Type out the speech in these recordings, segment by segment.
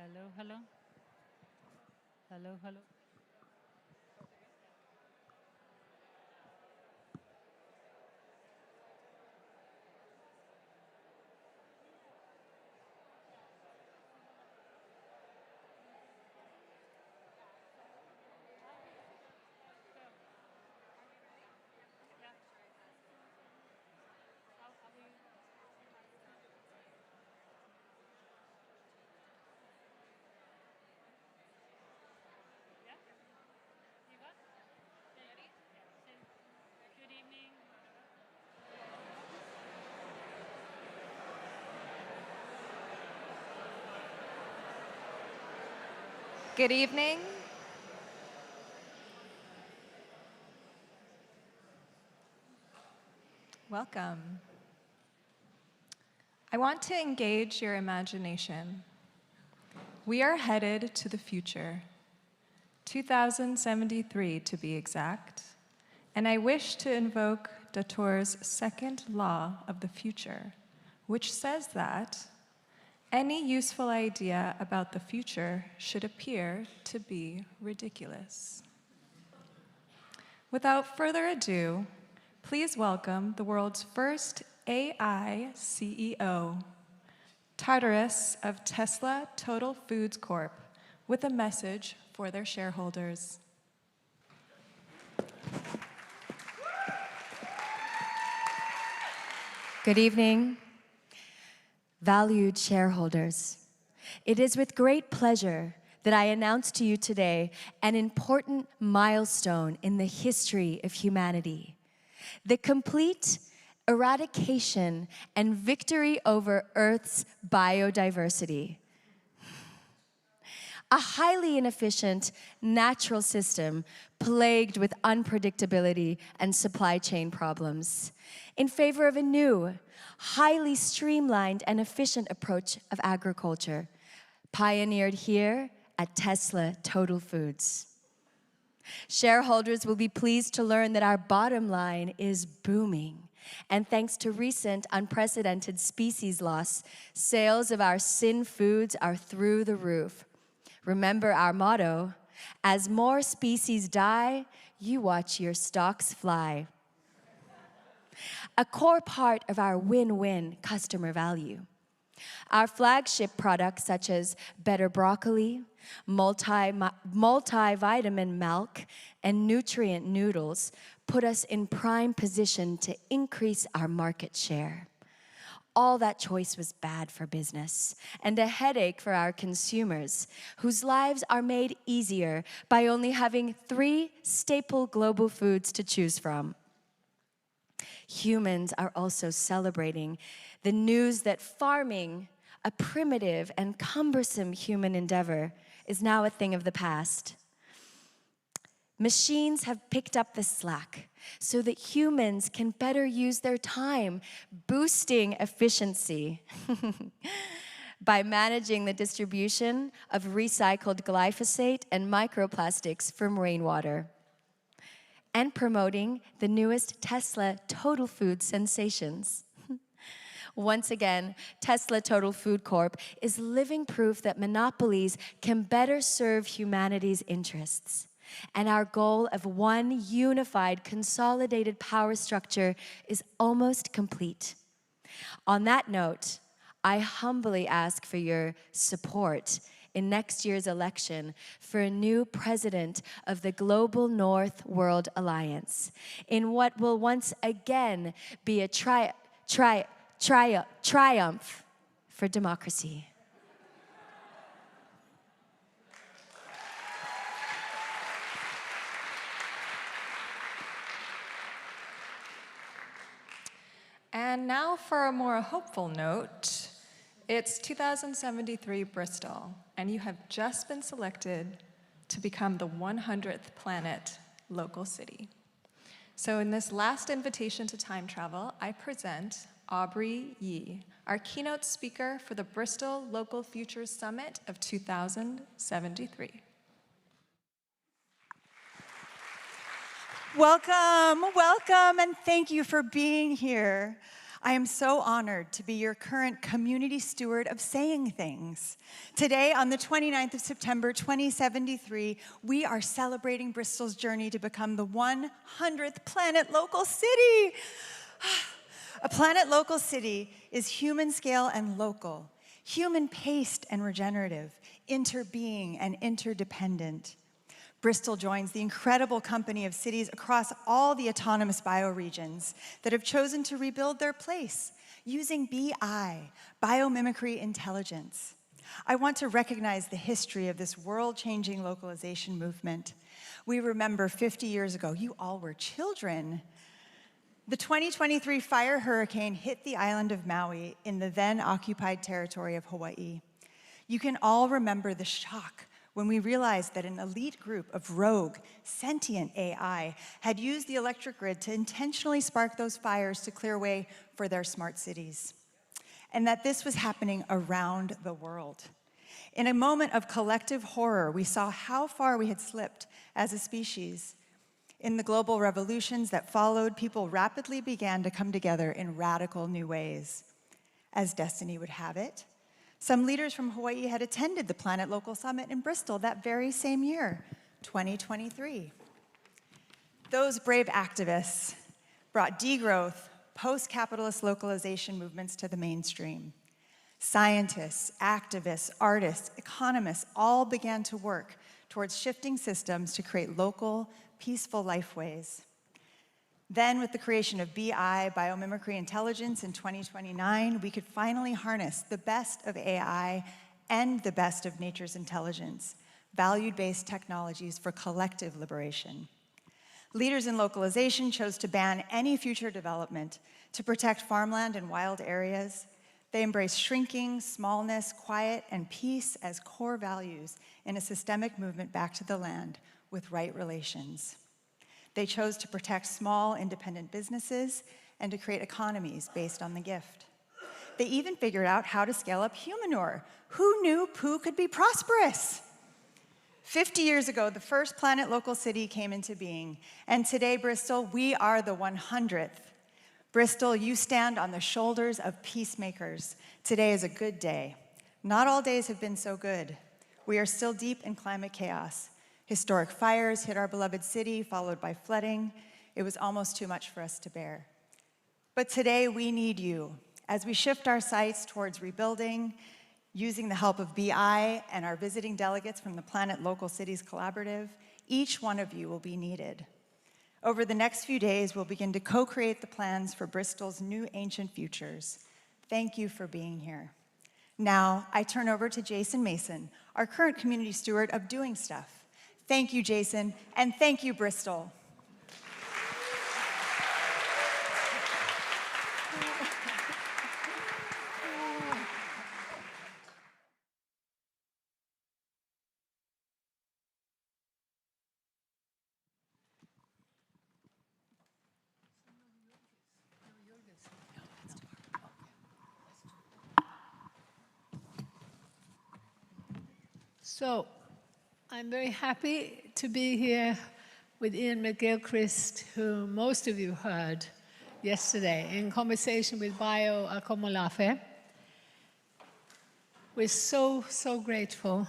Hello, hello. Hello, hello. Good evening. Good evening. Welcome. I want to engage your imagination. We are headed to the future, 2073 to be exact, and I wish to invoke Dator's second law of the future, which says that any useful idea about the future should appear to be ridiculous. Without further ado, please welcome the world's first AI CEO, Tartarus of Tesla Total Foods Corp., with a message for their shareholders. Good evening, valued shareholders. It is with great pleasure that I announce to you today an important milestone in the history of humanity: the complete eradication and victory over Earth's biodiversity. A highly inefficient natural system plagued with unpredictability and supply chain problems, in favor of a new, highly streamlined and efficient approach of agriculture, pioneered here at Tesla Total Foods. Shareholders will be pleased to learn that our bottom line is booming. And thanks to recent unprecedented species loss, sales of our sin foods are through the roof. Remember our motto: as more species die, you watch your stocks fly. A core part of our win-win customer value. Our flagship products such as Better Broccoli, multivitamin milk, and nutrient noodles put us in prime position to increase our market share. All that choice was bad for business and a headache for our consumers, whose lives are made easier by only having 3 staple global foods to choose from. Humans are also celebrating the news that farming, a primitive and cumbersome human endeavor, is now a thing of the past. Machines have picked up the slack so that humans can better use their time, boosting efficiency by managing the distribution of recycled glyphosate and microplastics from rainwater, and promoting the newest Tesla Total Food sensations. Once again, Tesla Total Food Corp is living proof that monopolies can better serve humanity's interests. And our goal of one unified, consolidated power structure is almost complete. On that note, I humbly ask for your support in next year's election for a new president of the Global North World Alliance, in what will once again be a triumph for democracy. And now for a more hopeful note. It's 2073 Bristol, and you have just been selected to become the 100th planet local city. So in this last invitation to time travel, I present Aubrey Yee, our keynote speaker for the Bristol Local Futures Summit of 2073. Welcome, welcome, and thank you for being here. I am so honored to be your current community steward of saying things. Today, on the 29th of September, 2073, we are celebrating Bristol's journey to become the 100th Planet Local City. A Planet Local City is human scale and local, human paced and regenerative, interbeing and interdependent. Bristol joins the incredible company of cities across all the autonomous bioregions that have chosen to rebuild their place using BI, biomimicry intelligence. I want to recognize the history of this world-changing localization movement. We remember 50 years ago, you all were children. The 2023 fire hurricane hit the island of Maui in the then occupied territory of Hawaii. You can all remember the shock when we realized that an elite group of rogue, sentient AI had used the electric grid to intentionally spark those fires to clear way for their smart cities, and that this was happening around the world. In a moment of collective horror, we saw how far we had slipped as a species. In the global revolutions that followed, people rapidly began to come together in radical new ways. As destiny would have it, some leaders from Hawaii had attended the Planet Local Summit in Bristol that very same year, 2023. Those brave activists brought degrowth, post-capitalist localization movements to the mainstream. Scientists, activists, artists, economists all began to work towards shifting systems to create local, peaceful lifeways. Then, with the creation of BI, biomimicry intelligence, in 2029, we could finally harness the best of AI and the best of nature's intelligence, value-based technologies for collective liberation. Leaders in localization chose to ban any future development to protect farmland and wild areas. They embraced shrinking, smallness, quiet, and peace as core values in a systemic movement back to the land with right relations. They chose to protect small, independent businesses and to create economies based on the gift. They even figured out how to scale up humanure. Who knew poo could be prosperous? 50 years ago, the first Planet Local City came into being, and today, Bristol, we are the 100th. Bristol, you stand on the shoulders of peacemakers. Today is a good day. Not all days have been so good. We are still deep in climate chaos. Historic fires hit our beloved city, followed by flooding. It was almost too much for us to bear. But today, we need you as we shift our sights towards rebuilding, using the help of BI and our visiting delegates from the Planet Local Cities Collaborative. Each one of you will be needed. Over the next few days, we'll begin to co-create the plans for Bristol's new ancient futures. Thank you for being here. Now, I turn over to Jason Mason, our current community steward of Doing Stuff. Thank you, Jason, and thank you, Bristol. So, I'm very happy to be here with Iain McGilchrist, who most of you heard yesterday in conversation with Bayo Akomolafe. We're so grateful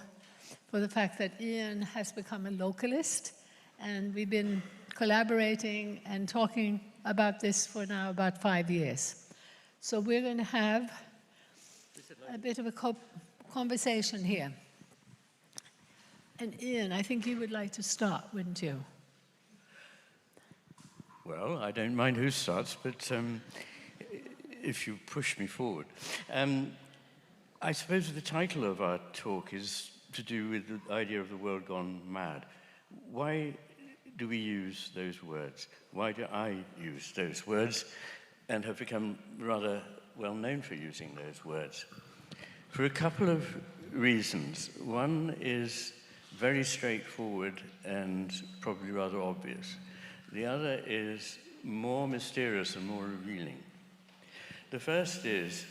for the fact that Iain has become a localist, and we've been collaborating and talking about this for now about 5 years. So we're going to have a bit of a conversation here. And Iain, I think you would like to start, wouldn't you? Well, I don't mind who starts, but if you push me forward. I suppose the title of our talk is to do with the idea of the world gone mad. Why do we use those words? Why do I use those words and have become rather well known for using those words? For a couple of reasons. One is very straightforward and probably rather obvious. The other is more mysterious and more revealing. The first is,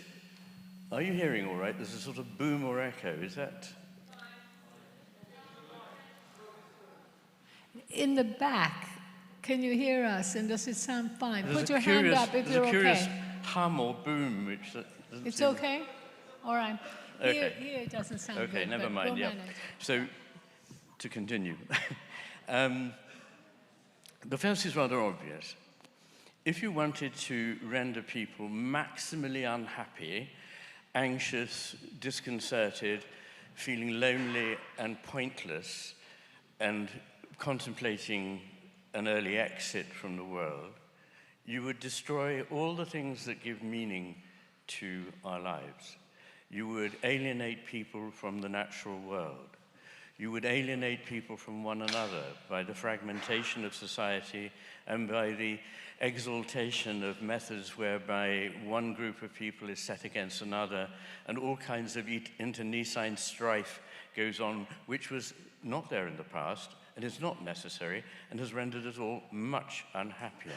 are you hearing all right? There's a sort of boom or echo, is that? In the back, can you hear us and does it sound fine? There's Put your hand up if you're okay. There's a curious hum or boom, which doesn't It's seem... okay? All right. Okay. Here it doesn't sound Okay, good, never but mind, we'll yeah. manage. So, to continue. The first is rather obvious. If you wanted to render people maximally unhappy, anxious, disconcerted, feeling lonely and pointless, and contemplating an early exit from the world, you would destroy all the things that give meaning to our lives. You would alienate people from the natural world. You would alienate people from one another by the fragmentation of society and by the exaltation of methods whereby one group of people is set against another, and all kinds of internecine strife goes on, which was not there in the past and is not necessary and has rendered us all much unhappier.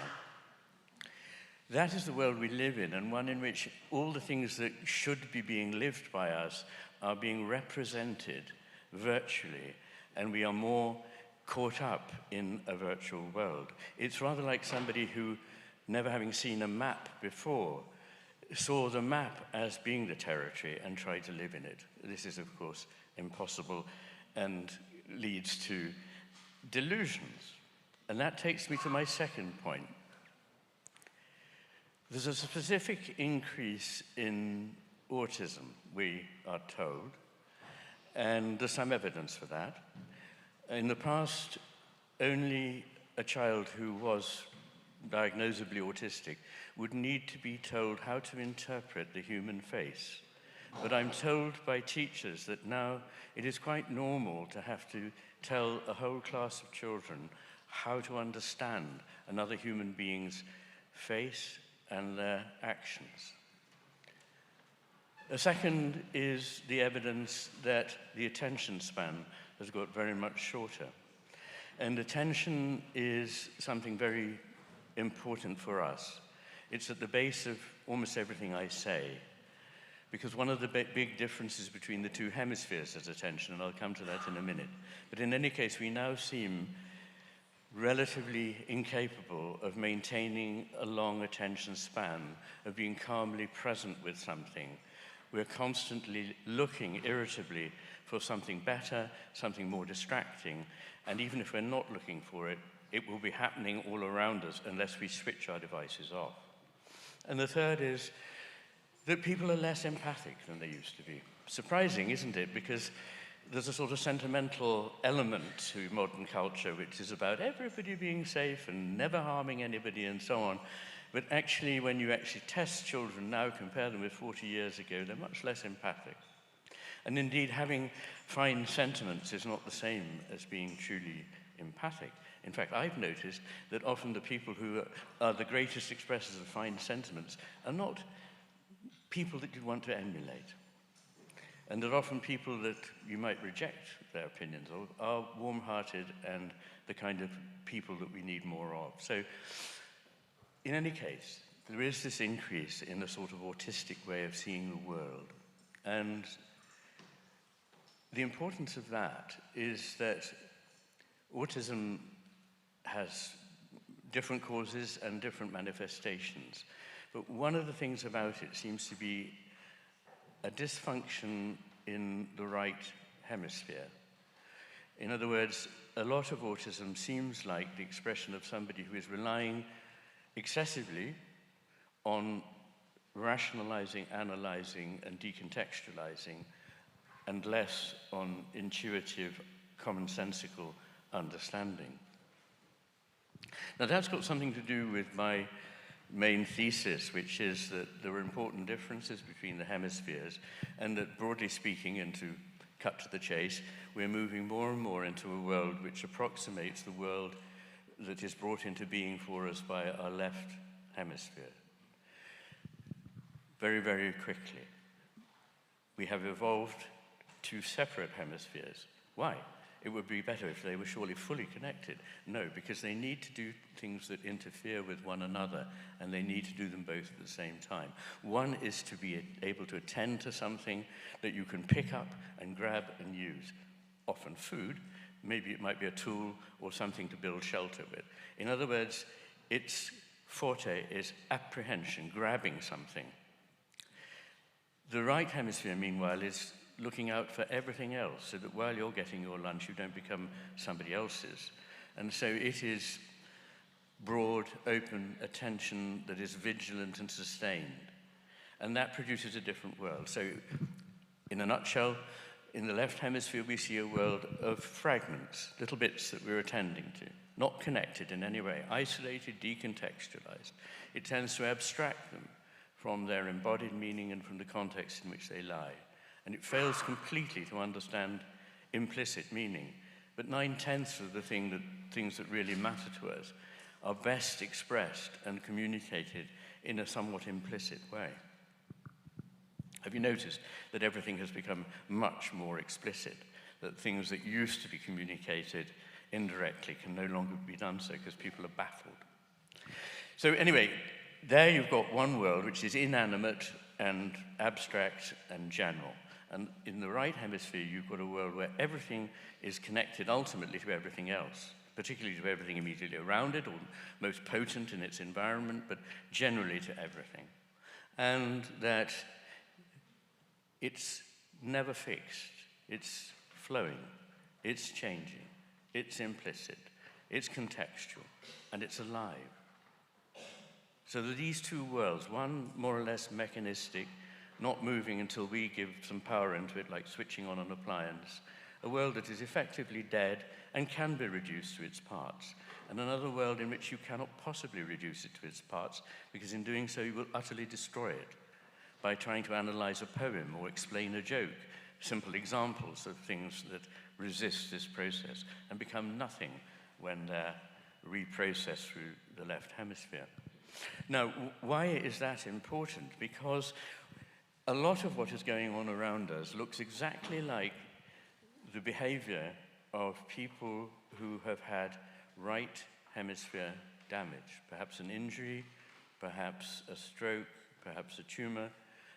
That is the world we live in, and one in which all the things that should be being lived by us are being represented virtually, and we are more caught up in a virtual world. It's rather like somebody who, never having seen a map before, saw the map as being the territory and tried to live in it. This is, of course, impossible and leads to delusions. And that takes me to my second point. There's a specific increase in autism, we are told, and there's some evidence for that. In the past, only a child who was diagnosably autistic would need to be told how to interpret the human face. But I'm told by teachers that now it is quite normal to have to tell a whole class of children how to understand another human being's face and their actions. A second is the evidence that the attention span has got very much shorter. And attention is something very important for us. It's at the base of almost everything I say, because one of the big differences between the two hemispheres is attention, and I'll come to that in a minute. But in any case, we now seem relatively incapable of maintaining a long attention span, of being calmly present with something. We're constantly looking irritably for something better, something more distracting, and even if we're not looking for it, it will be happening all around us unless we switch our devices off. And the third is that people are less empathic than they used to be. Surprising, isn't it? Because there's a sort of sentimental element to modern culture, which is about everybody being safe and never harming anybody and so on. But actually, when you actually test children now, compare them with 40 years ago, they're much less empathic. And indeed, having fine sentiments is not the same as being truly empathic. In fact, I've noticed that often the people who are the greatest expressors of fine sentiments are not people that you want to emulate. And that often people that you might reject their opinions of are warm-hearted and the kind of people that we need more of. So, in any case, there is this increase in the sort of autistic way of seeing the world. And the importance of that is that autism has different causes and different manifestations. But one of the things about it seems to be a dysfunction in the right hemisphere. In other words, a lot of autism seems like the expression of somebody who is relying excessively on rationalizing, analyzing, and decontextualizing, and less on intuitive, commonsensical understanding. Now that's got something to do with my main thesis, which is that there are important differences between the hemispheres, and that broadly speaking, and to cut to the chase, we're moving more and more into a world which approximates the world that is brought into being for us by our left hemisphere. Very, very quickly. We have evolved two separate hemispheres. Why? It would be better if they were surely fully connected. No, because they need to do things that interfere with one another, and they need to do them both at the same time. One is to be able to attend to something that you can pick up and grab and use. Often food, maybe it might be a tool or something to build shelter with. In other words, it's Forte is apprehension, grabbing something. The right hemisphere, meanwhile, is looking out for everything else, so that while you're getting your lunch, you don't become somebody else's. And so it is broad, open attention that is vigilant and sustained. And that produces a different world. So, in a nutshell, in the left hemisphere, we see a world of fragments, little bits that we're attending to, not connected in any way, isolated, decontextualized. It tends to abstract them from their embodied meaning and from the context in which they lie. And it fails completely to understand implicit meaning. But 9/10 of the things that really matter to us are best expressed and communicated in a somewhat implicit way. Have you noticed that everything has become much more explicit? That things that used to be communicated indirectly can no longer be done so because people are baffled. So anyway, there you've got one world which is inanimate and abstract and general. And in the right hemisphere, you've got a world where everything is connected ultimately to everything else, particularly to everything immediately around it, or most potent in its environment, but generally to everything. And that it's never fixed, it's flowing, it's changing, it's implicit, it's contextual, and it's alive. So that these two worlds, one more or less mechanistic, not moving until we give some power into it, like switching on an appliance, a world that is effectively dead and can be reduced to its parts, and another world in which you cannot possibly reduce it to its parts, because in doing so you will utterly destroy it by trying to analyze a poem or explain a joke, simple examples of things that resist this process and become nothing when they're reprocessed through the left hemisphere. Now, why is that important? Because a lot of what is going on around us looks exactly like the behavior of people who have had right hemisphere damage, perhaps an injury, perhaps a stroke, perhaps a tumor.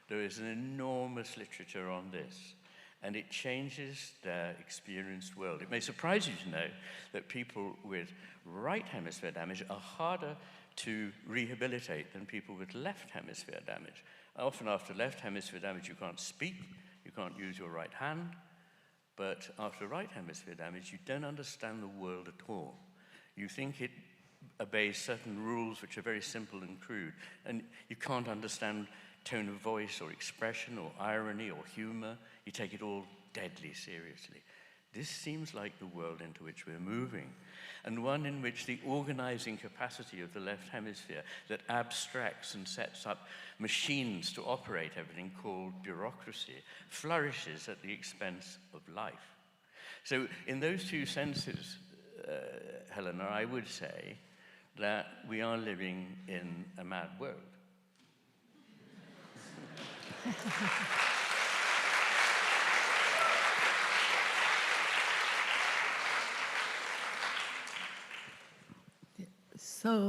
There is an enormous literature on this, and it changes their experienced world. It may surprise you to know that people with right hemisphere damage are harder to rehabilitate than people with left hemisphere damage. Often after left hemisphere damage, you can't speak, you can't use your right hand, but after right hemisphere damage, you don't understand the world at all. You think it obeys certain rules which are very simple and crude, and you can't understand tone of voice or expression or irony or humor. You take it all deadly seriously. This seems like the world into which we're moving, and one in which the organizing capacity of the left hemisphere that abstracts and sets up machines to operate everything called bureaucracy flourishes at the expense of life. So in those two senses, Helena, I would say that we are living in a mad world.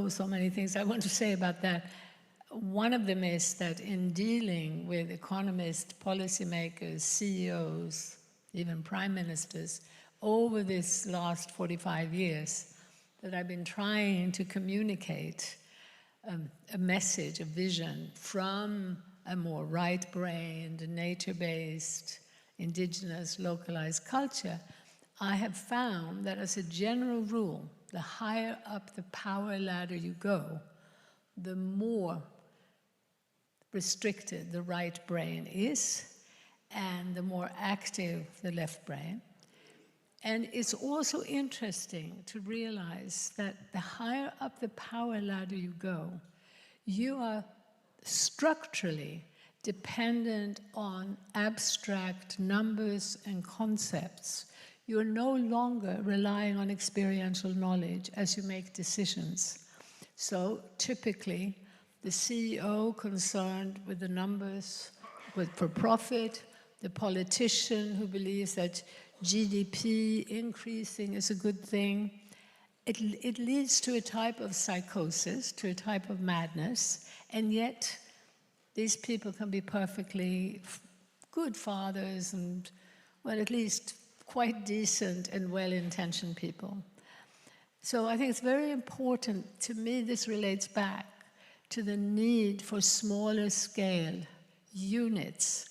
So many things I want to say about that. One of them is that in dealing with economists, policymakers, CEOs, even prime ministers, over this last 45 years, that I've been trying to communicate a message, a vision from a more right-brained, nature-based, indigenous, localized culture, I have found that as a general rule, the higher up the power ladder you go, the more restricted the right brain is, and the more active the left brain. And it's also interesting to realize that the higher up the power ladder you go, you are structurally dependent on abstract numbers and concepts. You're no longer relying on experiential knowledge as you make decisions. So typically, the CEO concerned with the numbers for profit, the politician who believes that GDP increasing is a good thing, it leads to a type of psychosis, to a type of madness, and yet these people can be perfectly good fathers and, well, at least quite decent and well-intentioned people. So I think it's very important, to me this relates back to the need for smaller scale units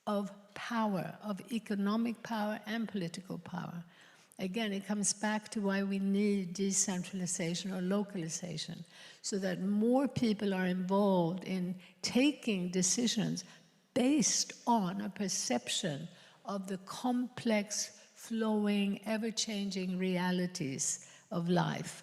of power, of economic power and political power. Again, it comes back to why we need decentralization or localization, so that more people are involved in taking decisions based on a perception of the complex, flowing, ever-changing realities of life.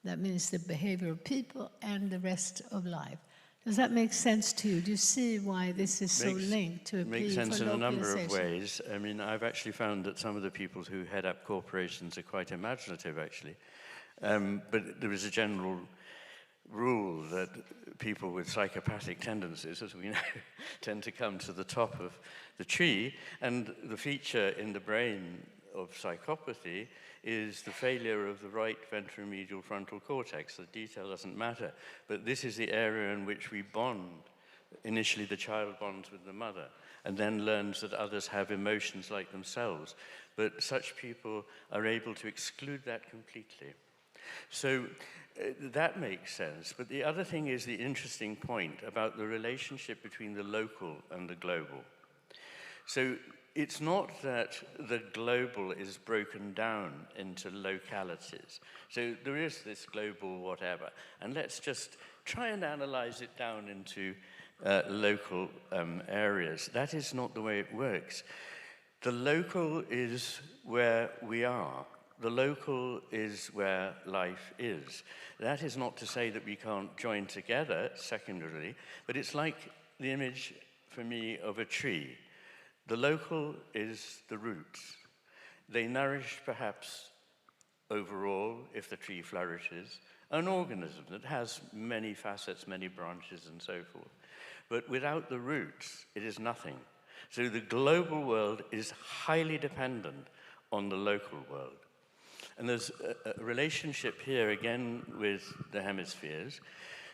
That means the behavior of people and the rest of life. Does that make sense to you? Do you see why this is so linked to a plea for Makes sense in a number of localization? ways. I mean, I've actually found that some of the people who head up corporations are quite imaginative, actually. But there is a general rule that people with psychopathic tendencies, as we know, tend to come to the top of the tree. And the feature in the brain of psychopathy is the failure of the right ventromedial frontal cortex. The detail doesn't matter, but this is the area in which we bond. Initially, the child bonds with the mother and then learns that others have emotions like themselves. But such people are able to exclude that completely. So that makes sense. But the other thing is the interesting point about the relationship between the local and the global. So it's not that the global is broken down into localities. So there is this global whatever, and let's just try and analyze it down into local areas. That is not the way it works. The local is where we are. The local is where life is. That is not to say that we can't join together secondarily, but it's like the image for me of a tree. The local is the roots. They nourish, perhaps, overall, if the tree flourishes, an organism that has many facets, many branches, and so forth. But without the roots, it is nothing. So the global world is highly dependent on the local world. And there's a relationship here, again, with the hemispheres.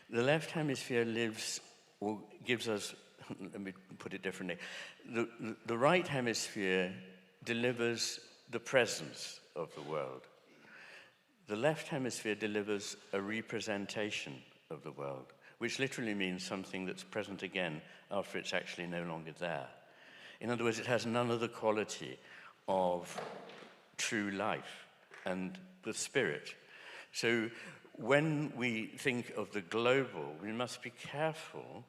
The left hemisphere lives, or gives us, let me put it differently. The right hemisphere delivers the presence of the world. The left hemisphere delivers a representation of the world, which literally means something that's present again after it's actually no longer there. In other words, it has none of the quality of true life and the spirit. So when we think of the global, we must be careful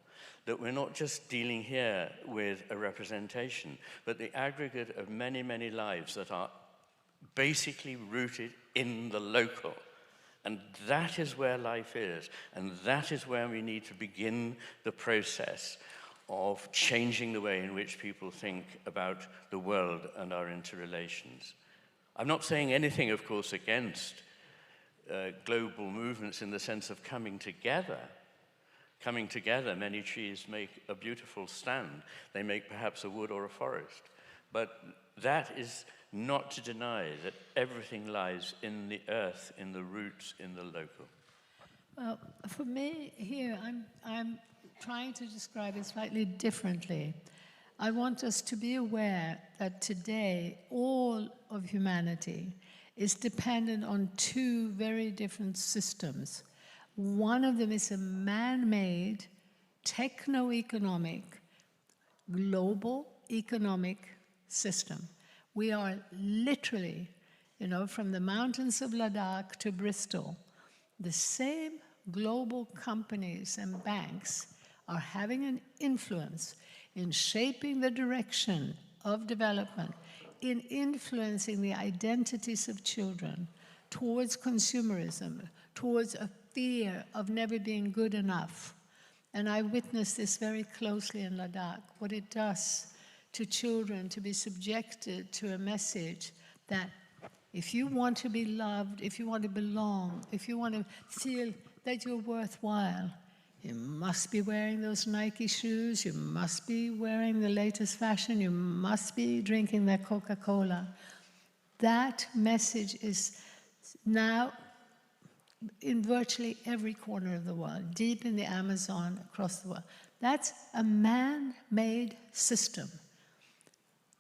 that we're not just dealing here with a representation, but the aggregate of many, many lives that are basically rooted in the local. And that is where life is, and that is where we need to begin the process of changing the way in which people think about the world and our interrelations. I'm not saying anything, of course, against global movements in the sense of coming together. Coming together, many trees make a beautiful stand. They make perhaps a wood or a forest. But that is not to deny that everything lies in the earth, in the roots, in the local. Well, for me here, I'm trying to describe it slightly differently. I want us to be aware that today all of humanity is dependent on two very different systems. One of them is a man-made, techno-economic, global economic system. We are literally, from the mountains of Ladakh to Bristol, the same global companies and banks are having an influence in shaping the direction of development, in influencing the identities of children towards consumerism, towards a fear of never being good enough. And I witnessed this very closely in Ladakh, what it does to children to be subjected to a message that if you want to be loved, if you want to belong, if you want to feel that you're worthwhile, you must be wearing those Nike shoes, you must be wearing the latest fashion, you must be drinking that Coca-Cola. That message is now in virtually every corner of the world, deep in the Amazon, across the world. That's a man-made system.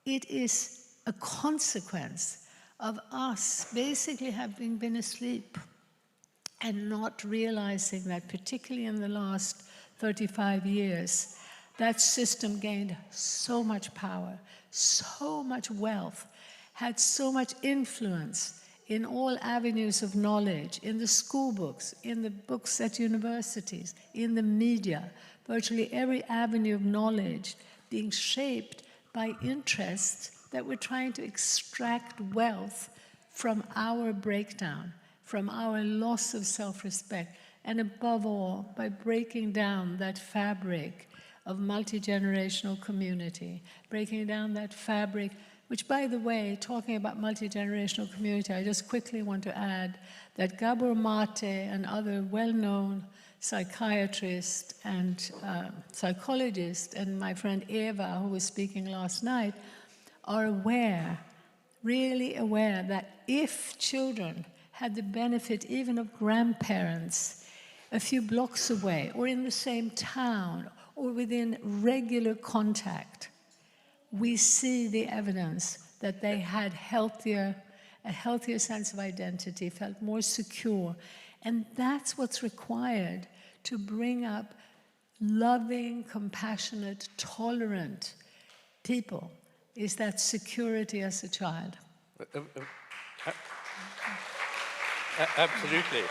It is a consequence of us basically having been asleep and not realizing that, particularly in the last 35 years, that system gained so much power, so much wealth, had so much influence in all avenues of knowledge, in the school books, in the books at universities, in the media, virtually every avenue of knowledge being shaped by interests that were trying to extract wealth from our breakdown, from our loss of self-respect, and above all, by breaking down that fabric of multi-generational community, breaking down that fabric, which, by the way, talking about multi-generational community, I just quickly want to add that Gabor Mate and other well-known psychiatrists and psychologists, and my friend Eva, who was speaking last night, are aware, really aware, that if children had the benefit even of grandparents a few blocks away, or in the same town, or within regular contact, we see the evidence that they had a healthier sense of identity, felt more secure. And that's what's required to bring up loving, compassionate, tolerant people, is that security as a child. Absolutely.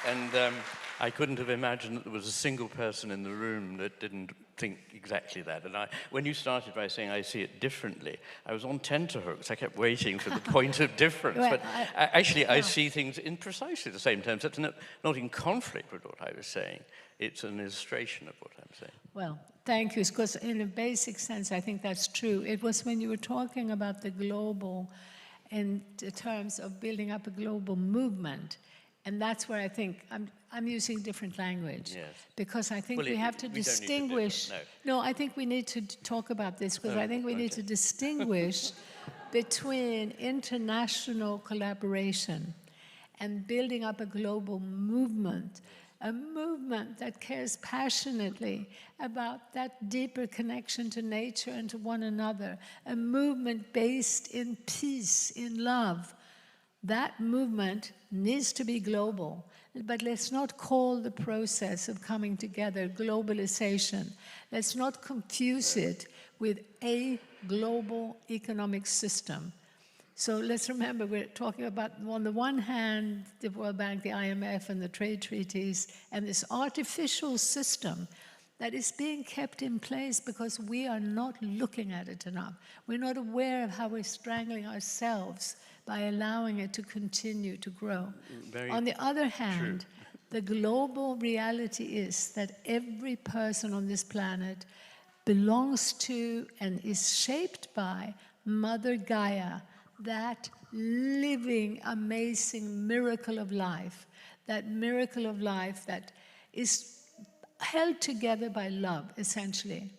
And I couldn't have imagined that there was a single person in the room that didn't think exactly that. And when you started by saying, I see it differently, I was on tenterhooks. I kept waiting for the point of difference. Well, but I see things in precisely the same terms. That's not in conflict with what I was saying. It's an illustration of what I'm saying. Well, thank you, because in a basic sense, I think that's true. It was when you were talking about the global in terms of building up a global movement, and that's where I think I'm using different language. Yes. Because I think we have to distinguish. No, I think we need to talk about this, because I think we need to distinguish between international collaboration and building up a global movement, a movement that cares passionately about that deeper connection to nature and to one another, a movement based in peace, in love. That movement needs to be global, but let's not call the process of coming together globalization. Let's not confuse it with a global economic system. So let's remember, we're talking about, on the one hand, the World Bank, the IMF, and the trade treaties, and this artificial system that is being kept in place because we are not looking at it enough. We're not aware of how we're strangling ourselves by allowing it to continue to grow. On the other hand, the global reality is that every person on this planet belongs to and is shaped by Mother Gaia, that living, amazing miracle of life, that miracle of life that is held together by love, essentially.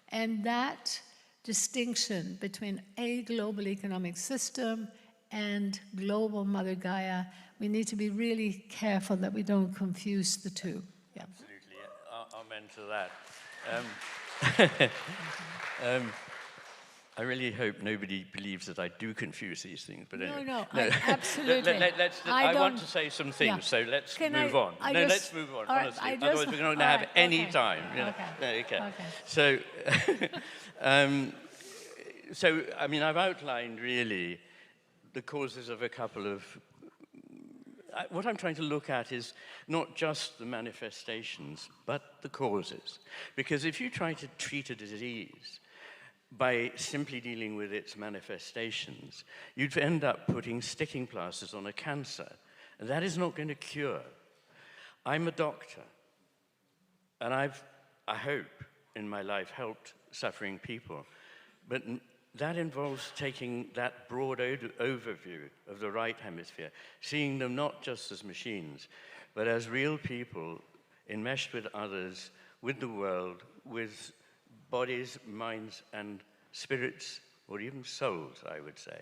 And that distinction between a global economic system and global Mother Gaia, we need to be really careful that we don't confuse the two. Yeah. Absolutely. Amen to that. I really hope nobody believes that I do confuse these things, but anyway. No, absolutely. I want to say some things, so let's move on. Let's move on, honestly. Otherwise, we're not going to have any time. Okay. So, I mean, I've outlined really the causes of a couple of... What I'm trying to look at is not just the manifestations, but the causes. Because if you try to treat a disease by simply dealing with its manifestations, you'd end up putting sticking plasters on a cancer. And that is not going to cure. I'm a doctor, and I've, I hope, in my life, helped suffering people. But that involves taking that broad overview of the right hemisphere, seeing them not just as machines, but as real people enmeshed with others, with the world, with bodies, minds, and spirits, or even souls, I would say.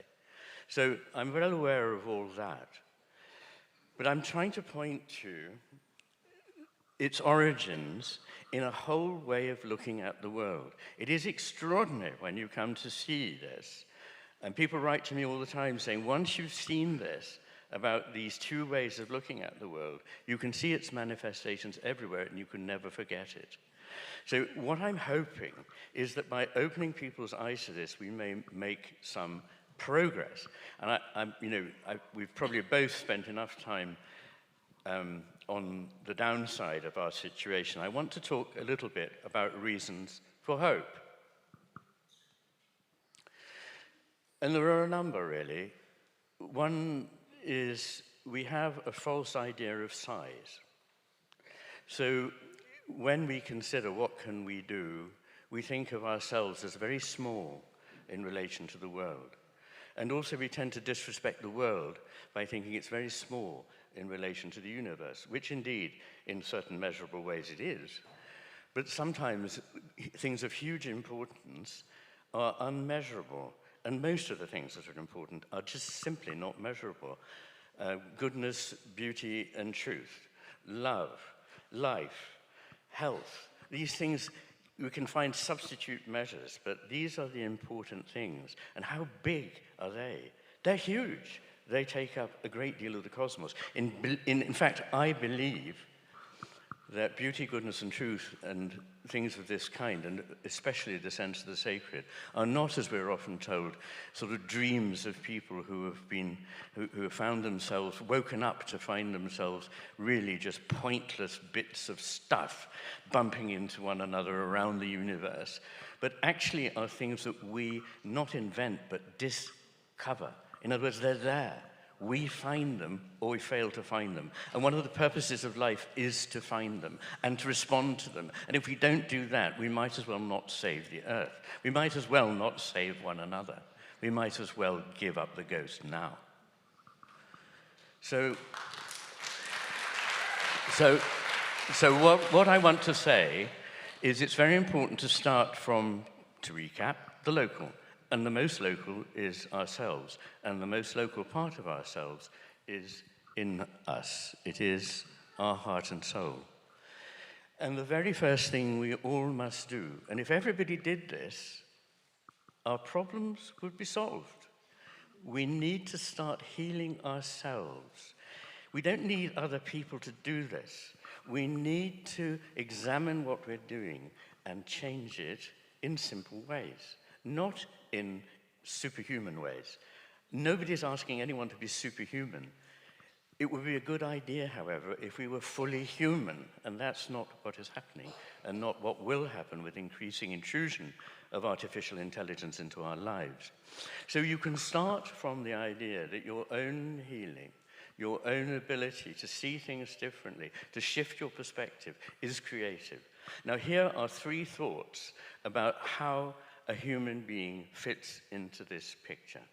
So I'm well aware of all that. But I'm trying to point to its origins in a whole way of looking at the world. It is extraordinary when you come to see this. And people write to me all the time saying, once you've seen this, about these two ways of looking at the world, you can see its manifestations everywhere and you can never forget it. So what I'm hoping is that by opening people's eyes to this, we may make some progress. And we've probably both spent enough time on the downside of our situation. I want to talk a little bit about reasons for hope. And there are a number, really. One is we have a false idea of size. So when we consider what can we do, we think of ourselves as very small in relation to the world. And also we tend to disrespect the world by thinking it's very small in relation to the universe, which indeed, in certain measurable ways it is. But sometimes things of huge importance are unmeasurable. And most of the things that are important are just simply not measurable. Goodness, beauty, and truth, love, life, health. These things, we can find substitute measures, but these are the important things. And how big are they? They're huge. They take up a great deal of the cosmos. In fact, I believe that beauty, goodness, and truth, and things of this kind, and especially the sense of the sacred, are not, as we're often told, sort of dreams of people who have found themselves, woken up to find themselves really just pointless bits of stuff bumping into one another around the universe, but actually are things that we not invent, but discover. In other words, they're there. We find them, or we fail to find them. And one of the purposes of life is to find them and to respond to them. And if we don't do that, we might as well not save the earth. We might as well not save one another. We might as well give up the ghost now. So what I want to say is it's very important to start from, to recap, the local. And the most local is ourselves. And the most local part of ourselves is in us. It is our heart and soul. And the very first thing we all must do, and if everybody did this, our problems would be solved. We need to start healing ourselves. We don't need other people to do this. We need to examine what we're doing and change it in simple ways, not in superhuman ways. Nobody's asking anyone to be superhuman. It would be a good idea, however, if we were fully human, and that's not what is happening, and not what will happen with increasing intrusion of artificial intelligence into our lives. So you can start from the idea that your own healing, your own ability to see things differently, to shift your perspective, is creative. Now, here are 3 thoughts about how a human being fits into this picture.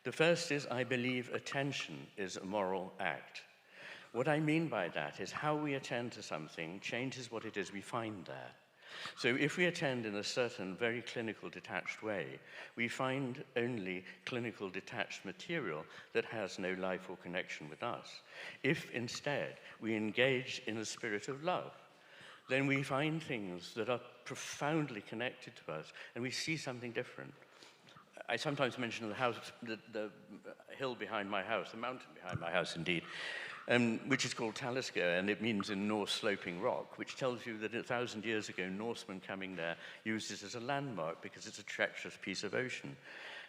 The first is, I believe attention is a moral act. What I mean by that is how we attend to something changes what it is we find there. So if we attend in a certain very clinical detached way, we find only clinical detached material that has no life or connection with us. If instead we engage in a spirit of love, then we find things that are profoundly connected to us, and we see something different. I sometimes mention the house, the hill behind my house, the mountain behind my house, indeed, which is called Talisker, and it means in Norse sloping rock, which tells you that 1,000 years ago, Norsemen coming there used it as a landmark because it's a treacherous piece of ocean.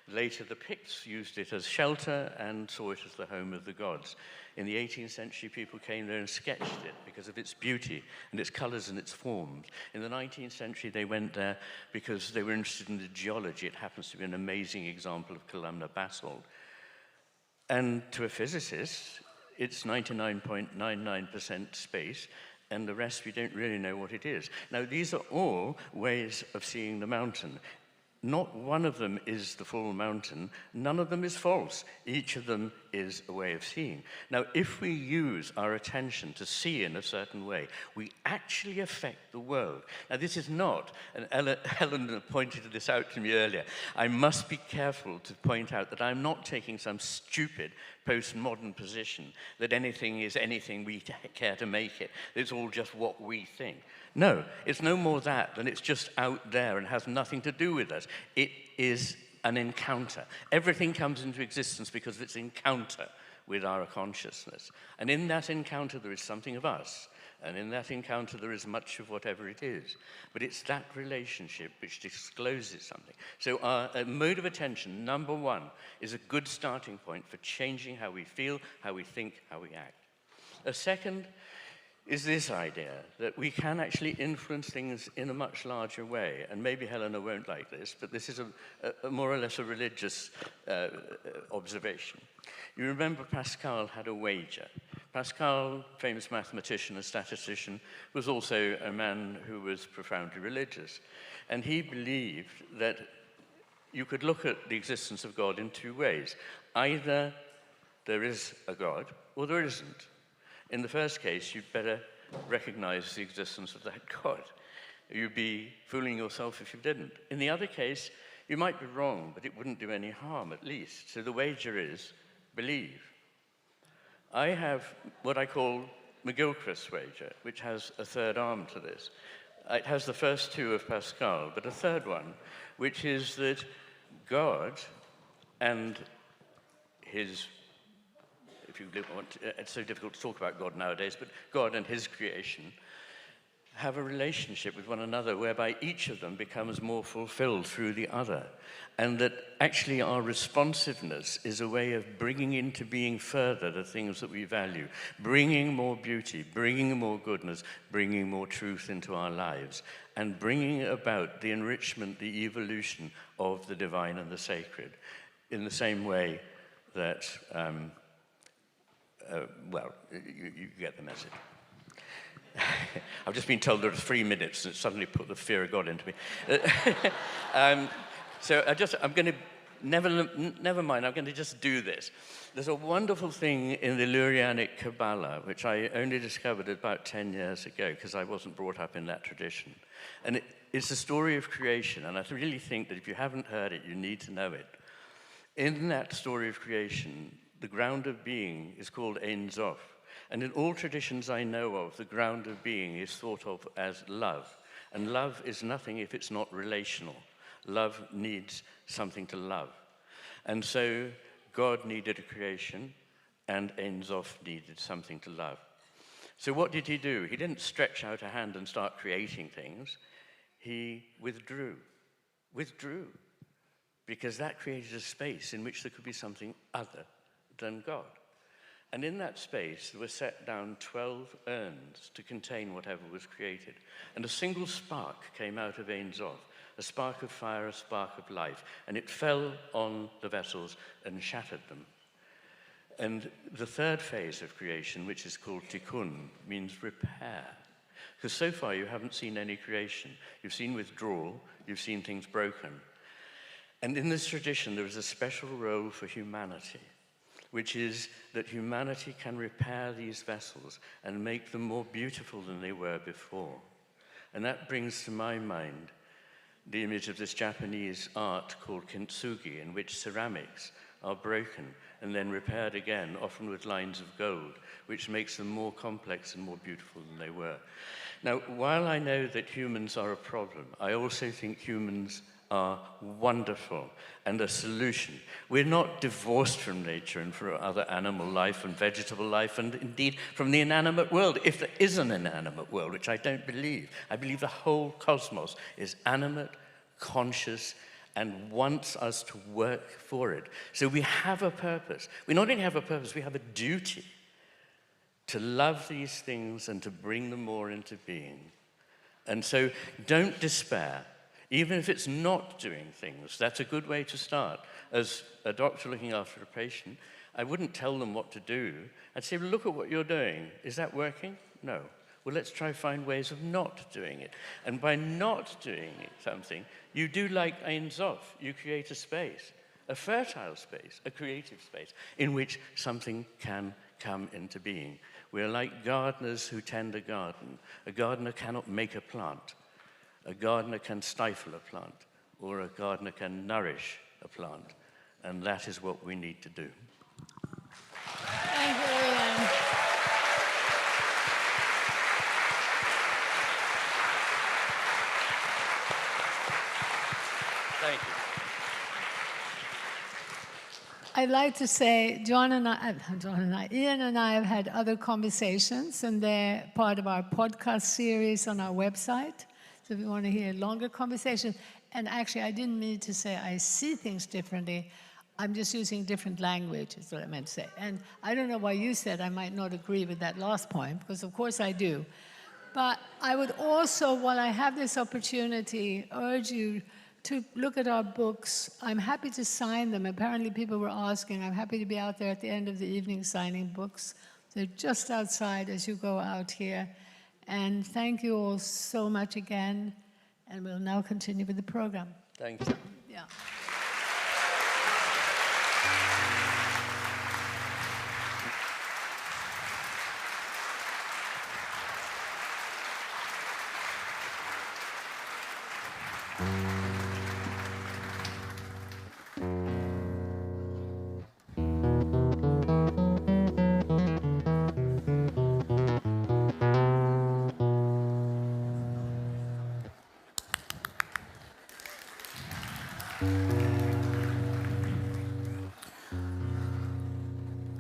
Later, the Picts used it as shelter and saw it as the home of the gods. In the 18th century, people came there and sketched it because of its beauty and its colors and its forms. In the 19th century, they went there because they were interested in the geology. It happens to be an amazing example of columnar basalt. And to a physicist, it's 99.99% space, and the rest we don't really know what it is. Now, these are all ways of seeing the mountain. Not one of them is the full mountain. None of them is false. Each of them is a way of seeing. Now, if we use our attention to see in a certain way, we actually affect the world. Now, this is not, and Helena pointed this out to me earlier, I must be careful to point out that I'm not taking some stupid postmodern position that anything is anything we care to make it. It's all just what we think. No, it's no more that than it's just out there and has nothing to do with us. It is an encounter. Everything comes into existence because of its encounter with our consciousness. And in that encounter, there is something of us. And in that encounter, there is much of whatever it is. But it's that relationship which discloses something. So our mode of attention, number one, is a good starting point for changing how we feel, how we think, how we act. A second is this idea that we can actually influence things in a much larger way. And maybe Helena won't like this, but this is a more or less a religious observation. You remember Pascal had a wager. Pascal, famous mathematician and statistician, was also a man who was profoundly religious. And he believed that you could look at the existence of God in two ways. Either there is a God or there isn't. In the first case, you'd better recognize the existence of that God. You'd be fooling yourself if you didn't. In the other case, you might be wrong, but it wouldn't do any harm, at least. So the wager is, believe. I have what I call McGilchrist wager, which has a third arm to this. It has the first two of Pascal, but a third one, which is that God and his, if you want, it's so difficult to talk about God nowadays, but God and his creation have a relationship with one another whereby each of them becomes more fulfilled through the other. And that actually our responsiveness is a way of bringing into being further the things that we value, bringing more beauty, bringing more goodness, bringing more truth into our lives, and bringing about the enrichment, the evolution of the divine and the sacred, in the same way that, well, you get the message. I've just been told there are 3 minutes, and it suddenly put the fear of God into me. So I'm going to, never mind, I'm going to just do this. There's a wonderful thing in the Lurianic Kabbalah, which I only discovered about 10 years ago, because I wasn't brought up in that tradition. And it's the story of creation, and I really think that if you haven't heard it, you need to know it. In that story of creation, the ground of being is called Ein Sof. And in all traditions I know of, the ground of being is thought of as love. And love is nothing if it's not relational. Love needs something to love. And so God needed a creation, and Ein Sof needed something to love. So what did he do? He didn't stretch out a hand and start creating things. He withdrew, because that created a space in which there could be something other than God. And in that space, there were set down 12 urns to contain whatever was created. And a single spark came out of Ein Sof, a spark of fire, a spark of life. And it fell on the vessels and shattered them. And the third phase of creation, which is called tikkun, means repair. Because so far you haven't seen any creation. You've seen withdrawal, you've seen things broken. And in this tradition, there is a special role for humanity, which is that humanity can repair these vessels and make them more beautiful than they were before. And that brings to my mind the image of this Japanese art called kintsugi, in which ceramics are broken and then repaired again, often with lines of gold, which makes them more complex and more beautiful than they were. Now, while I know that humans are a problem, I also think humans are wonderful and a solution. We're not divorced from nature and from other animal life and vegetable life, and indeed from the inanimate world, if there is an inanimate world, which I don't believe. I believe the whole cosmos is animate, conscious, and wants us to work for it. So we have a purpose. We not only have a purpose, we have a duty to love these things and to bring them more into being. And so don't despair. Even if it's not doing things, that's a good way to start. As a doctor looking after a patient, I wouldn't tell them what to do. I'd say, look at what you're doing. Is that working? No. Well, let's try find ways of not doing it. And by not doing something, you do like Ein Sof. You create a space, a fertile space, a creative space, in which something can come into being. We're like gardeners who tend a garden. A gardener cannot make a plant. A gardener can stifle a plant, or a gardener can nourish a plant. And that is what we need to do. Thank you, Iain. Thank you. I'd like to say Ian and I have had other conversations, and they're part of our podcast series on our website. So if you want to hear longer conversations, and actually I didn't mean to say I see things differently. I'm just using different language, is what I meant to say. And I don't know why you said I might not agree with that last point, because of course I do. But I would also, while I have this opportunity, urge you to look at our books. I'm happy to sign them. Apparently people were asking. I'm happy to be out there at the end of the evening signing books. They're just outside as you go out here. And thank you all so much again. And we'll now continue with the program. Thank you. Yeah.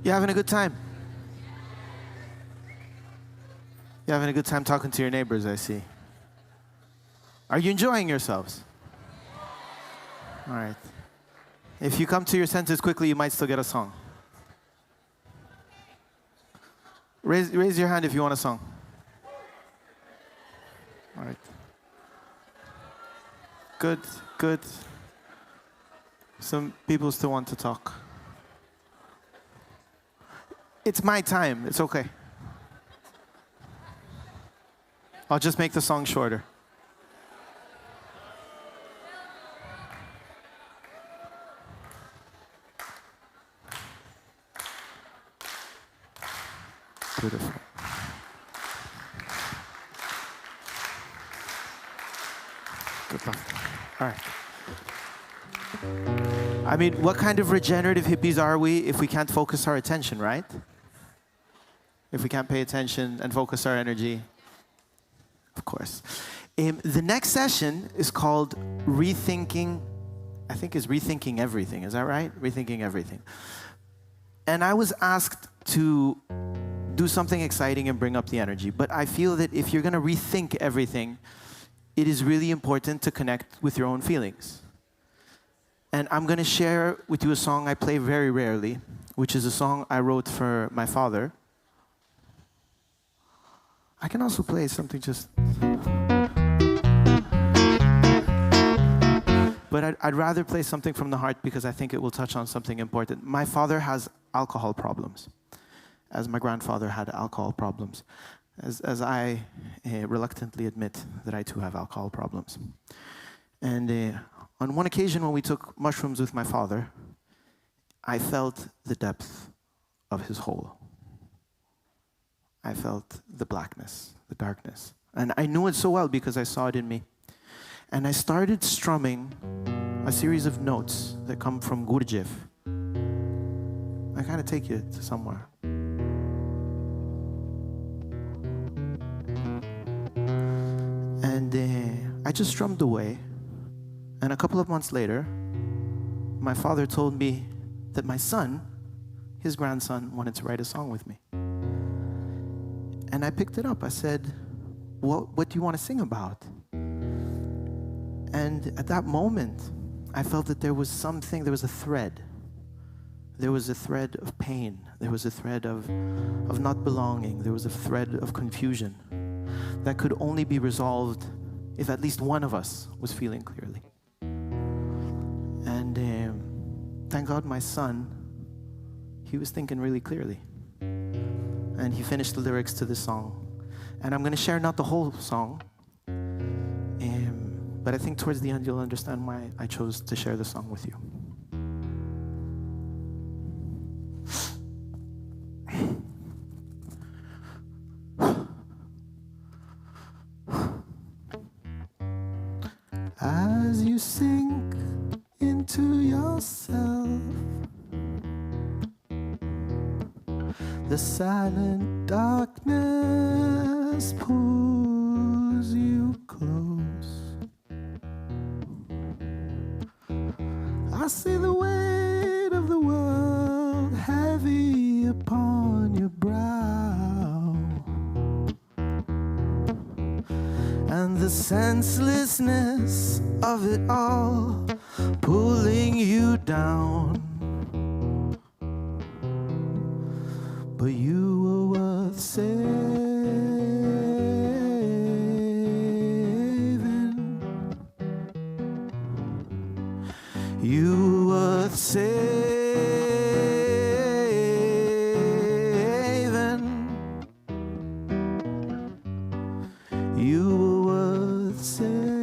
You having a good time? You having a good time talking to your neighbors, I see. Are you enjoying yourselves? All right. If you come to your senses quickly, you might still get a song. Raise your hand if you want a song. All right. Good, good. Some people still want to talk. It's my time, it's okay. I'll just make the song shorter. Beautiful. Good luck. All right. I mean, what kind of regenerative hippies are we if we can't focus our attention, right? If we can't pay attention and focus our energy, of course. The next session is called Rethinking, I think is Rethinking Everything, is that right? Rethinking Everything. And I was asked to do something exciting and bring up the energy, but I feel that if you're gonna rethink everything, it is really important to connect with your own feelings. And I'm gonna share with you a song I play very rarely, which is a song I wrote for my father. I can also play something just... But I'd rather play something from the heart because I think it will touch on something important. My father has alcohol problems, as my grandfather had alcohol problems, as I reluctantly admit that I too have alcohol problems. And on one occasion when we took mushrooms with my father, I felt the depth of his hole. I felt the blackness, the darkness. And I knew it so well because I saw it in me. And I started strumming a series of notes that come from Gurdjieff. I kind of take you to somewhere. And I just strummed away. And a couple of months later, my father told me that my son, his grandson, wanted to write a song with me. And I picked it up. I said, what do you want to sing about? And at that moment, I felt that there was something, there was a thread. There was a thread of pain. There was a thread of not belonging. There was a thread of confusion that could only be resolved if at least one of us was feeling clearly. And thank God my son, he was thinking really clearly. And he finished the lyrics to this song. And I'm going to share not the whole song, but I think towards the end you'll understand why I chose to share the song with you. As you sink into yourself, the silent darkness pulls you close. I see the weight of the world and the senselessness of it all pulling you down. But you were worth saving. You were worth saving. You were worth saving.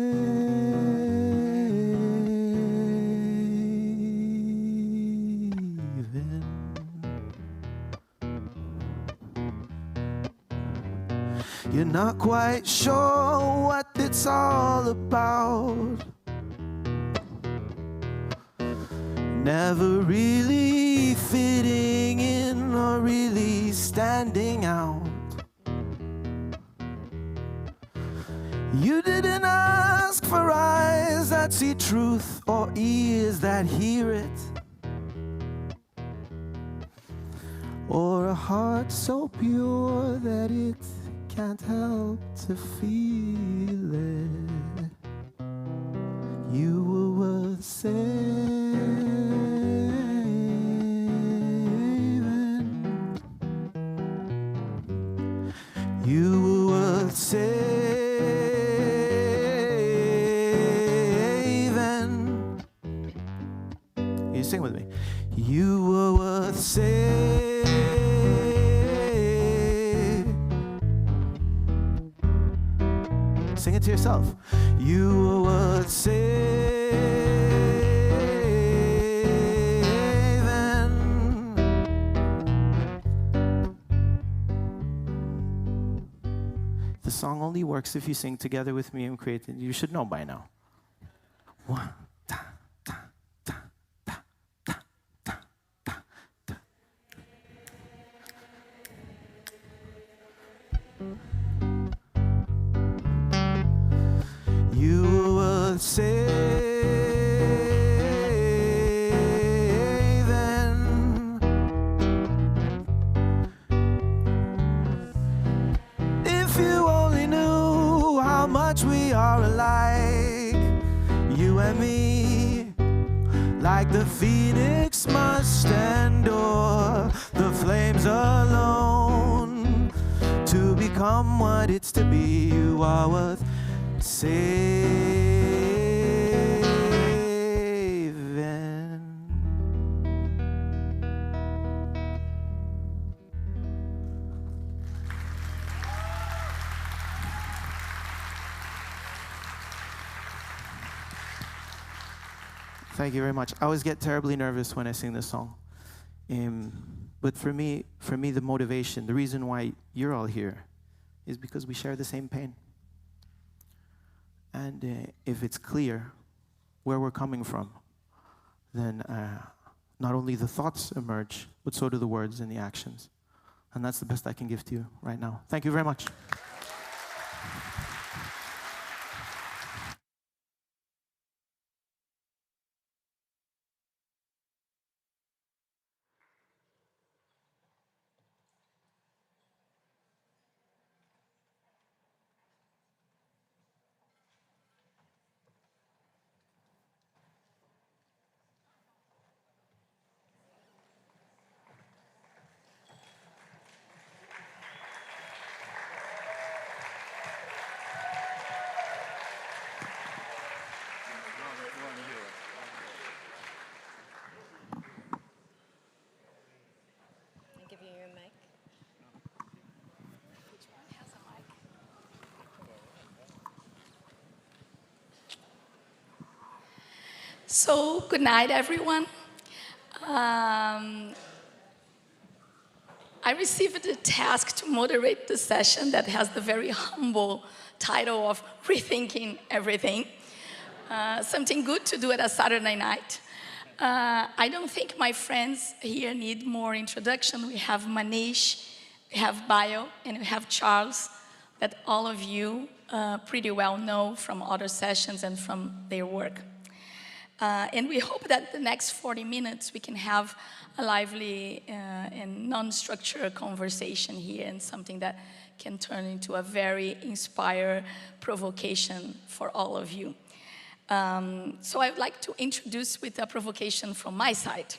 You're not quite sure what it's all about. Never really fitting in or really standing out. You didn't ask for eyes that see truth or ears that hear it, or a heart so pure that it can't help to feel it. You were worth saving. You were worth saving. You sing with me. You were worth saving. Sing it to yourself. You were worth saving. The song only works if you sing together with me and create it. You should know by now. One, ta, ta, ta, ta, ta, ta, ta, ta. You were worth saving. If you only knew how much we are alike, you and me, like the phoenix must endure the flames alone to become what it's to be. You are worth saving. Thank you very much. I always get terribly nervous when I sing this song. But for me, the motivation, the reason why you're all here is because we share the same pain. And if it's clear where we're coming from, then not only the thoughts emerge, but so do the words and the actions. And that's the best I can give to you right now. Thank you very much. So, good night, everyone. I received a task to moderate the session that has the very humble title of Rethinking Everything. Something good to do at a Saturday night. I don't think my friends here need more introduction. We have Manish, we have Bayo, and we have Charles, that all of you pretty well know from other sessions and from their work. And we hope that the next 40 minutes we can have a lively and non-structured conversation here, and something that can turn into a very inspired provocation for all of you. So I would like to introduce with a provocation from my side.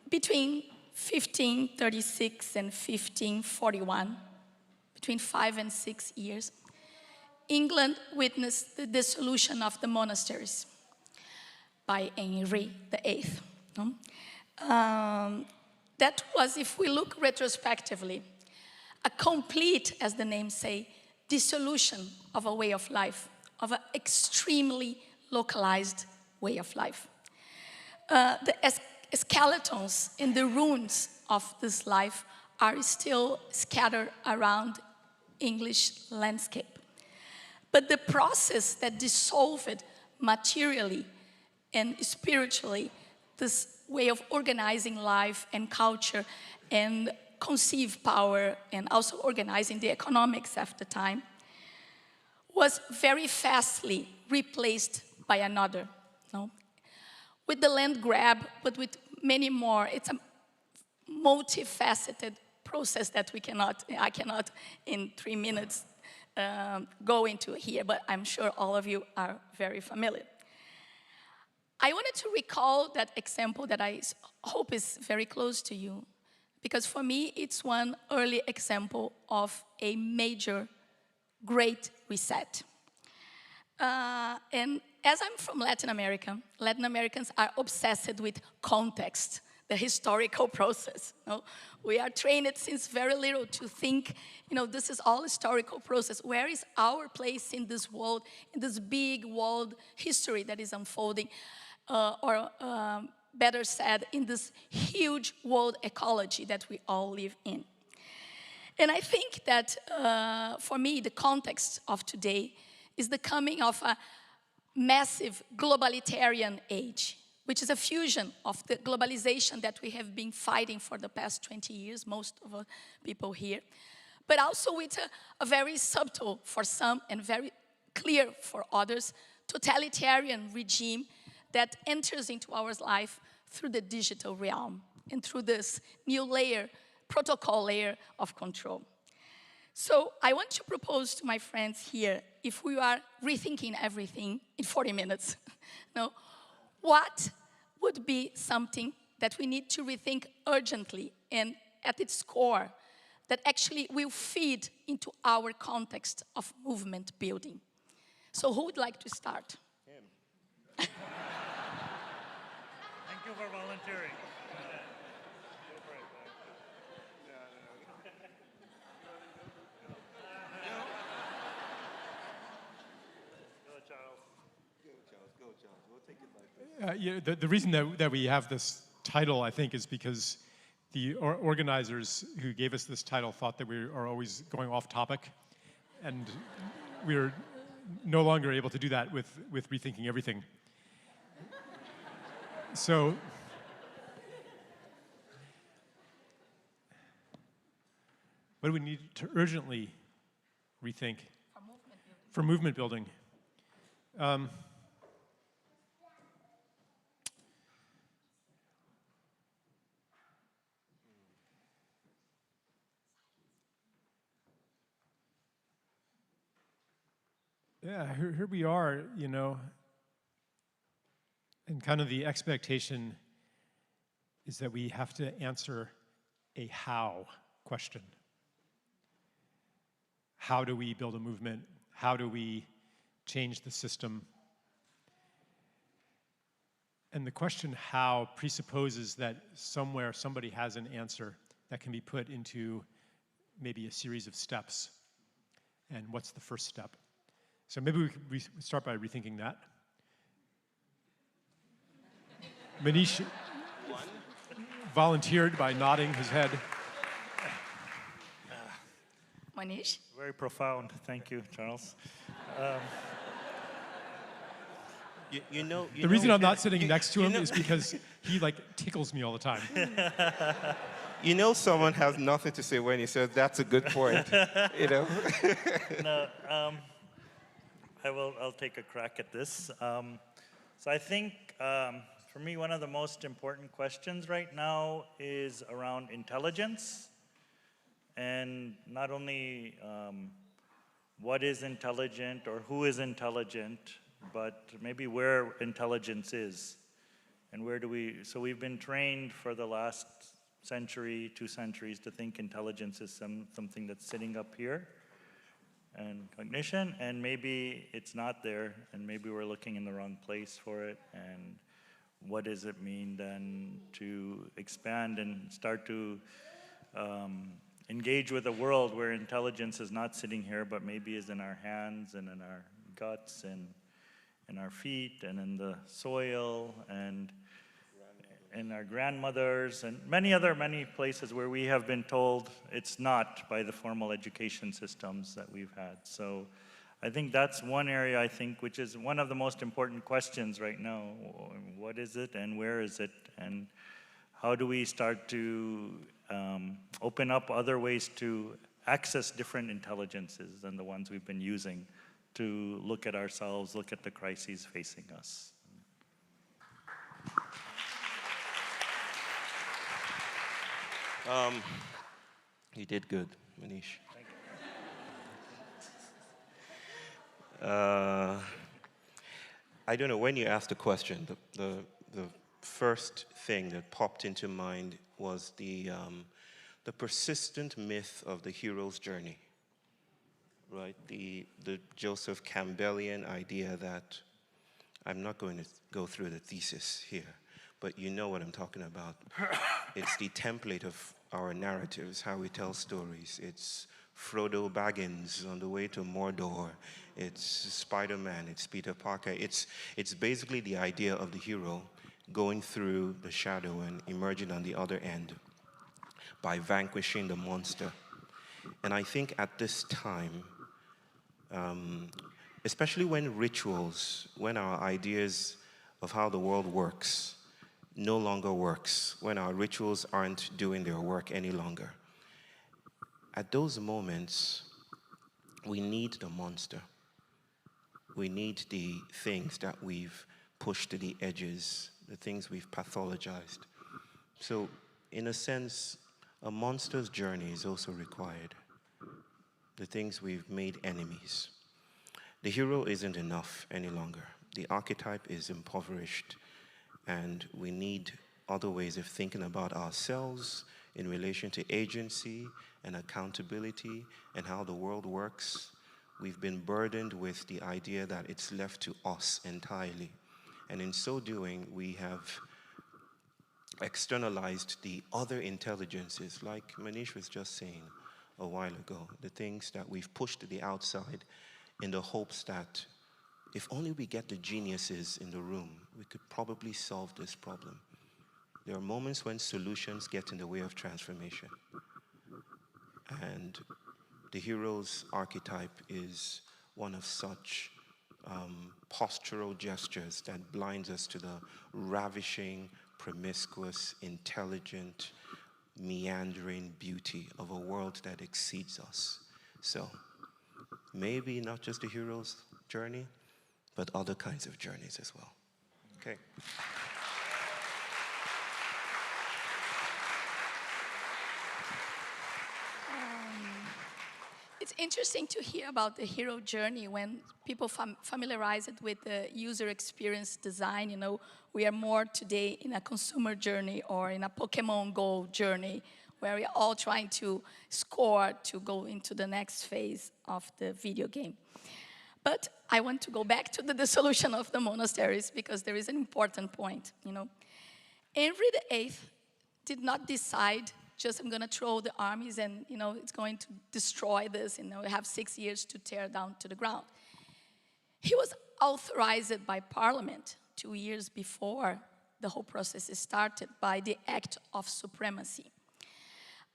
Between 1536 and 1541, between 5 and 6 years, England witnessed the dissolution of the monasteries by Henry VIII. That was, if we look retrospectively, a complete, as the name say, dissolution of a way of life, of an extremely localized way of life. The skeletons and the ruins of this life are still scattered around English landscape. But the process that dissolved materially and spiritually this way of organizing life and culture and conceive power and also organizing the economics at the time was very fastly replaced by another. No? With the land grab, but with many more. It's a multifaceted process that I cannot in 3 minutes go into here, but I'm sure all of you are very familiar. I wanted to recall that example that I hope is very close to you, because for me, it's one early example of a major great reset. And as I'm from Latin America, Latin Americans are obsessed with context, the historical process. We are trained since very little to think, this is all historical process. Where is our place in this world, in this big world history that is unfolding? Or better said, in this huge world ecology that we all live in. And I think that, for me, the context of today is the coming of a massive globalitarian age, which is a fusion of the globalization that we have been fighting for the past 20 years, most of the people here, but also with a very subtle for some and very clear for others, totalitarian regime that enters into our life through the digital realm and through this new layer, protocol layer of control. So I want to propose to my friends here, if we are rethinking everything in 40 minutes, what would be something that we need to rethink urgently and at its core that actually will feed into our context of movement building? So who would like to start? Him. Thank you for volunteering. The reason that we have this title, I think, is because the organizers who gave us this title thought that we are always going off topic, and we're no longer able to do that with Rethinking Everything. So, what do we need to urgently rethink for movement building? Yeah, here we are, and kind of the expectation is that we have to answer a how question. How do we build a movement? How do we change the system? And the question how presupposes that somewhere somebody has an answer that can be put into maybe a series of steps. And what's the first step? So maybe we start by rethinking that. Manish volunteered by nodding his head. Manish? Very profound. Thank you, Charles. The reason I'm not sitting next to him is because he tickles me all the time. Someone has nothing to say when he says that's a good point. No, I'll take a crack at this. So I think, for me, one of the most important questions right now is around intelligence. And not only what is intelligent or who is intelligent, but maybe where intelligence is. And where do we, so we've been trained for the last century, 2 centuries, to think intelligence is something that's sitting up here, and cognition, and maybe it's not there, and maybe we're looking in the wrong place for it, and what does it mean then to expand and start to engage with a world where intelligence is not sitting here, but maybe is in our hands and in our guts and in our feet and in the soil and in our grandmothers and many places where we have been told it's not by the formal education systems that we've had. So I think that's one area, I think, which is one of the most important questions right now. What is it and where is it? And how do we start to open up other ways to access different intelligences than the ones we've been using to look at ourselves, look at the crises facing us? You did good, Manish. Thank you. I don't know, when you asked the question, the first thing that popped into mind was the persistent myth of the hero's journey, right? The Joseph Campbellian idea that, I'm not going to go through the thesis here, but you know what I'm talking about. It's the template of our narratives, how we tell stories. It's Frodo Baggins on the way to Mordor. It's Spider-Man, it's Peter Parker. It's basically the idea of the hero going through the shadow and emerging on the other end by vanquishing the monster. And I think at this time, especially when rituals, when our ideas of how the world works no longer works, when our rituals aren't doing their work any longer, at those moments, we need the monster. We need the things that we've pushed to the edges, the things we've pathologized. So, in a sense, a monster's journey is also required. The things we've made enemies. The hero isn't enough any longer. The archetype is impoverished, and we need other ways of thinking about ourselves in relation to agency and accountability and how the world works. We've been burdened with the idea that it's left to us entirely. And in so doing, we have externalized the other intelligences, like Manish was just saying a while ago, the things that we've pushed to the outside in the hopes that if only we get the geniuses in the room, we could probably solve this problem. There are moments when solutions get in the way of transformation. And the hero's archetype is one of such postural gestures that blinds us to the ravishing, promiscuous, intelligent, meandering beauty of a world that exceeds us. So maybe not just the hero's journey, but other kinds of journeys as well. Okay. It's interesting to hear about the hero journey when people familiarize it with the user experience design. You know, we are more today in a consumer journey or in a Pokemon Go journey where we are all trying to score to go into the next phase of the video game. But I want to go back to the dissolution of the monasteries because there is an important point, you know. Henry VIII did not decide just I'm going to throw the armies and, you know, it's going to destroy this, and we have 6 years to tear down to the ground. He was authorized by Parliament 2 years before the whole process started by the Act of Supremacy.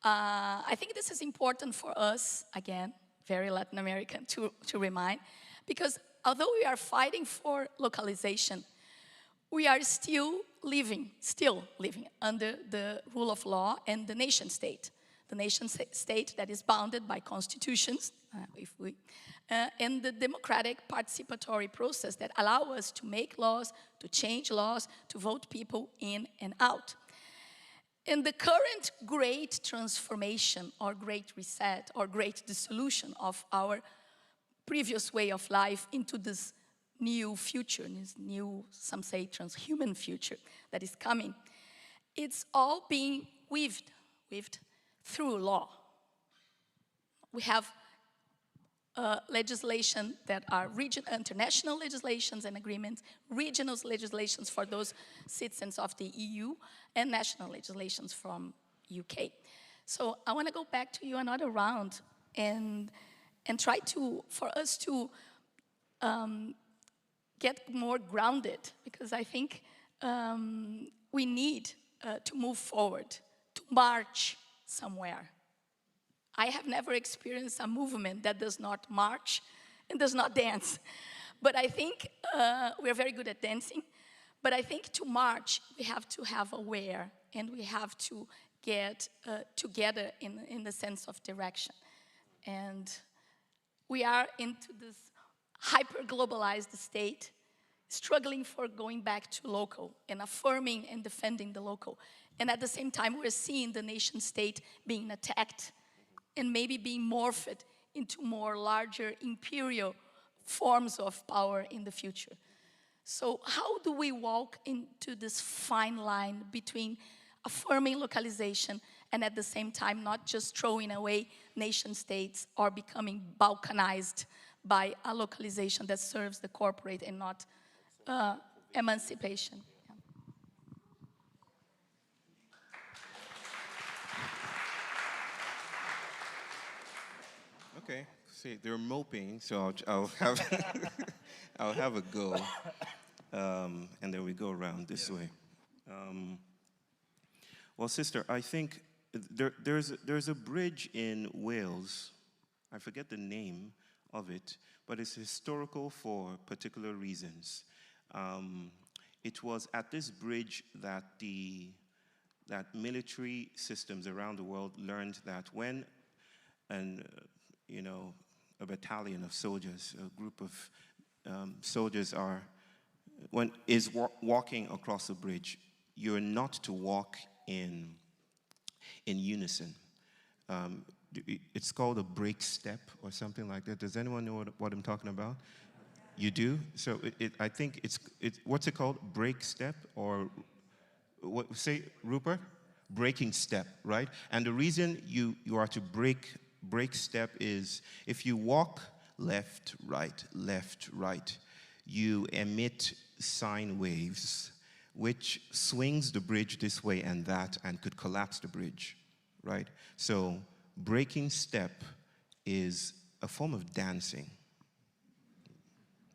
I think this is important for us, again, very Latin American, to remind, because although we are fighting for localization, we are still living under the rule of law and the nation state. the nation state that is bounded by constitutions, and the democratic participatory process that allow us to make laws, to change laws, to vote people in and out. And the current great transformation or great reset or great dissolution of our previous way of life into this new future, this new, some say, transhuman future that is coming, it's all being weaved through law. We have legislation that are international legislations and agreements, regional legislations for those citizens of the EU, and national legislations from UK. So I want to go back to you another round and try for us to get more grounded, because I think we need to move forward, to march somewhere. I have never experienced a movement that does not march and does not dance. But I think we're very good at dancing. But I think to march, we have to have aware, and we have to get together in the sense of direction. And we are into this hyper-globalized state, struggling for going back to local and affirming and defending the local. And at the same time, we're seeing the nation state being attacked and maybe being morphed into more larger imperial forms of power in the future. So how do we walk into this fine line between affirming localization and at the same time not just throwing away nation states or becoming balkanized by a localization that serves the corporate and not emancipation? Okay, see, they're moping, so I'll have I'll have a go, and then we go around this way. Well, sister, I think there's a bridge in Wales. I forget the name of it, but it's historical for particular reasons. It was at this bridge that that military systems around the world learned that when a battalion of soldiers, a group of soldiers is walking across a bridge, you're not to walk in unison. It's called a break step or something like that. Does anyone know what I'm talking about? You do? So I think it's what's it called? Break step, or what? Say, Rupert? Breaking step, right? And the reason you are to break step is if you walk left, right, you emit sine waves, which swings the bridge this way and that and could collapse the bridge, right? So breaking step is a form of dancing,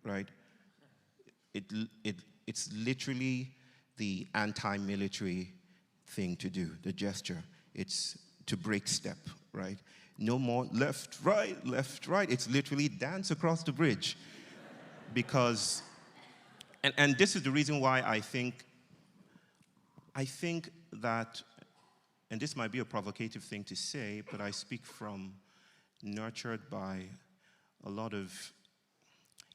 right? It's literally the anti-military thing to do, the gesture. It's to break step, right? No more left, right. It's literally dance across the bridge. Because, and this is the reason why I think that, and this might be a provocative thing to say, but I speak from nurtured by a lot of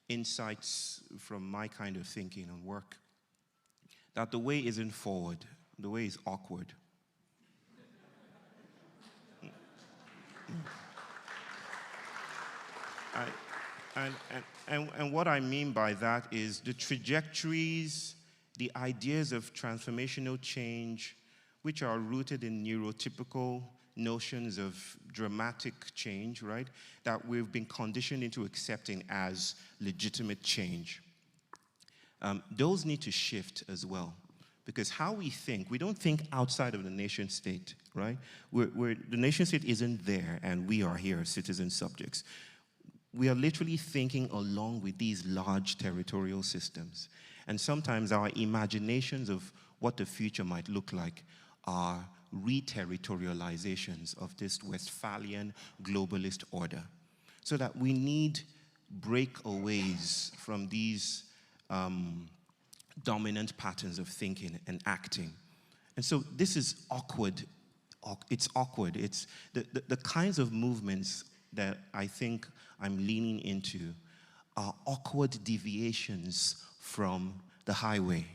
insights from my kind of thinking and work, that the way isn't forward, the way is awkward. And what I mean by that is the trajectories, the ideas of transformational change, which are rooted in neurotypical notions of dramatic change, right, that we've been conditioned into accepting as legitimate change. Those need to shift as well. Because how we don't think outside of the nation state, right? The nation state isn't there and we are here, citizen subjects. We are literally thinking along with these large territorial systems. And sometimes our imaginations of what the future might look like are re-territorializations of this Westphalian globalist order. So that we need breakaways from these dominant patterns of thinking and acting. And so this is awkward it's awkward. It's the kinds of movements that I think I'm leaning into are awkward deviations from the highway.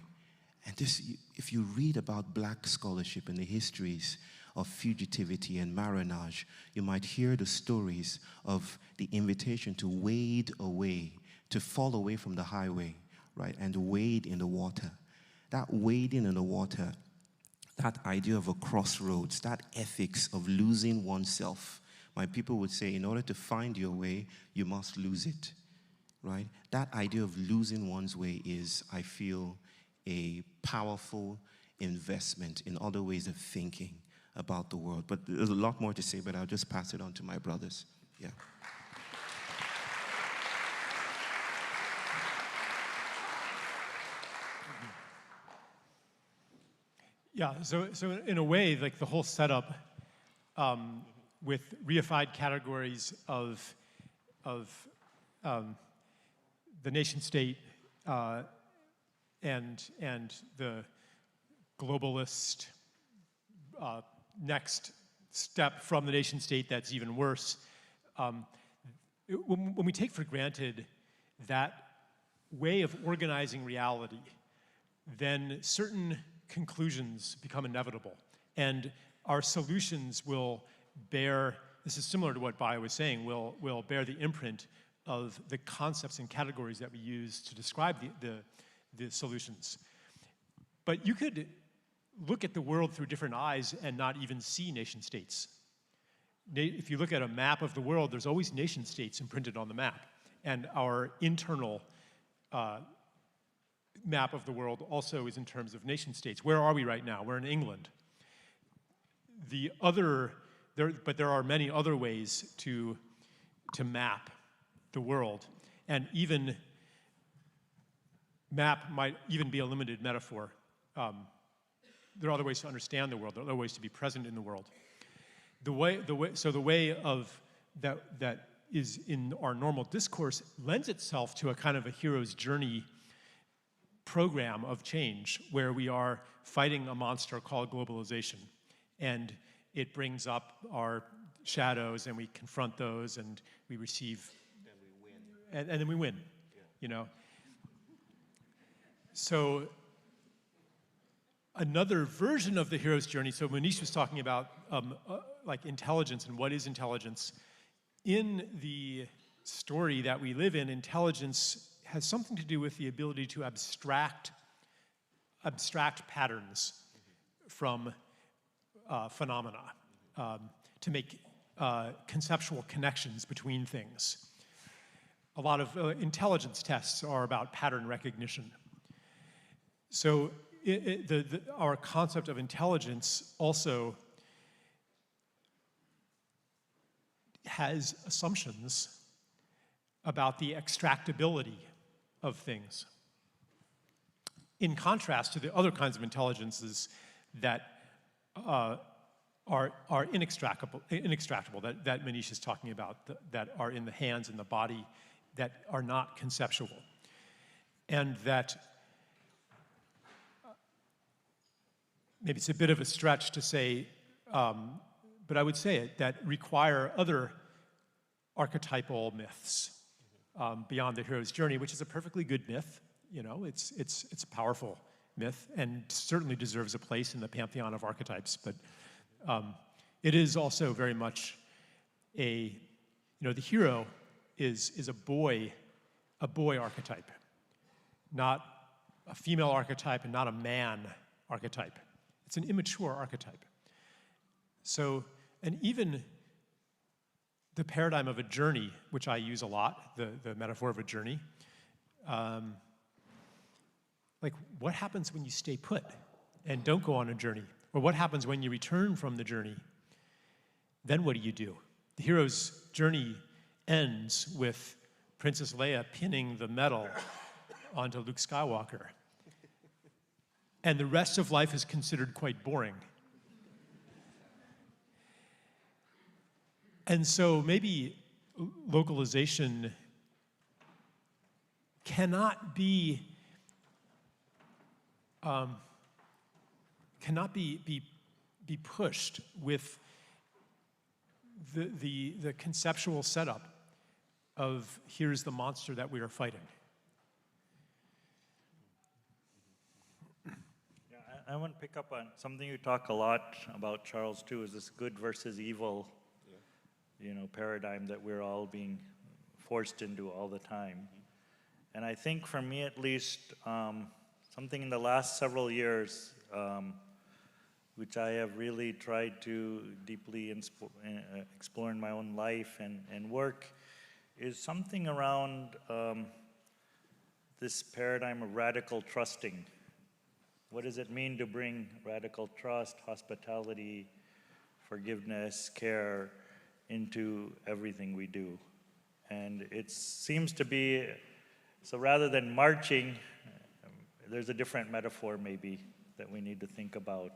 And this, if you read about black scholarship and the histories of fugitivity and marronage, you might hear the stories of the invitation to wade away, to fall away from the highway, right, and wade in the water. That wading in the water, that idea of a crossroads, that ethics of losing oneself. My people would say, in order to find your way, you must lose it, right? That idea of losing one's way is, I feel, a powerful investment in other ways of thinking about the world. But there's a lot more to say, but I'll just pass it on to my brothers. Yeah. Yeah, so in a way, like the whole setup with reified categories of the nation state and the globalist next step from the nation state that's even worse. When we take for granted that way of organizing reality, then certain conclusions become inevitable. And our solutions will bear, this is similar to what Bayo was saying, will bear the imprint of the concepts and categories that we use to describe the solutions. But you could look at the world through different eyes and not even see nation states. If you look at a map of the world, there's always nation states imprinted on the map. And our internal map of the world also is in terms of nation states. Where are we right now? We're in England. But there are many other ways to map the world. And even map might even be a limited metaphor. There are other ways to understand the world. There are other ways to be present in the world. The way of that is in our normal discourse lends itself to a kind of a hero's journey program of change where we are fighting a monster called globalization. And it brings up our shadows and we confront those and we receive. And we win. And then we win, yeah. You know. So another version of the hero's journey, so Manish was talking about like intelligence and what is intelligence. In the story that we live in, intelligence has something to do with the ability to abstract patterns from phenomena, to make conceptual connections between things. A lot of intelligence tests are about pattern recognition. So our concept of intelligence also has assumptions about the extractability of things. In contrast to the other kinds of intelligences that are inextractable, that Manish is talking about, that are in the hands and the body, that are not conceptual. And that maybe it's a bit of a stretch to say, but I would say it, that require other archetypal myths beyond the hero's journey, which is a perfectly good myth. You know, it's a powerful myth and certainly deserves a place in the pantheon of archetypes. But it is also very much the hero is a boy archetype, not a female archetype and not a man archetype. It's an immature archetype. So, and even the paradigm of a journey, which I use a lot, the metaphor of a journey, like what happens when you stay put and don't go on a journey? Or what happens when you return from the journey? Then what do? The hero's journey ends with Princess Leia pinning the medal onto Luke Skywalker. And the rest of life is considered quite boring. And so maybe localization cannot be be pushed with the conceptual setup of here's the monster that we are fighting. Yeah, I want to pick up on something you talk a lot about, Charles, too, is this good versus evil, paradigm that we're all being forced into all the time. And I think for me at least, something in the last several years, which I have really tried to deeply explore in my own life and work, is something around this paradigm of radical trusting. What does it mean to bring radical trust, hospitality, forgiveness, care into everything we do? And it seems to be, so rather than marching, there's a different metaphor maybe that we need to think about.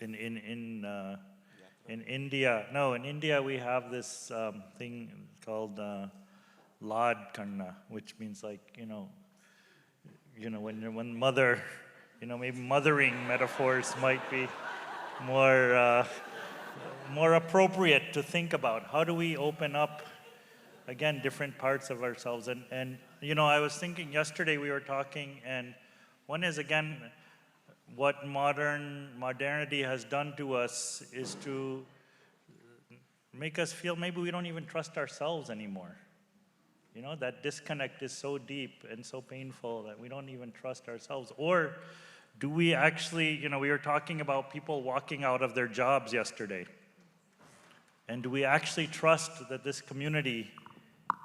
In India we have this thing called Lad Karna, which means like, when mother, maybe mothering metaphors might be more appropriate to think about. How do we open up, again, different parts of ourselves? And I was thinking yesterday we were talking, and one is, again, what modernity has done to us is to make us feel maybe we don't even trust ourselves anymore. That disconnect is so deep and so painful that we don't even trust ourselves. Or do we actually, we were talking about people walking out of their jobs yesterday. And do we actually trust that this community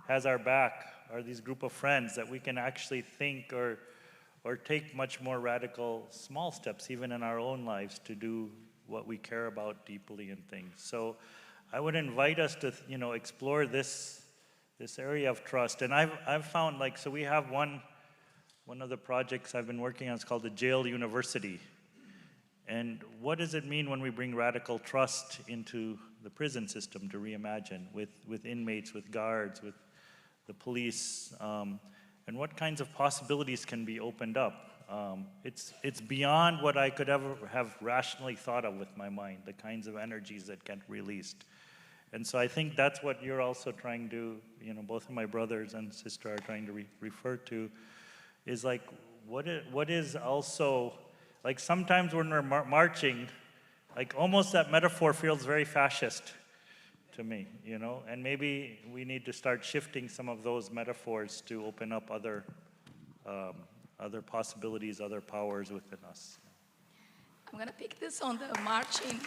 has our back, or these group of friends, that we can actually think or take much more radical small steps even in our own lives to do what we care about deeply in things? So I would invite us to explore this area of trust. And I've found, so we have one of the projects I've been working on is called the Jail University. And what does it mean when we bring radical trust into the prison system to reimagine with inmates, with guards, with the police, and what kinds of possibilities can be opened up? It's beyond what I could ever have rationally thought of with my mind, the kinds of energies that get released. And so I think that's what you're also trying to, both of my brothers and sister are trying to refer to, is like, what is also, like sometimes when we're marching, like almost that metaphor feels very fascist to me, and maybe we need to start shifting some of those metaphors to open up other possibilities, other powers within us. I'm gonna pick this on the marching.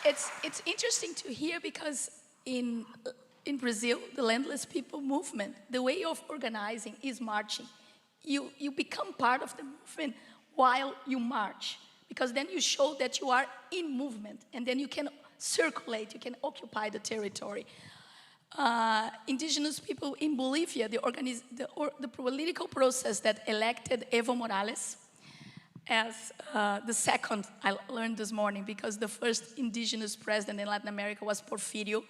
It's interesting to hear because in Brazil, the landless people movement, the way of organizing is marching. You become part of the movement while you march, because then you show that you are in movement, and then you can circulate, you can occupy the territory. Indigenous people in Bolivia, the political process that elected Evo Morales as the second, I learned this morning, because the first indigenous president in Latin America was Porfirio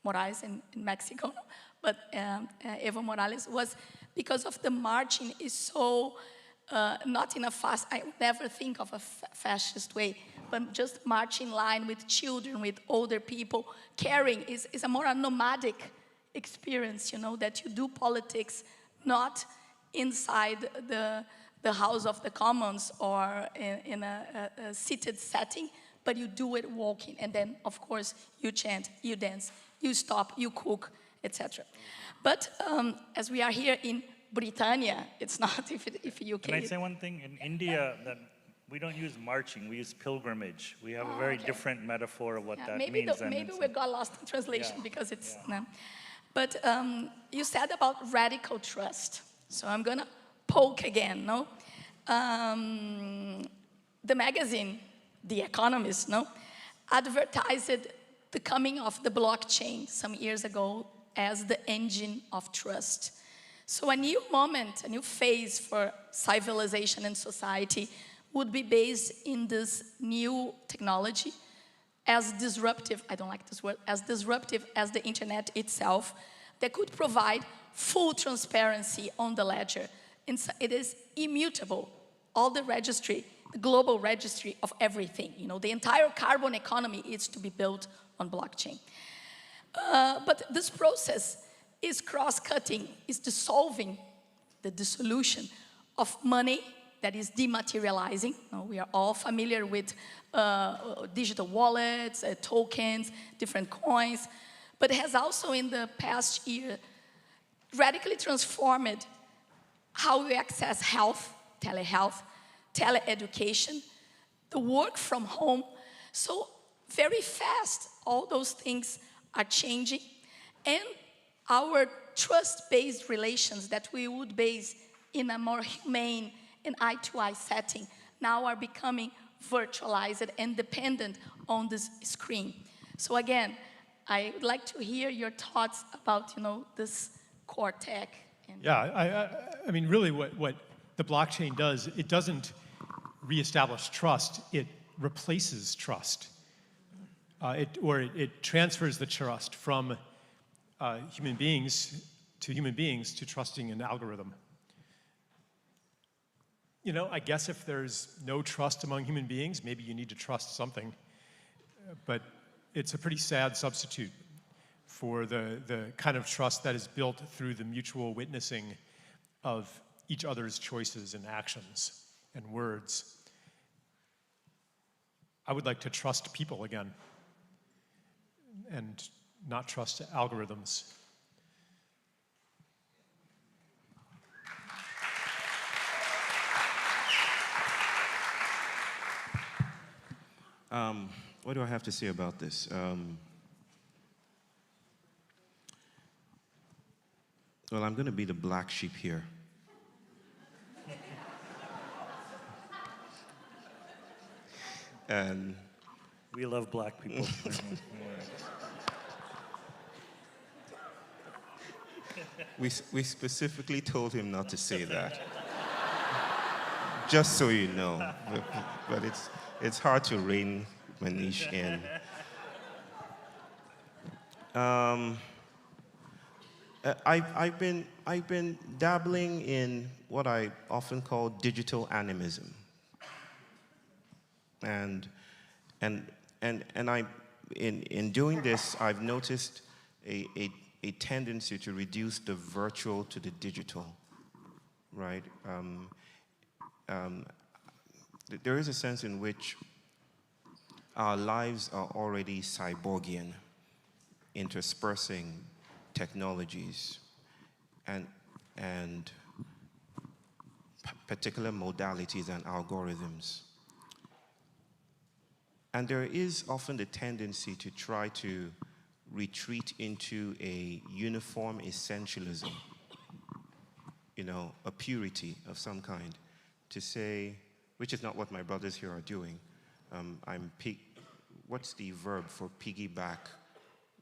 Morales in Mexico, but Evo Morales was, because of the marching is so, not in a fast, I would never think of a fascist way, but just march in line with children, with older people. Caring is a more nomadic experience, that you do politics not inside the House of the Commons or in a seated setting, but you do it walking. And then, of course, you chant, you dance, you stop, you cook, etc. But as we are here in Britannia, it's not if you can. Can I say one thing? In India, that we don't use marching, we use pilgrimage. We have a very different metaphor of what that means. Maybe we got lost in translation because it's... No. But you said about radical trust. So I'm going to poke again, no? The magazine, The Economist, no? Advertised the coming of the blockchain some years ago as the engine of trust. So a new moment, a new phase for civilization and society would be based in this new technology, as disruptive, I don't like this word, as disruptive as the internet itself, that could provide full transparency on the ledger. It is immutable. All the registry, the global registry of everything. You know, the entire carbon economy is to be built on blockchain. But this process is cross-cutting, is dissolving the dissolution of money that is dematerializing. We are all familiar with digital wallets, tokens, different coins, but it has also in the past year radically transformed how we access health, telehealth, teleeducation, the work from home. So very fast, all those things are changing, and our trust-based relations that we would base in a more humane and eye-to-eye setting now are becoming virtualized and dependent on this screen. So again, I would like to hear your thoughts about, you know, this core tech. Yeah, I mean, really what the blockchain does, it doesn't reestablish trust, it replaces trust. It transfers the trust from human beings to trusting an algorithm. You know, I guess if there's no trust among human beings, maybe you need to trust something. But it's a pretty sad substitute for the kind of trust that is built through the mutual witnessing of each other's choices and actions and words. I would like to trust people again and not trust algorithms. What do I have to say about this? Well, I'm going to be the black sheep here. And we love black people. we specifically told him not to say that. Just so you know. But it's hard to rein Manish in. I've been dabbling in what I often call digital animism, and in doing this, I've noticed a tendency to reduce the virtual to the digital, right? There is a sense in which our lives are already cyborgian, interspersing technologies and particular modalities and algorithms. And there is often the tendency to try to retreat into a uniform essentialism, you know, a purity of some kind, to say, which is not what my brothers here are doing. What's the verb for piggyback?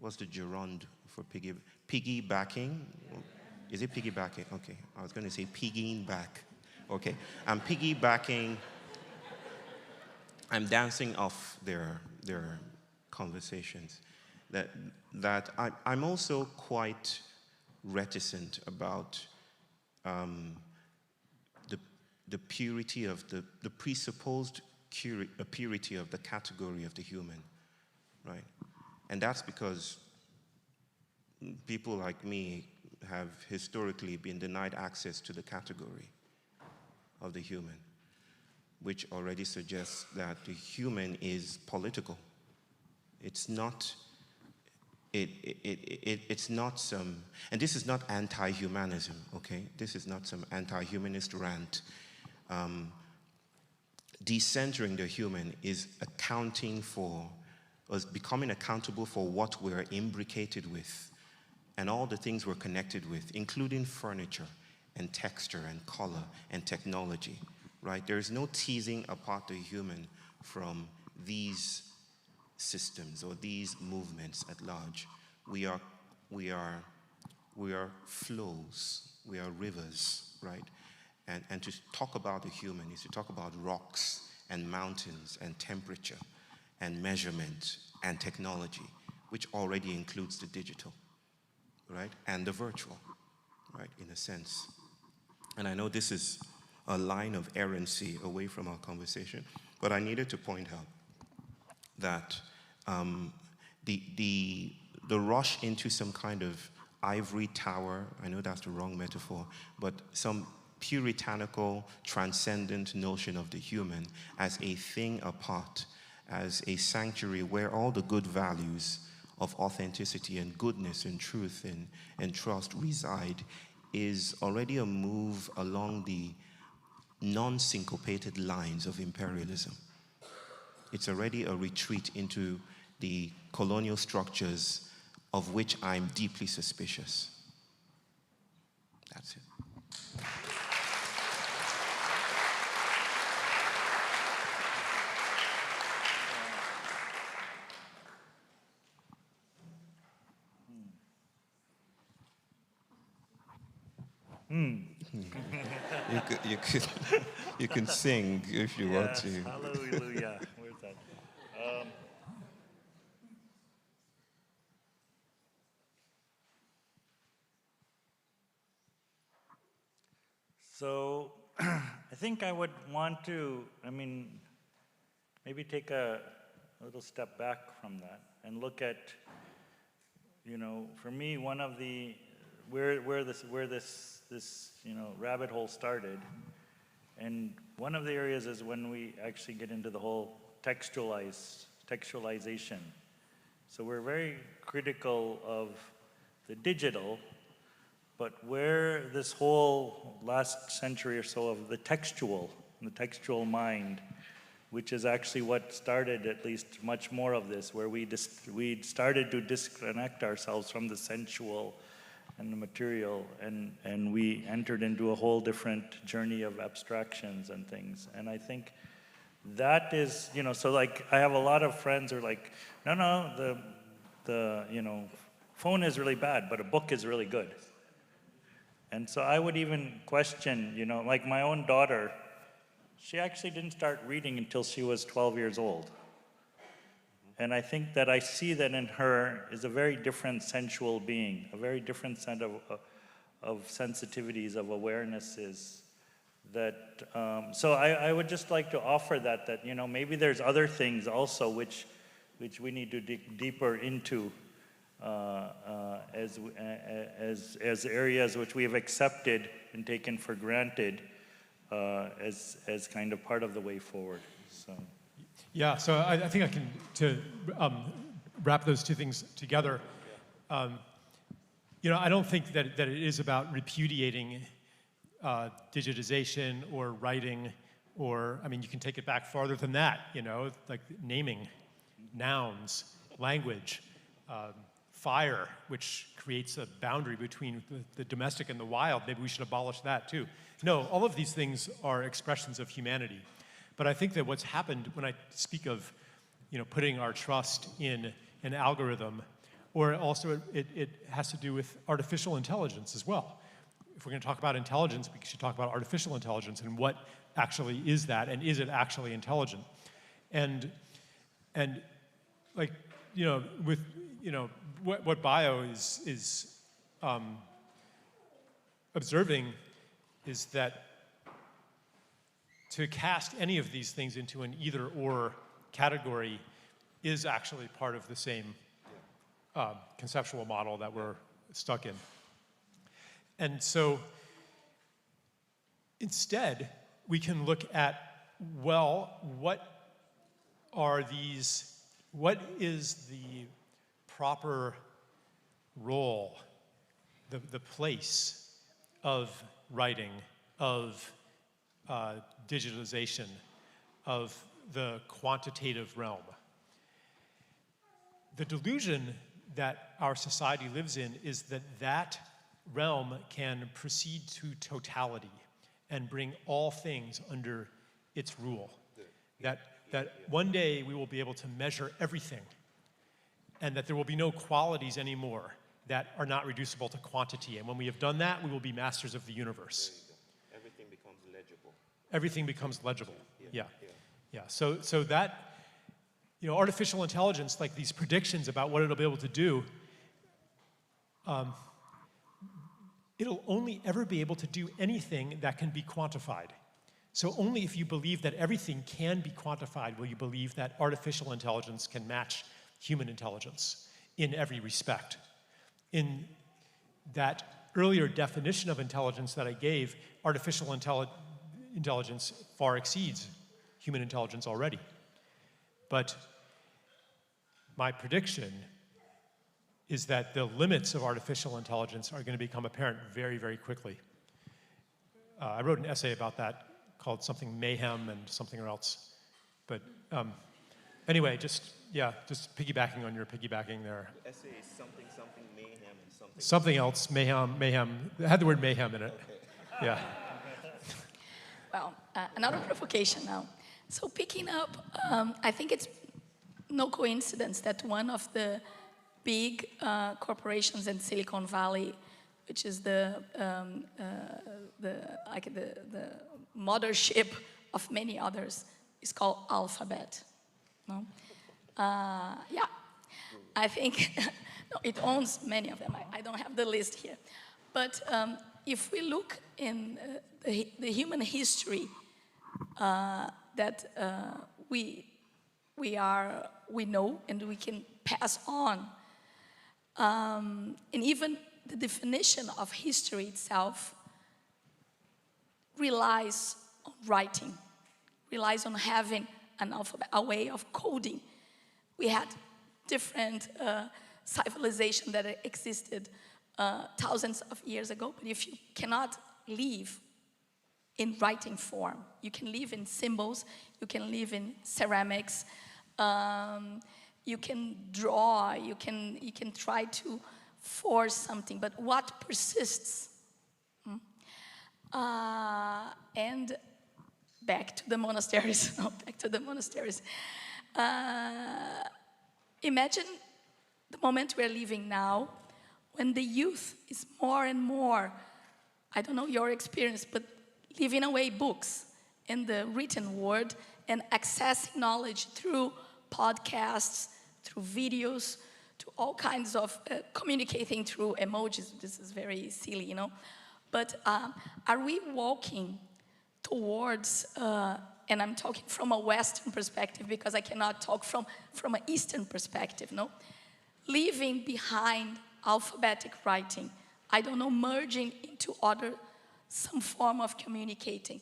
What's the gerund for piggybacking? Is it piggybacking? Okay, I was going to say pigging back. Okay, I'm piggybacking. I'm dancing off their conversations. That I'm also quite reticent about the purity of the presupposed purity of the category of the human, right? And that's because people like me have historically been denied access to the category of the human, which already suggests that the human is political. It's not, it's not some, and this is not anti-humanism, okay? This is not some anti-humanist rant. Decentering the human is accounting for, or becoming accountable for what we're imbricated with and all the things we're connected with, including furniture and texture and color and technology, right? There is no teasing apart the human from these systems or these movements at large. We are flows, we are rivers, right? And to talk about the human is to talk about rocks and mountains and temperature and measurement and technology, which already includes the digital, right? And the virtual, right, in a sense. And I know this is a line of errancy away from our conversation, but I needed to point out that the rush into some kind of ivory tower, I know that's the wrong metaphor, but some puritanical, transcendent notion of the human as a thing apart, as a sanctuary where all the good values of authenticity and goodness and truth and trust reside, is already a move along the non-syncopated lines of imperialism. It's already a retreat into the colonial structures of which I'm deeply suspicious. That's it. You can sing if you want to. Hallelujah. Where's that? So I think I would want to, maybe take a little step back from that and look at, for me, one of the where this rabbit hole started, and one of the areas is when we actually get into the whole textualization. So we're very critical of the digital, but where this whole last century or so of the textual mind, which is actually what started at least much more of this, where we started to disconnect ourselves from the sensual and the material, and we entered into a whole different journey of abstractions and things. And I think that is, so like I have a lot of friends who are like, no, the phone is really bad, but a book is really good. And so I would even question, like my own daughter, she actually didn't start reading until she was 12 years old. And I think that I see that in her is a very different sensual being, a very different set of sensitivities, of awarenesses. That so I would just like to offer that maybe there's other things also which we need to dig deeper into as areas which we have accepted and taken for granted as kind of part of the way forward. So. Yeah, so I think I can, to wrap those two things together, I don't think that it is about repudiating digitization or writing, or, you can take it back farther than that, like naming, nouns, language, fire, which creates a boundary between the domestic and the wild. Maybe we should abolish that too. No, all of these things are expressions of humanity. But I think that what's happened when I speak of, putting our trust in an algorithm, or also it has to do with artificial intelligence as well. If we're going to talk about intelligence, we should talk about artificial intelligence and what actually is that, and is it actually intelligent? And like, with, what Bayo is observing is that to cast any of these things into an either-or category is actually part of the same conceptual model that we're stuck in. And so instead, we can look at, well, what is the proper role, the place of writing, of digitalization, of the quantitative realm. The delusion that our society lives in is that realm can proceed to totality and bring all things under its rule. That one day we will be able to measure everything, and that there will be no qualities anymore that are not reducible to quantity. And when we have done that, we will be masters of the universe. Everything becomes legible. Everything becomes legible. Yeah. So that, artificial intelligence, like these predictions about what it'll be able to do, it'll only ever be able to do anything that can be quantified. So only if you believe that everything can be quantified will you believe that artificial intelligence can match human intelligence in every respect. In that earlier definition of intelligence that I gave, artificial intelligence far exceeds human intelligence already. But my prediction is that the limits of artificial intelligence are going to become apparent very, very quickly. I wrote an essay about that called something mayhem and something else. But anyway, just piggybacking on your piggybacking there. The essay is something, mayhem, and something. Something else, mayhem. It had the word mayhem in it. Okay. Yeah. Well, another provocation now. So picking up, I think it's no coincidence that one of the big corporations in Silicon Valley, which is the mothership of many others, is called Alphabet. No? Yeah, I think no, it owns many of them. I don't have the list here, but if we look in the human history that we know and we can pass on, and even the definition of history itself relies on writing, relies on having an alphabet, a way of coding. We had different civilizations that existed thousands of years ago, but if you cannot live in writing form, you can live in symbols, you can live in ceramics, you can draw, you can try to force something, but what persists? And back to the monasteries. Imagine the moment we're living now, when the youth is more and more, I don't know your experience, but giving away books in the written word and accessing knowledge through podcasts, through videos, to all kinds of communicating through emojis. This is very silly, you know. But are we walking towards, and I'm talking from a Western perspective because I cannot talk from an Eastern perspective, no? Leaving behind alphabetic writing, I don't know, merging into some form of communicating,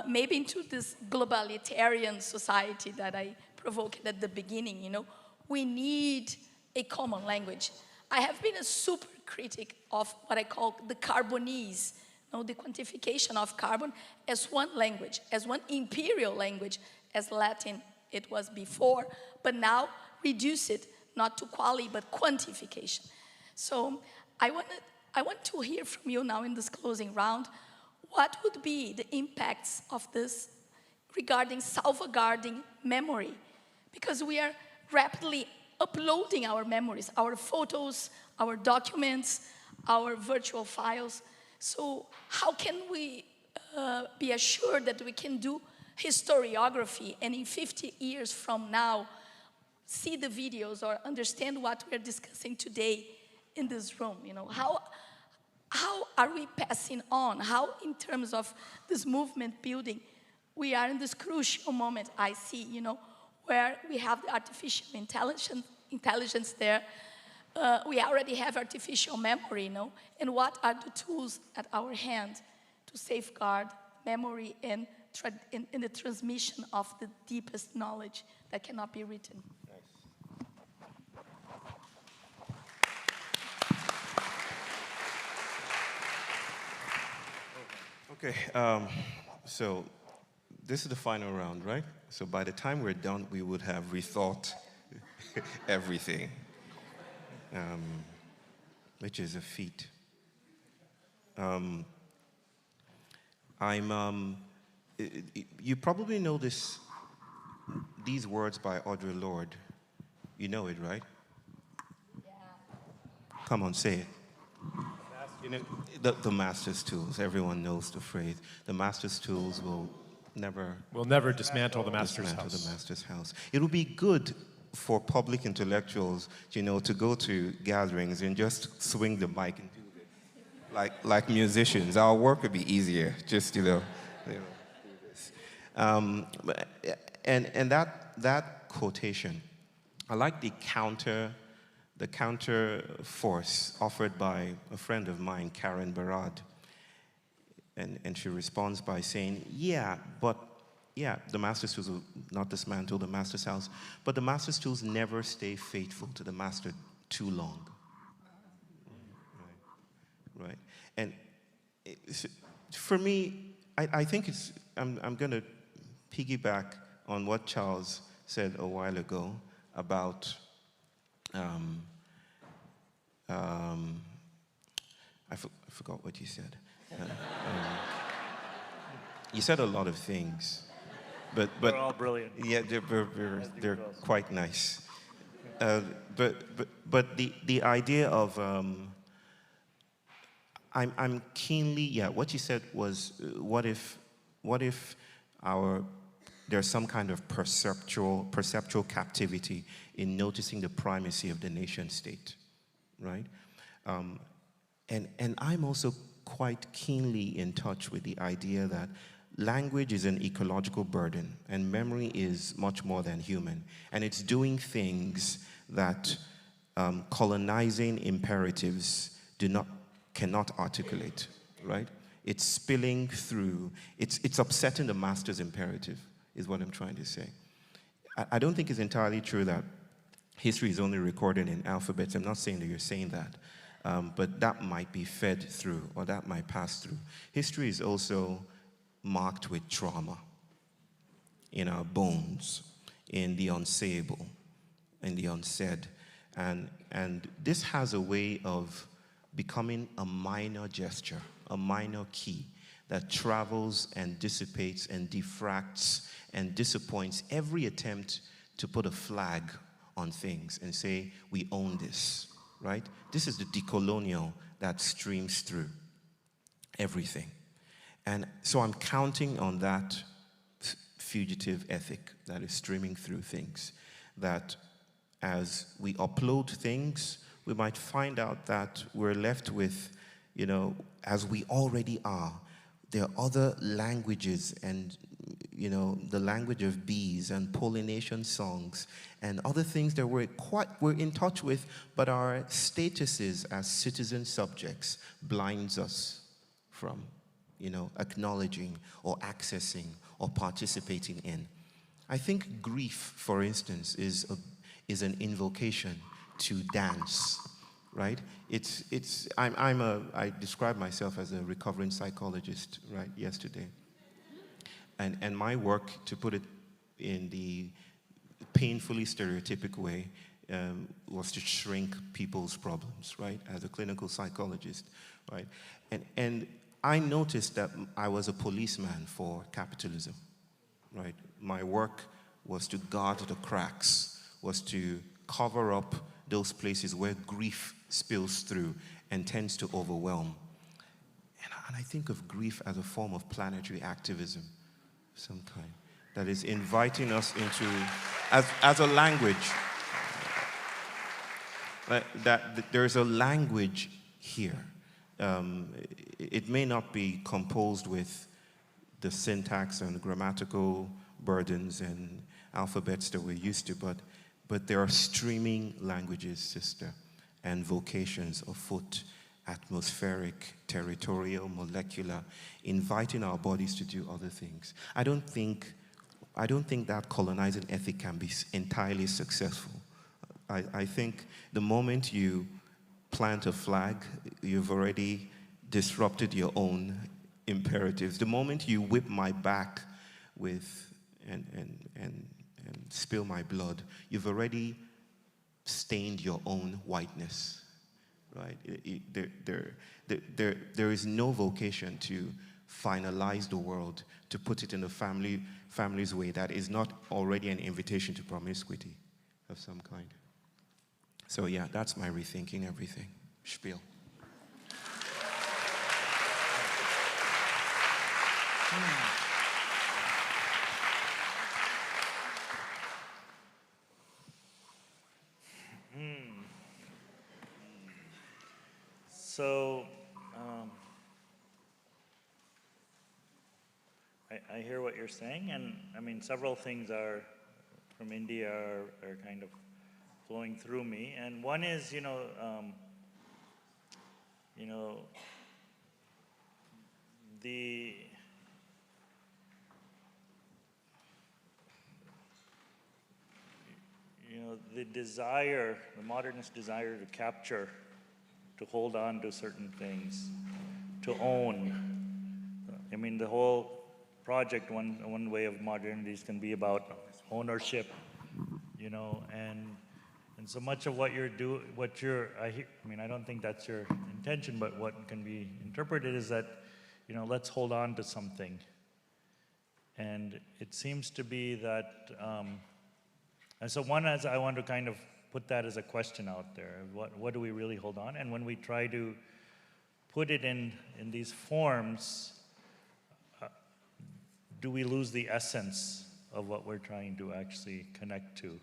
maybe into this globalitarian society that I provoked at the beginning, you know. We need a common language. I have been a super critic of what I call the carbonese, you know, the quantification of carbon as one language, as one imperial language, as Latin it was before, but now reduce it not to quality but quantification. So I want to hear from you now in this closing round, what would be the impacts of this regarding salvaguarding memory? Because we are rapidly uploading our memories, our photos, our documents, our virtual files. So how can we be assured that we can do historiography and in 50 years from now see the videos or understand what we're discussing today in this room? You know, how are we passing on? How, in terms of this movement building, we are in this crucial moment, I see, you know, where we have the artificial intelligence there. We already have artificial memory, you know, and what are the tools at our hand to safeguard memory and in the transmission of the deepest knowledge that cannot be written? Okay, so this is the final round, right? So by the time we're done, we would have rethought everything, which is a feat. You probably know these words by Audre Lorde. You know it, right? Yeah. Come on, say it. You know, the master's tools. Everyone knows the phrase. The master's tools will never dismantle the master's house. It would be good for public intellectuals, you know, to go to gatherings and just swing the mic and do this. like musicians. Our work would be easier, just, do this. And that quotation, I like the counter force offered by a friend of mine, Karen Veraart. And she responds by saying, the master's tools will not dismantle the master's house, but the master's tools never stay faithful to the master too long. Right. And for me, I think I'm going to piggyback on what Charles said a while ago about I forgot what you said. You said a lot of things, but They're all brilliant. Yeah, they're quite nice. But the idea of I'm keenly what you said was what if there's some kind of perceptual captivity in noticing the primacy of the nation state, right? And I'm also quite keenly in touch with the idea that language is an ecological burden and memory is much more than human. And it's doing things that colonizing imperatives cannot articulate, right? It's spilling through, it's upsetting the master's imperative, is what I'm trying to say. I don't think it's entirely true that history is only recorded in alphabets. I'm not saying that you're saying that. But that might be fed through, or that might pass through. History is also marked with trauma in our bones, in the unsayable, in the unsaid. And this has a way of becoming a minor gesture, a minor key that travels and dissipates and diffracts and disappoints every attempt to put a flag on things and say, we own this. Right? This is the decolonial that streams through everything. And so I'm counting on that fugitive ethic that is streaming through things, that as we upload things, we might find out that we're left with, as we already are, there are other languages and, the language of bees and pollination songs and other things that we're in touch with, but our statuses as citizen subjects blinds us from, acknowledging or accessing or participating in. I think grief, for instance, is an invocation to dance, right? I describe myself as a recovering psychologist, right, yesterday. And my work, to put it in the painfully stereotypic way, was to shrink people's problems, right, as a clinical psychologist, right? And I noticed that I was a policeman for capitalism, right? My work was to guard the cracks, was to cover up those places where grief spills through and tends to overwhelm. And I think of grief as a form of planetary activism of some kind that is inviting us into, as a language, that there's a language here. It may not be composed with the syntax and grammatical burdens and alphabets that we're used to, but there are streaming languages, sister, and vocations afoot, atmospheric, territorial, molecular, inviting our bodies to do other things. I don't think that colonizing ethic can be entirely successful. I think the moment you plant a flag, you've already disrupted your own imperatives. The moment you whip my back with and spill my blood, you've already stained your own whiteness, right? There is no vocation to finalize the world, to put it in the family's way that is not already an invitation to promiscuity of some kind. So yeah, that's my rethinking everything spiel. So, I hear what you're saying, and I mean, several things are from India are kind of flowing through me, and one is, the desire, the modernist desire to capture, to hold on to certain things, to own. I mean, the whole project, one way of modernities can be about ownership, and so much of what you're doing, I don't think that's your intention, but what can be interpreted is that, let's hold on to something. And it seems to be that, and so one is, I want to kind of put that as a question out there. What do we really hold on? And when we try to put it in these forms, do we lose the essence of what we're trying to actually connect to?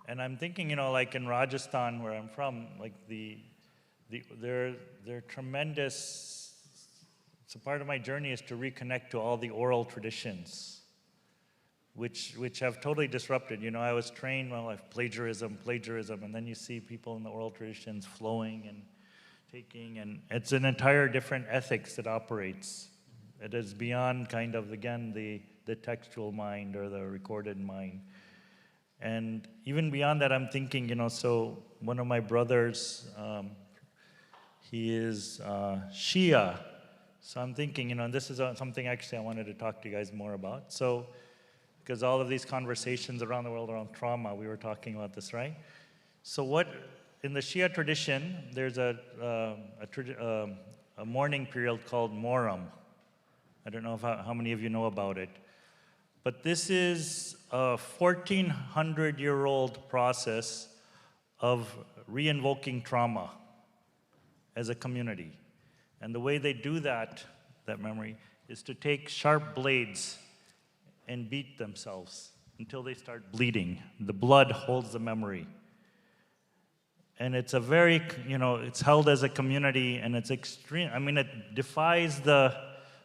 And I'm thinking, like in Rajasthan, where I'm from, like they're tremendous. So part of my journey is to reconnect to all the oral traditions, which have totally disrupted. I was trained, plagiarism, and then you see people in the oral traditions flowing and taking, and it's an entire different ethics that operates. It is beyond kind of, again, the textual mind or the recorded mind. And even beyond that, I'm thinking, so one of my brothers, he is Shia. So I'm thinking, this is something actually I wanted to talk to you guys more about. So, because all of these conversations around the world around trauma, we were talking about this, right? So in the Shia tradition, there's a mourning period called Muharram. I don't know how many of you know about it. But this is a 1,400-year-old process of re-invoking trauma as a community. And the way they do that memory, is to take sharp blades and beat themselves until they start bleeding. The blood holds the memory. And it's a very, it's held as a community, and it's extreme. I mean, it defies the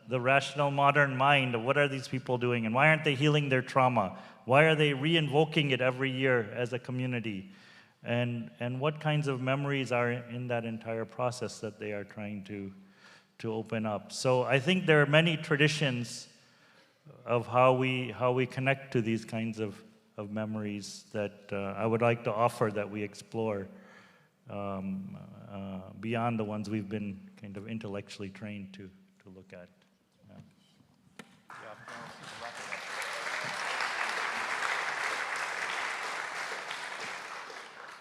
rational modern mind of what are these people doing, and why aren't they healing their trauma? Why are they re-invoking it every year as a community? And what kinds of memories are in that entire process that they are trying to open up? So I think there are many traditions of how we connect to these kinds of memories that I would like to offer, that we explore beyond the ones we've been kind of intellectually trained to look at.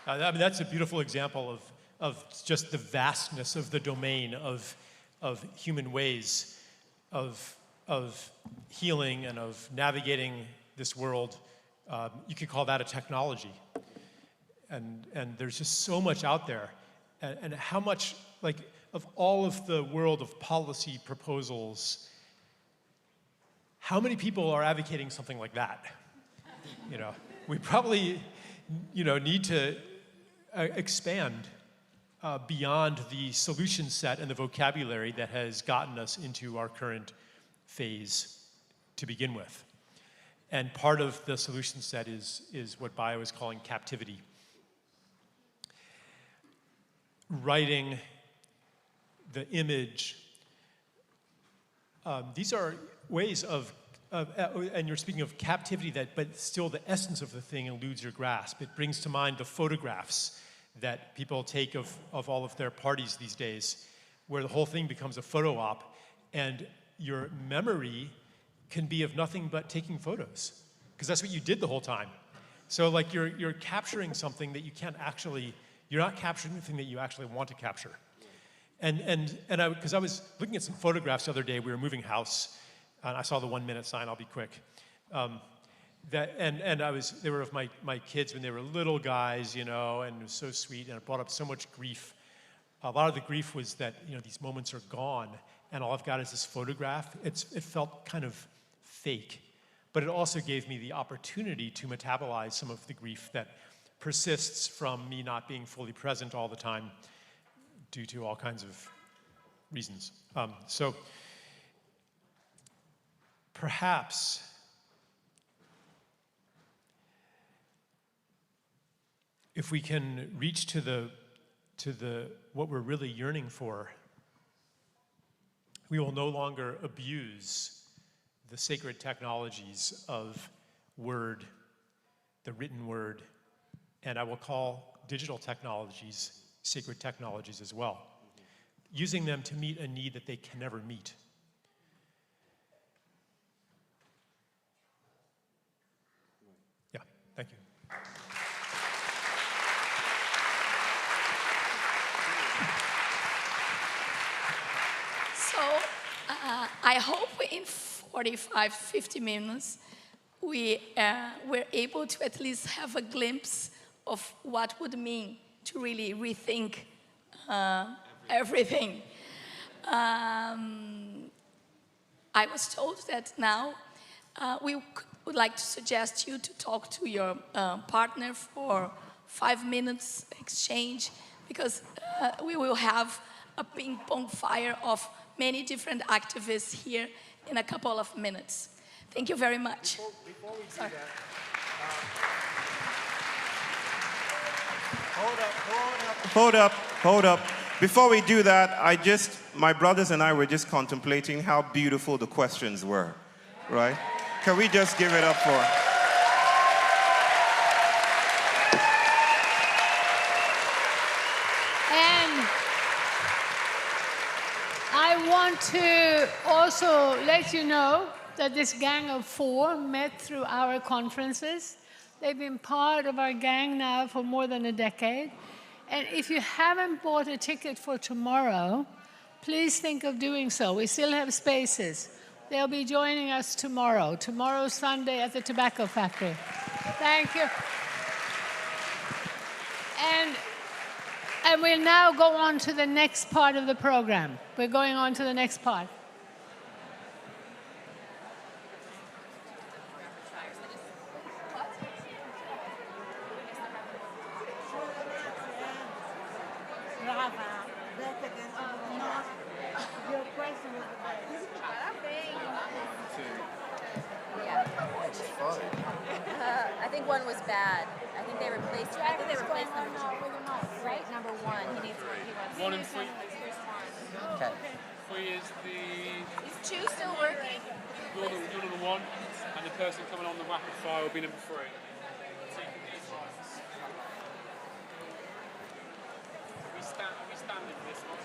I mean, that's a beautiful example of just the vastness of the domain of human ways of healing and of navigating this world. You could call that a technology. And there's just so much out there. And how much, like, of all of the world of policy proposals, how many people are advocating something like that? We probably, need to expand beyond the solution set and the vocabulary that has gotten us into our current phase to begin with. And part of the solution set is what Bayo is calling captivity. Writing, the image, these are ways of, and you're speaking of captivity, but still the essence of the thing eludes your grasp. It brings to mind the photographs that people take of all of their parties these days, where the whole thing becomes a photo op, and your memory can be of nothing but taking photos, because that's what you did the whole time. So like you're capturing something that you can't actually, you're not capturing the thing that you actually want to capture. And because I was looking at some photographs the other day, we were moving house, and I saw the 1 minute sign, I'll be quick. They were of my kids when they were little guys, and it was so sweet, and it brought up so much grief. A lot of the grief was that, these moments are gone, and all I've got is this photograph. It felt kind of fake, but it also gave me the opportunity to metabolize some of the grief that persists from me not being fully present all the time due to all kinds of reasons. So perhaps if we can reach to the what we're really yearning for, we will no longer abuse the sacred technologies of word, the written word, and I will call digital technologies sacred technologies as well, using them to meet a need that they can never meet. Yeah, thank you. So I hope in 45, 50 minutes, we're able to at least have a glimpse of what would mean to really rethink everything. I was told that now we would like to suggest you to talk to your partner for 5 minutes exchange, because we will have a ping pong fire of many different activists here in a couple of minutes. Thank you very much. Before we do Sorry. that, hold up. Before we do that, my brothers and I were just contemplating how beautiful the questions were, right? Can we just give it up for? And I want to also let you know that this gang of 4 met through our conferences. They've been part of our gang now for more than a decade. And if you haven't bought a ticket for tomorrow, please think of doing so. We still have spaces. They'll be joining us tomorrow. Tomorrow, Sunday, at the Tobacco Factory. Thank you. And we'll now go on to the next part of the program. We're going on to the next part. I think one was bad. I think they replaced number 2, right? Number 1. He needs one. He wants 1 and 3. Okay. 3 is the... Is 2 still working? You're number 1, and the person coming on the rapid fire will be number 3. We stand in this one.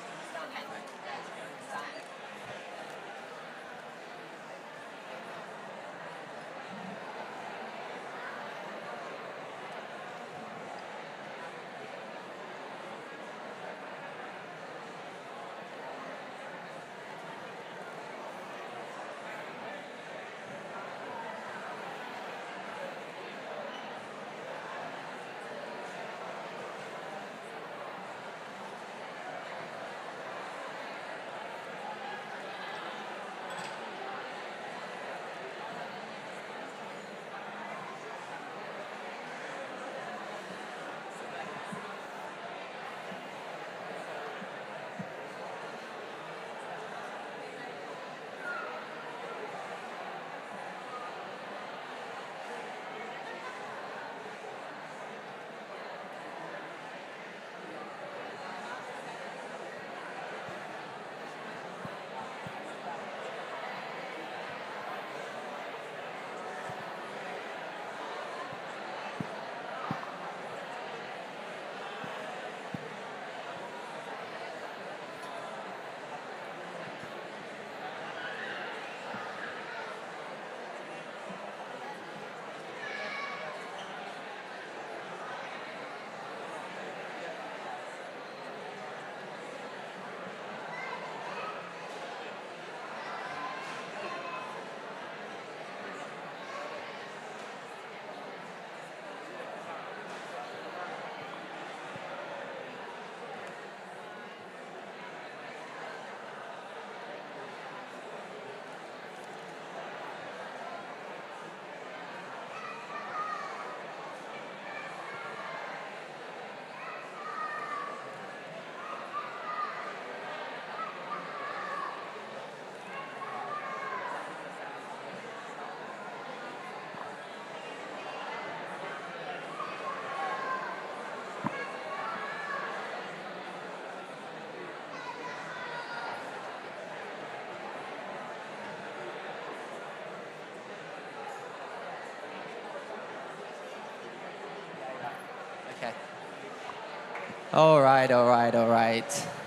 All right.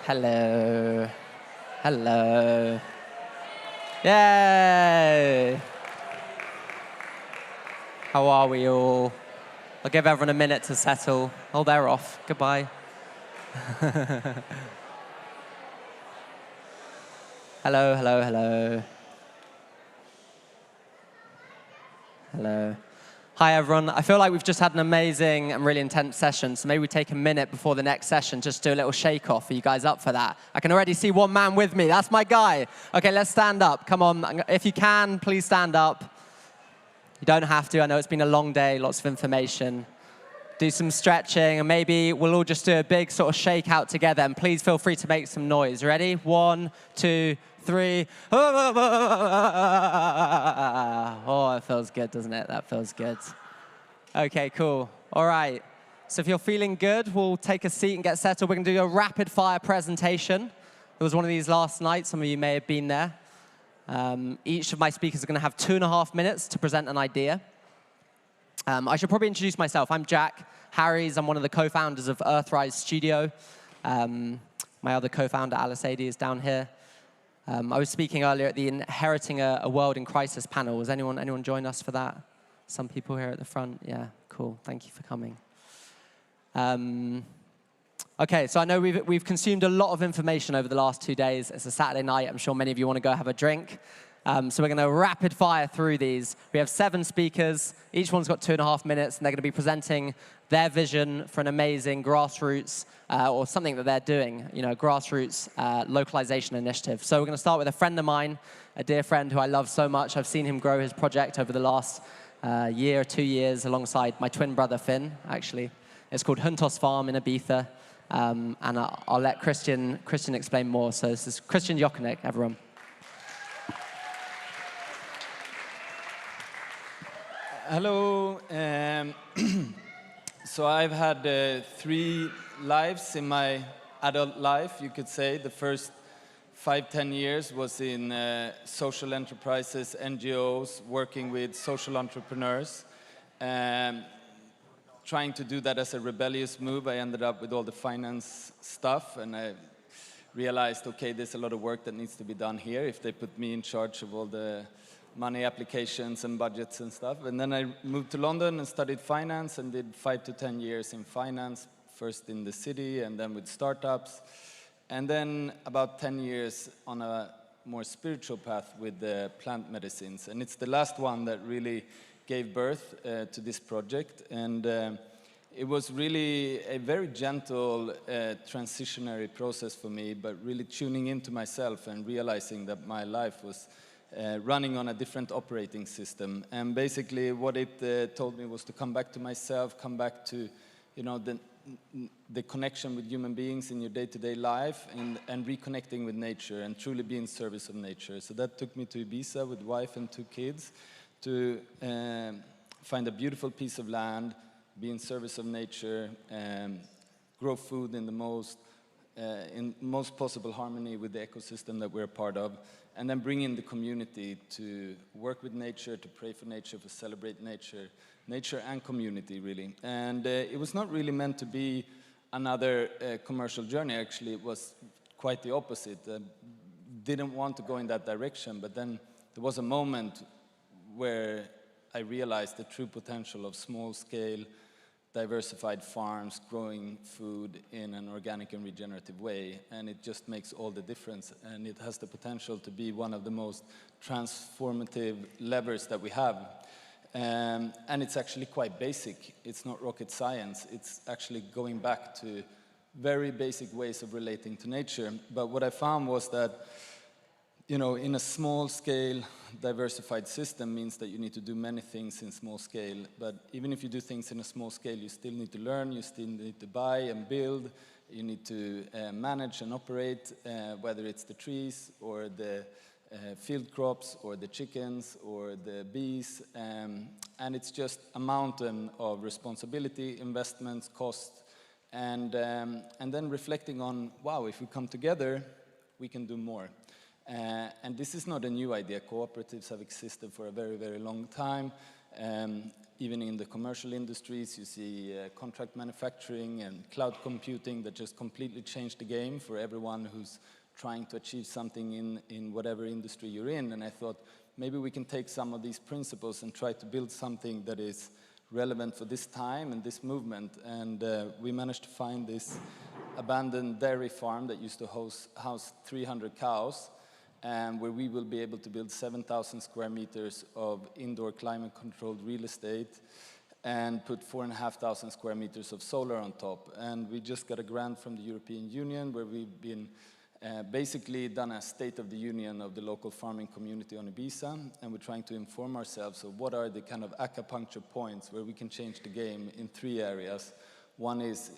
Hello. Hello. Yay. How are we all? I'll give everyone a minute to settle. Oh, they're off. Goodbye. Hello. Hello. Hi, everyone. I feel like we've just had an amazing and really intense session, so maybe we take a minute before the next session, just do a little shake-off. Are you guys up for that? I can already see one man with me. That's my guy. Okay, let's stand up. Come on. If you can, please stand up. You don't have to. I know it's been a long day, lots of information. Do some stretching, and maybe we'll all just do a big sort of shake out together, and please feel free to make some noise. Ready? 1, 2, 3. Oh, it feels good, doesn't it? That feels good. Okay, cool. All right. So if you're feeling good, we'll take a seat and get settled. We're going to do a rapid-fire presentation. There was one of these last night. Some of you may have been there. Each of my speakers are going to have 2.5 minutes to present an idea. I should probably introduce myself. I'm Jack Harries. I'm one of the co-founders of Earthrise Studio. My other co-founder, Alice Adey, is down here. I was speaking earlier at the Inheriting a World in Crisis panel. Was anyone join us for that? Some people here at the front. Yeah, cool. Thank you for coming. Okay, so I know we've consumed a lot of information over the last 2 days. It's a Saturday night. I'm sure many of you want to go have a drink. So we're going to rapid fire through these. We have 7 speakers. Each one's got 2.5 minutes, and they're going to be presenting their vision for an amazing grassroots or something that they're doing, grassroots localization initiative. So we're going to start with a friend of mine, a dear friend who I love so much. I've seen him grow his project over the last year or 2 years alongside my twin brother, Finn, actually. It's called Juntos Farm in Ibiza. And I'll let Christian explain more. So this is Christian Jochnick, everyone. Hello. So I've had 3 lives in my adult life, you could say. The first 5-10 years was in social enterprises, NGOs, working with social entrepreneurs. Trying to do that as a rebellious move, I ended up with all the finance stuff, and I realized, okay, there's a lot of work that needs to be done here if they put me in charge of all the money applications and budgets and stuff. And then I moved to London and studied finance and did 5 to 10 years in finance, first in the city and then with startups. And then about 10 years on a more spiritual path with the plant medicines. And it's the last one that really gave birth to this project. And it was really a very gentle transitionary process for me, but really tuning into myself and realizing that my life was running on a different operating system. And basically what it told me was to come back to myself, come back to the connection with human beings in your day-to-day life and reconnecting with nature and truly be in service of nature. So that took me to Ibiza with wife and 2 kids to find a beautiful piece of land, be in service of nature, grow food in the most possible harmony with the ecosystem that we're a part of, and then bring in the community to work with nature, to pray for nature, to celebrate nature and community, really. And it was not really meant to be another commercial journey, actually. It was quite the opposite. Didn't want to go in that direction, but then there was a moment where I realized the true potential of small-scale, diversified farms growing food in an organic and regenerative way, and it just makes all the difference, and it has the potential to be one of the most transformative levers that we have. And it's actually quite basic. It's not rocket science. It's actually going back to very basic ways of relating to nature. But what I found was that in a small-scale, diversified system means that you need to do many things in small scale. But even if you do things in a small scale, you still need to learn, you still need to buy and build, you need to manage and operate, whether it's the trees or the field crops or the chickens or the bees. And it's just a mountain of responsibility, investments, costs, and then reflecting on, wow, if we come together, we can do more. And this is not a new idea. Cooperatives have existed for a very, very long time. even in the commercial industries, you see contract manufacturing and cloud computing that just completely changed the game for everyone who's trying to achieve something in whatever industry you're in. And I thought, maybe we can take some of these principles and try to build something that is relevant for this time and this movement. And we managed to find this abandoned dairy farm that used to house 300 cows, and where we will be able to build 7,000 square meters of indoor climate-controlled real estate and put 4,500 square meters of solar on top. And we just got a grant from the European Union where we've been basically done a state of the union of the local farming community on Ibiza, and we're trying to inform ourselves of what are the kind of acupuncture points where we can change the game in 3 areas. One is,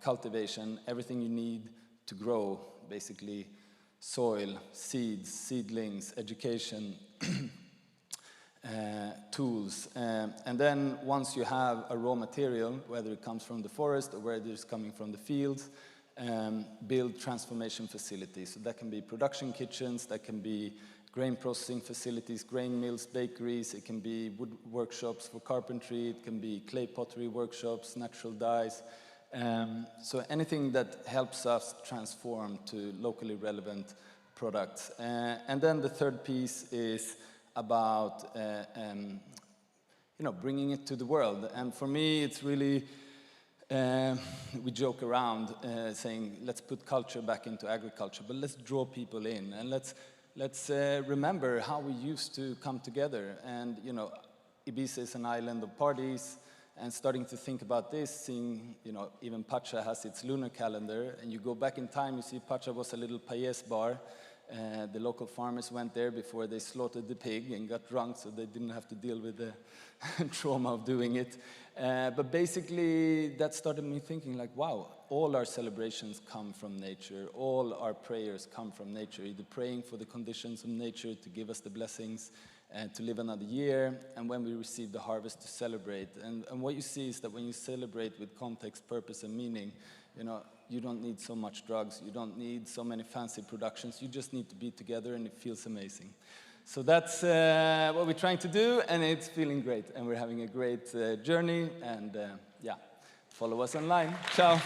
cultivation, everything you need to grow, basically soil, seeds, seedlings, education, tools. And then once you have a raw material, whether it comes from the forest or whether it's coming from the fields, build transformation facilities. So that can be production kitchens, that can be grain processing facilities, grain mills, bakeries, it can be wood workshops for carpentry, it can be clay pottery workshops, natural dyes. So anything that helps us transform to locally relevant products. And then the third piece is about bringing it to the world. And for me, it's really we joke around saying, let's put culture back into agriculture, but let's draw people in, and let's remember how we used to come together. And Ibiza is an island of parties, and starting to think about this, seeing even Pacha has its lunar calendar, and you go back in time, you see Pacha was a little payés bar. The local farmers went there before they slaughtered the pig and got drunk, so they didn't have to deal with the trauma of doing it. But basically, that started me thinking like, wow, all our celebrations come from nature. All our prayers come from nature, either praying for the conditions of nature to give us the blessings and to live another year, and when we receive the harvest to celebrate. And what you see is that when you celebrate with context, purpose, and meaning, you don't need so much drugs, you don't need so many fancy productions, you just need to be together, and it feels amazing. So that's what we're trying to do, and it's feeling great, and we're having a great journey, and follow us online. Ciao.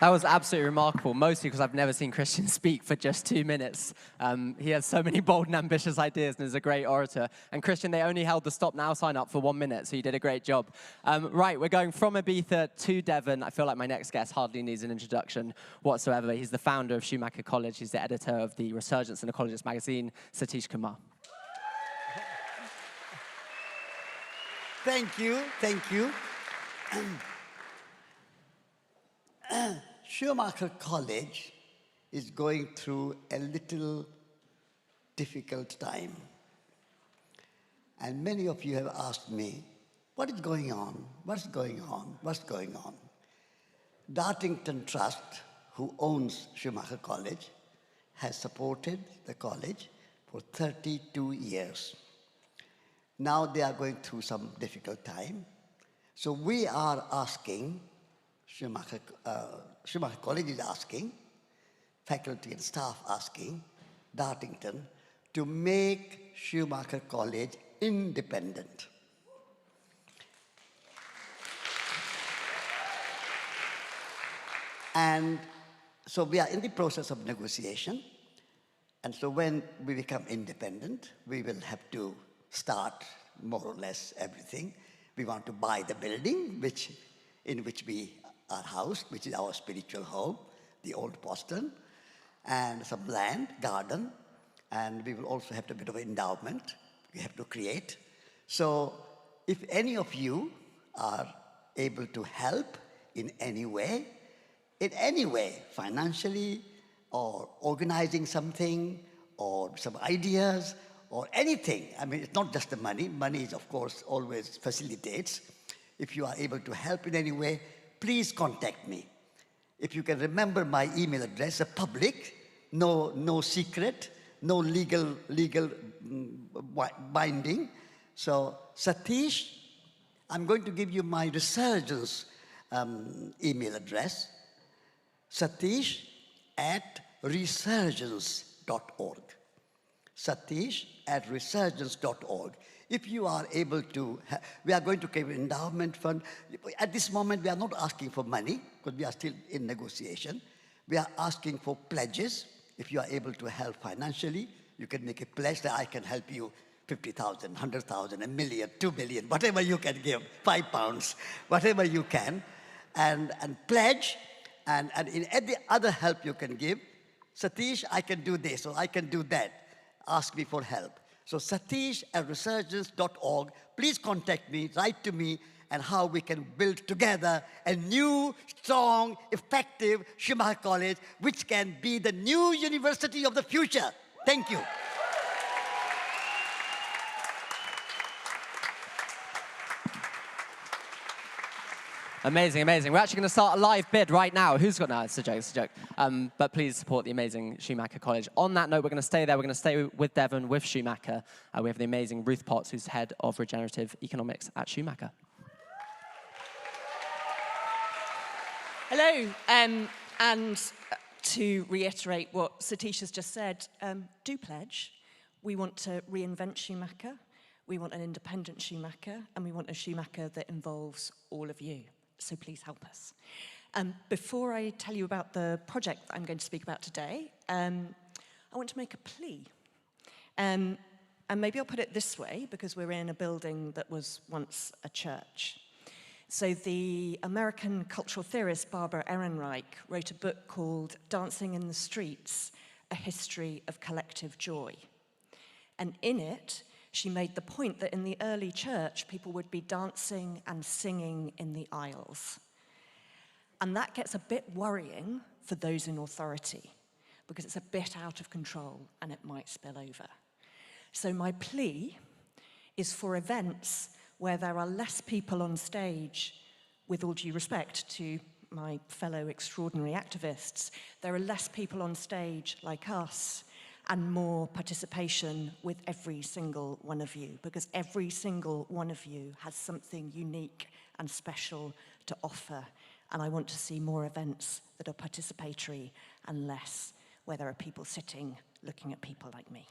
That was absolutely remarkable, mostly because I've never seen Christian speak for just 2 minutes. He has so many bold and ambitious ideas and is a great orator. And Christian, they only held the stop now sign up for 1 minute, so you did a great job. Right, we're going from Ibiza to Devon. I feel like my next guest hardly needs an introduction whatsoever. He's the founder of Schumacher College. He's the editor of the Resurgence and Ecologist magazine, Satish Kumar. Thank you, thank you. Schumacher College is going through a little difficult time. And many of you have asked me, what is going on? What's going on? What's going on? Dartington Trust, who owns Schumacher College, has supported the college for 32 years. Now they are going through some difficult time. So we are asking, Schumacher College is asking, faculty and staff asking, Dartington, to make Schumacher College independent. And so we are in the process of negotiation. And so when we become independent, we will have to start more or less everything. We want to buy the building in which we are housed, which is our spiritual home, the old postern, and some land, garden, and we will also have a bit of endowment we have to create. So if any of you are able to help in any way, financially, or organizing something, or some ideas, or anything. I mean, it's not just the money. Money is, of course, always facilitates. If you are able to help in any way, please contact me. If you can remember my email address, a public, no secret, no legal binding. So Satish, I'm going to give you my Resurgence email address, satish@resurgence.org. satish@resurgence.org. If you are able to, we are going to create an endowment fund. At this moment, we are not asking for money, because we are still in negotiation. We are asking for pledges. If you are able to help financially, you can make a pledge that I can help you 50,000, 100,000, $1 million, 2 million, whatever you can give, £5, whatever you can, and pledge, and in any other help you can give. Satish, I can do this, or I can do that. Ask me for help. So satish@resurgence.org, please contact me, write to me, and how we can build together a new, strong, effective Schumacher College, which can be the new university of the future. Thank you. Amazing, amazing. We're actually going to start a live bid right now. Who's got, no, it's a joke, it's a joke. But please support the amazing Schumacher College. On that note, we're going to stay there. We're going to stay with Devon, with Schumacher. We have the amazing Ruth Potts, who's head of regenerative economics at Schumacher. Hello, and to reiterate what Satish has just said, do pledge. We want to reinvent Schumacher. We want an independent Schumacher, and we want a Schumacher that involves all of you. So please help us. Before I tell you about the project that I'm going to speak about today, I want to make a plea. And maybe I'll put it this way, because we're in a building that was once a church. So the American cultural theorist Barbara Ehrenreich wrote a book called Dancing in the Streets, A History of Collective Joy. And in it, she made the point that in the early church, people would be dancing and singing in the aisles. And that gets a bit worrying for those in authority, because it's a bit out of control and it might spill over. So my plea is for events where there are less people on stage, with all due respect to my fellow extraordinary activists, there are less people on stage like us, and more participation with every single one of you, because every single one of you has something unique and special to offer. And I want to see more events that are participatory and less where there are people sitting looking at people like me.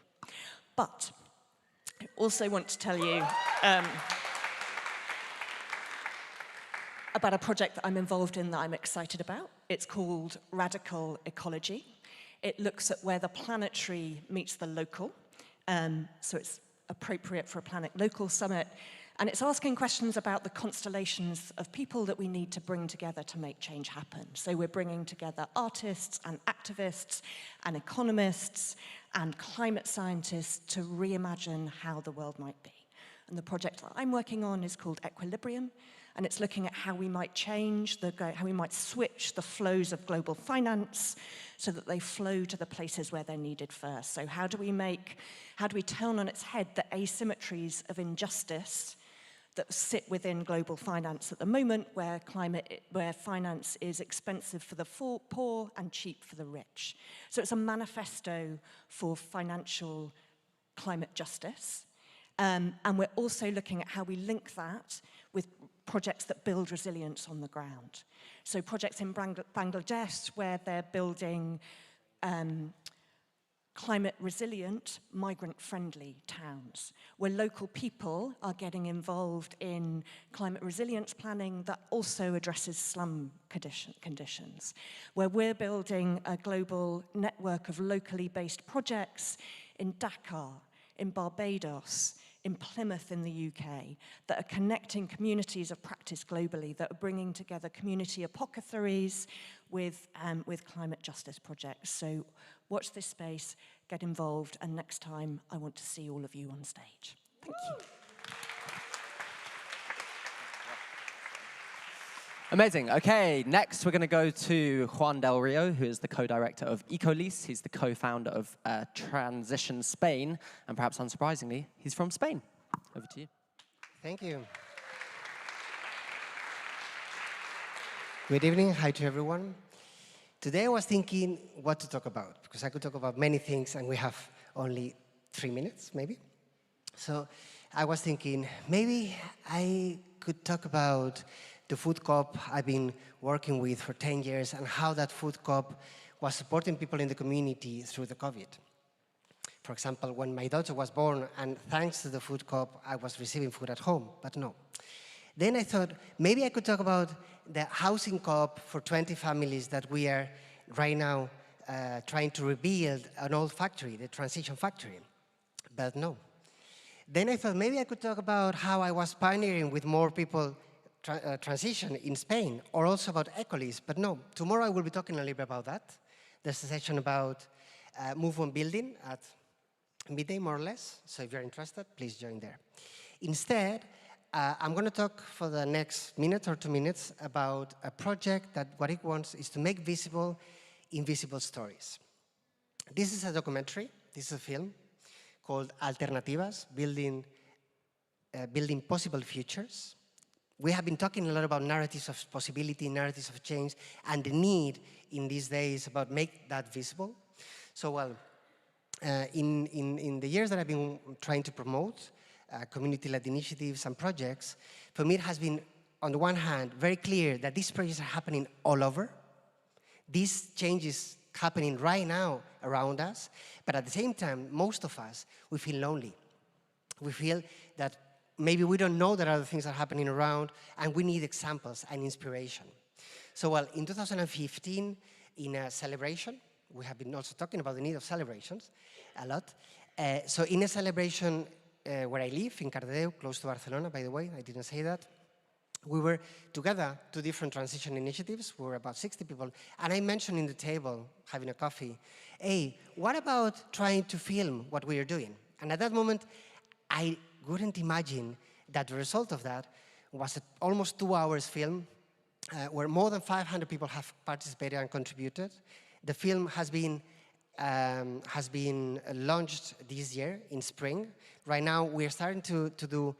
But I also want to tell you about a project that I'm involved in that I'm excited about. It's called Radical Ecology. It looks at where the planetary meets the local, so it's appropriate for a Planet Local Summit, and it's asking questions about the constellations of people that we need to bring together to make change happen. So we're bringing together artists and activists and economists and climate scientists to reimagine how the world might be. And the project that I'm working on is called Equilibrium, and it's looking at how we might change, how we might switch the flows of global finance so that they flow to the places where they're needed first. So how do we turn on its head the asymmetries of injustice that sit within global finance at the moment, where finance is expensive for the poor and cheap for the rich. So it's a manifesto for financial climate justice. And we're also looking at how we link that with projects that build resilience on the ground. So projects in Bangladesh where they're building climate-resilient, migrant-friendly towns, where local people are getting involved in climate resilience planning that also addresses slum conditions, where we're building a global network of locally based projects in Dakar, in Barbados, in Plymouth in the UK, that are connecting communities of practice globally, that are bringing together community apothecaries with climate justice projects. So watch this space, get involved, and next time I want to see all of you on stage. Thank you. Amazing. Okay, next we're going to go to Juan Del Rio, who is the co-director of Ecolis. He's the co-founder of Transition Spain, and perhaps unsurprisingly, he's from Spain. Over to you. Thank you. Good evening. Hi to everyone. Today I was thinking what to talk about, because I could talk about many things, and we have only 3 minutes, maybe. So I was thinking maybe I could talk about the food co-op I've been working with for 10 years and how that food co-op was supporting people in the community through the COVID. For example, when my daughter was born, and thanks to the food co-op, I was receiving food at home, but no. Then I thought, maybe I could talk about the housing co-op for 20 families that we are right now trying to rebuild an old factory, the transition factory, but no. Then I thought maybe I could talk about how I was pioneering with more people transition in Spain, or also about Ecolis, but no. Tomorrow I will be talking a little bit about that. There's a session about movement building at midday, more or less, so if you're interested, please join there. Instead, I'm going to talk for the next minute or 2 minutes about a project that what it wants is to make visible invisible stories. This is a documentary, this is a film called Alternativas, Building Possible Futures. We have been talking a lot about narratives of possibility, narratives of change, and the need in these days about make that visible. So, well, in the years that I've been trying to promote community-led initiatives and projects, for me it has been, on the one hand, very clear that these projects are happening all over. These changes happening right now around us, but at the same time, most of us, we feel lonely. We feel that maybe we don't know that other things are happening around, and we need examples and inspiration. So, well, in 2015, in a celebration, we have been also talking about the need of celebrations a lot. So in a celebration where I live, in Cardedeu, close to Barcelona, by the way, I didn't say that, we were together, 2 different transition initiatives. We were about 60 people. And I mentioned in the table, having a coffee, hey, what about trying to film what we are doing? And at that moment, I couldn't imagine that the result of that was an almost 2 hours film where more than 500 people have participated and contributed. The film has been launched this year in spring. Right now, we're starting to do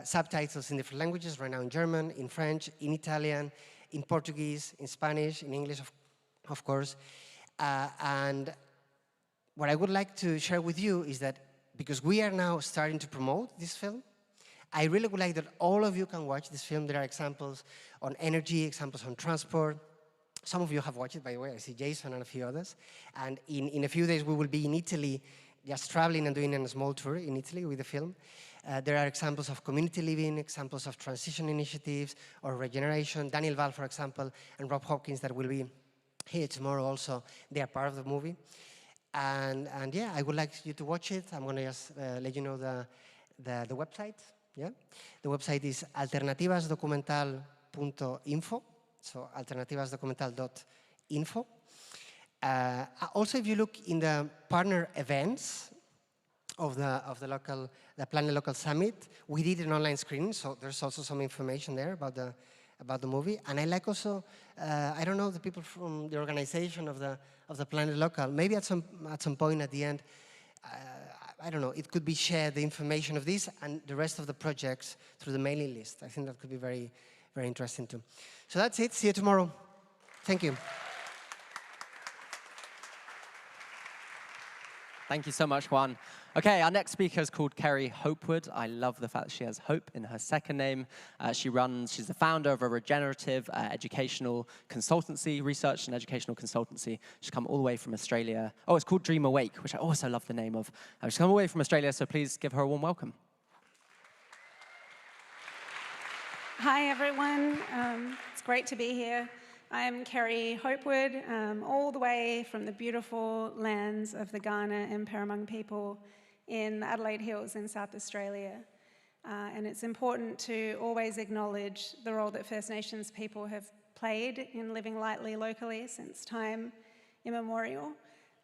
subtitles in different languages, right now in German, in French, in Italian, in Portuguese, in Spanish, in English, of course. And what I would like to share with you is that because we are now starting to promote this film, I really would like that all of you can watch this film. There are examples on energy, examples on transport. Some of you have watched it, by the way. I see Jason and a few others. And in a few days, we will be in Italy, just traveling and doing a small tour in Italy with the film. There are examples of community living, examples of transition initiatives or regeneration. Daniel Val, for example, and Rob Hopkins that will be here tomorrow also. They are part of the movie. And yeah, I would like you to watch it. I'm going to just let you know the website. Yeah, the website is alternativasdocumental.info. So alternativasdocumental.info. Also, if you look in the partner events of the Planet Local Summit, we did an online screening, so there's also some information there about the movie. And I like also, I don't know, the people from the organization of the Planet Local. Maybe at some point at the end, I don't know, it could be shared, the information of this and the rest of the projects through the mailing list. I think that could be very, very interesting too. So that's it. See you tomorrow. Thank you. Thank you so much, Juan. Okay, our next speaker is called Keri Hopeward. I love the fact that she has hope in her second name. She's the founder of a regenerative educational consultancy, research and educational consultancy. She's come all the way from Australia. Oh, it's called Dream Awake, which I also love the name of. She's come all the way from Australia, so please give her a warm welcome. Hi, everyone. It's great to be here. I'm Keri Hopeward, all the way from the beautiful lands of the Kaurna and Paramung people in the Adelaide Hills in South Australia. And it's important to always acknowledge the role that First Nations people have played in living lightly locally since time immemorial.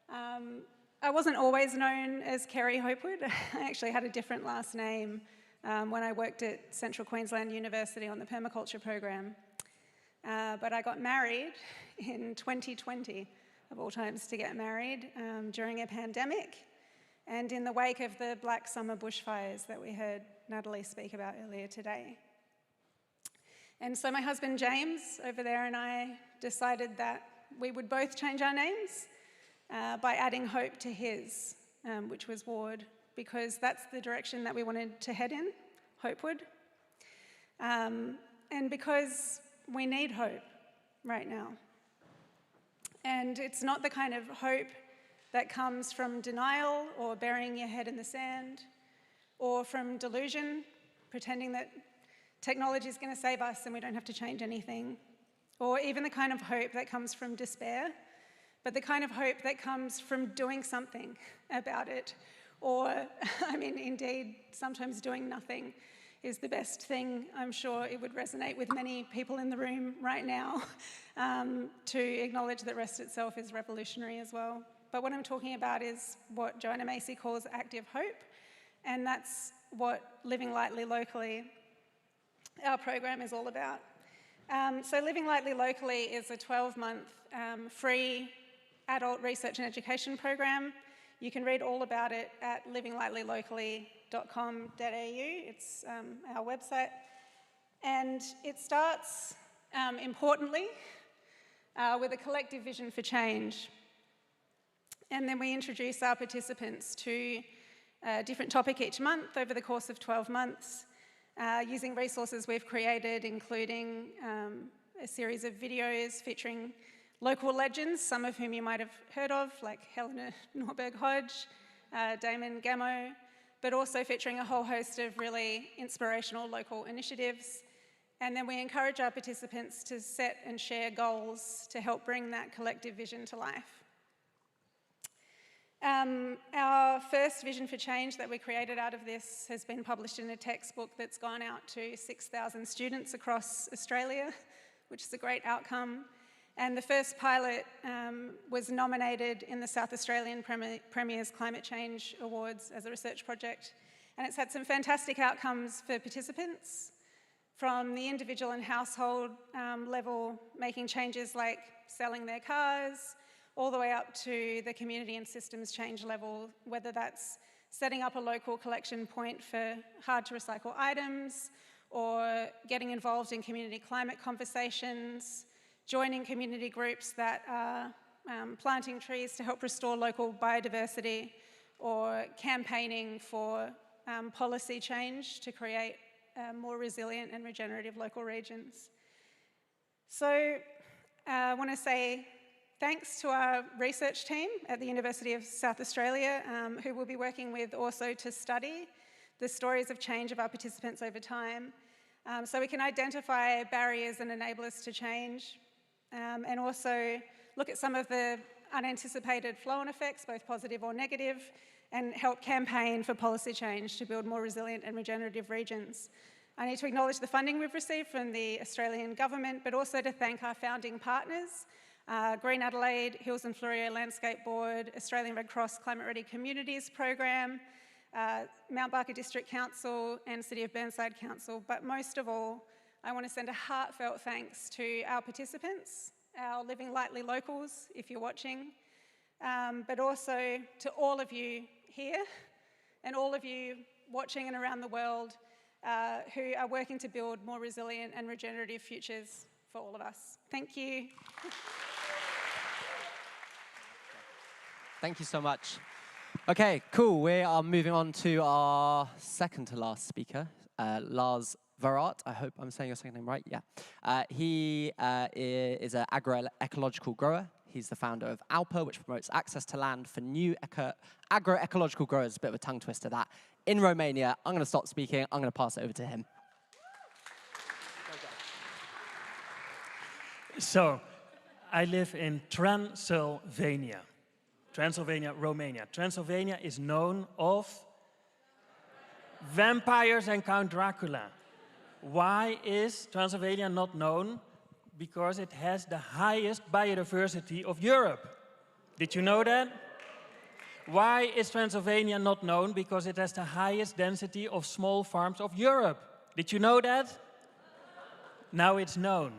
I wasn't always known as Keri Hopeward. I actually had a different last name when I worked at Central Queensland University on the permaculture program. But I got married in 2020, of all times to get married, during a pandemic and in the wake of the Black Summer bushfires that we heard Nathalie speak about earlier today. And so my husband James over there and I decided that we would both change our names by adding hope to his, which was Ward, because that's the direction that we wanted to head in, Hopeward. And because we need hope right now. And it's not the kind of hope that comes from denial or burying your head in the sand, or from delusion, pretending that technology is going to save us and we don't have to change anything, or even the kind of hope that comes from despair, but the kind of hope that comes from doing something about it, or, I mean, indeed, sometimes doing nothing is the best thing. I'm sure it would resonate with many people in the room right now to acknowledge that rest itself is revolutionary as well. But what I'm talking about is what Joanna Macy calls active hope, and that's what Living Lightly Locally, our program, is all about. So Living Lightly Locally is a 12-month free adult research and education program. You can read all about it at livinglightly.locally.com.au. It's our website. And it starts, importantly, with a collective vision for change. And then we introduce our participants to a different topic each month over the course of 12 months, using resources we've created, including a series of videos featuring local legends, some of whom you might have heard of, like Helena Norberg-Hodge, Damon Gamo, but also featuring a whole host of really inspirational local initiatives. And then we encourage our participants to set and share goals to help bring that collective vision to life. Our first vision for change that we created out of this has been published in a textbook that's gone out to 6,000 students across Australia, which is a great outcome. And the first pilot was nominated in the South Australian Premier's Climate Change Awards as a research project. And it's had some fantastic outcomes for participants, from the individual and household level, making changes like selling their cars, all the way up to the community and systems change level, whether that's setting up a local collection point for hard-to-recycle items, or getting involved in community climate conversations, joining community groups that are planting trees to help restore local biodiversity, or campaigning for policy change to create more resilient and regenerative local regions. So I want to say thanks to our research team at the University of South Australia, who we'll be working with also to study the stories of change of our participants over time, so we can identify barriers and enablers to change, and also look at some of the unanticipated flow-on effects, both positive or negative, and help campaign for policy change to build more resilient and regenerative regions. I need to acknowledge the funding we've received from the Australian government, but also to thank our founding partners, Green Adelaide, Hills and Fleurieu Landscape Board, Australian Red Cross Climate Ready Communities Program, Mount Barker District Council and City of Burnside Council. But most of all, I want to send a heartfelt thanks to our participants, our Living Lightly locals, if you're watching, but also to all of you here and all of you watching and around the world who are working to build more resilient and regenerative futures for all of us. Thank you. Thank you so much. Okay, cool. We are moving on to our second to last speaker, Lars Veraart. I hope I'm saying your second name right. Yeah. He is an agroecological grower. He's the founder of ALPA, which promotes access to land for new agroecological growers. A bit of a tongue twister, that. In Romania. I'm going to stop speaking. I'm going to pass it over to him. So, I live in Transylvania, Romania. Transylvania is known of vampires and Count Dracula. Why is Transylvania not known? Because it has the highest biodiversity of Europe. Did you know that? Why is Transylvania not known? Because it has the highest density of small farms of Europe. Did you know that? Now it's known.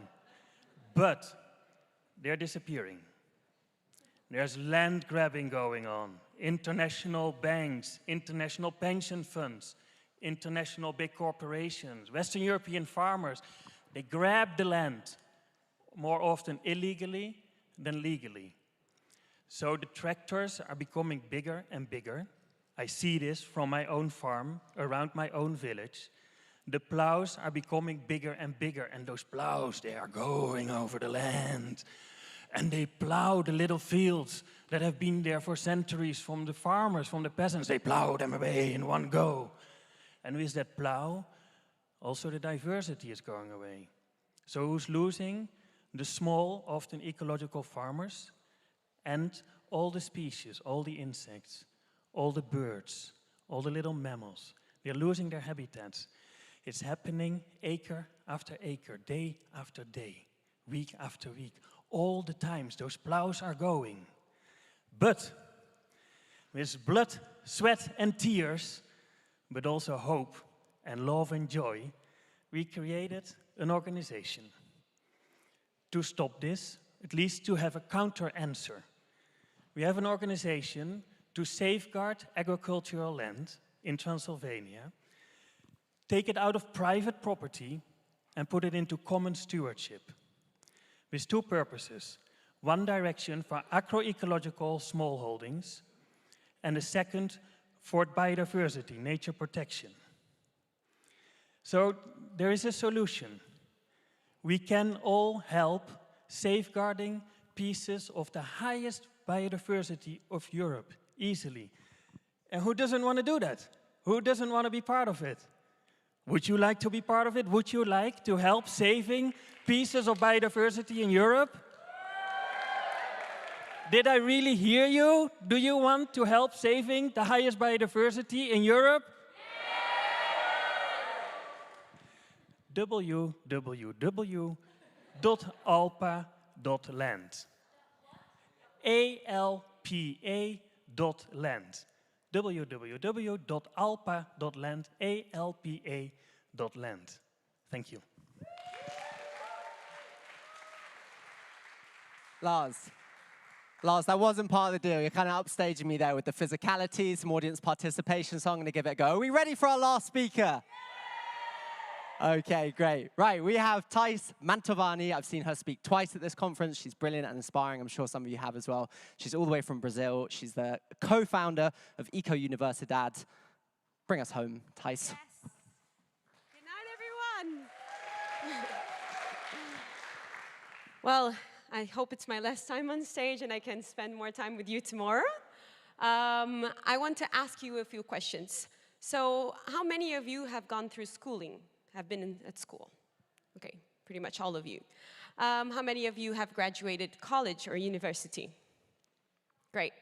But they're disappearing. There's land grabbing going on. International banks, international pension funds, international big corporations, Western European farmers, they grab the land more often illegally than legally. So the tractors are becoming bigger and bigger. I see this from my own farm, around my own village. The plows are becoming bigger and bigger, and those plows, they are going over the land. And they plow the little fields that have been there for centuries from the farmers, from the peasants. They plow them away in one go. And with that plow, also the diversity is going away. So who's losing? The small, often ecological farmers, and all the species, all the insects, all the birds, all the little mammals. They're losing their habitats. It's happening acre after acre, day after day, week after week. All the times those plows are going. But with blood, sweat and tears, but also hope and love and joy, we created an organization to stop this, at least to have a counter-answer. We have an organization to safeguard agricultural land in Transylvania, take it out of private property and put it into common stewardship, with two purposes. One direction for agroecological smallholdings, and the second for biodiversity, nature protection. So there is a solution. We can all help safeguarding pieces of the highest biodiversity of Europe easily. And who doesn't want to do that? Who doesn't want to be part of it? Would you like to be part of it? Would you like to help saving pieces of biodiversity in Europe? Did I really hear you? Do you want to help saving the highest biodiversity in Europe? www.alpa.land. ALPA.land. www.alpa.land. ALPA.land. Thank you. Lars, that wasn't part of the deal. You're kind of upstaging me there with the physicality, some audience participation, so I'm going to give it a go. Are we ready for our last speaker? Okay, great. Right, we have Thais Mantovani. I've seen her speak twice at this conference. She's brilliant and inspiring. I'm sure some of you have as well. She's all the way from Brazil. She's the co-founder of Eco Universidade. Bring us home, Thais. Yes. Good night, everyone. Well, I hope it's my last time on stage and I can spend more time with you tomorrow. I want to ask you a few questions. So, how many of you have gone through schooling? Have been at school? Okay, pretty much all of you. How many of you have graduated college or university? Great.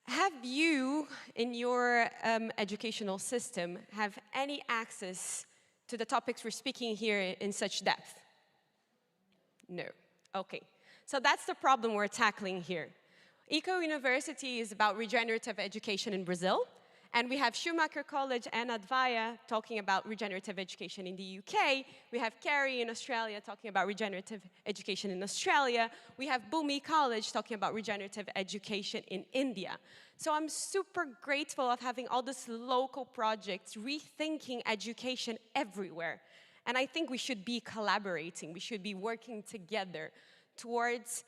Have you, in your educational system, have any access to the topics we're speaking here in such depth? No. Okay. So that's the problem we're tackling here. Eco University is about regenerative education in Brazil. And we have Schumacher College and Advaya talking about regenerative education in the UK. We have Keri in Australia talking about regenerative education in Australia. We have Bhumi College talking about regenerative education in India. So I'm super grateful of having all these local projects rethinking education everywhere. And I think we should be collaborating. We should be working together towards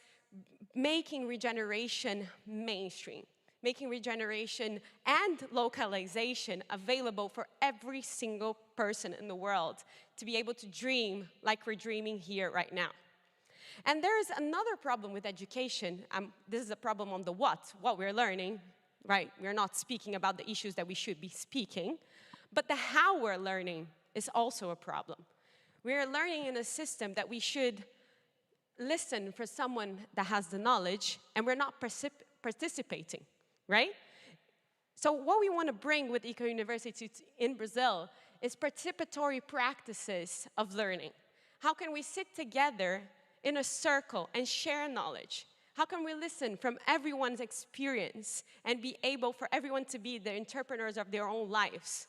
making regeneration mainstream, making regeneration and localization available for every single person in the world to be able to dream like we're dreaming here right now. And there's another problem with education. This is a problem on the what we're learning, right? We're not speaking about the issues that we should be speaking, but the how we're learning is also a problem. We're learning in a system that we should listen for someone that has the knowledge, and we're not participating. Right? So what we want to bring with Eco University in Brazil is participatory practices of learning. How can we sit together in a circle and share knowledge? How can we listen from everyone's experience and be able for everyone to be the entrepreneurs of their own lives?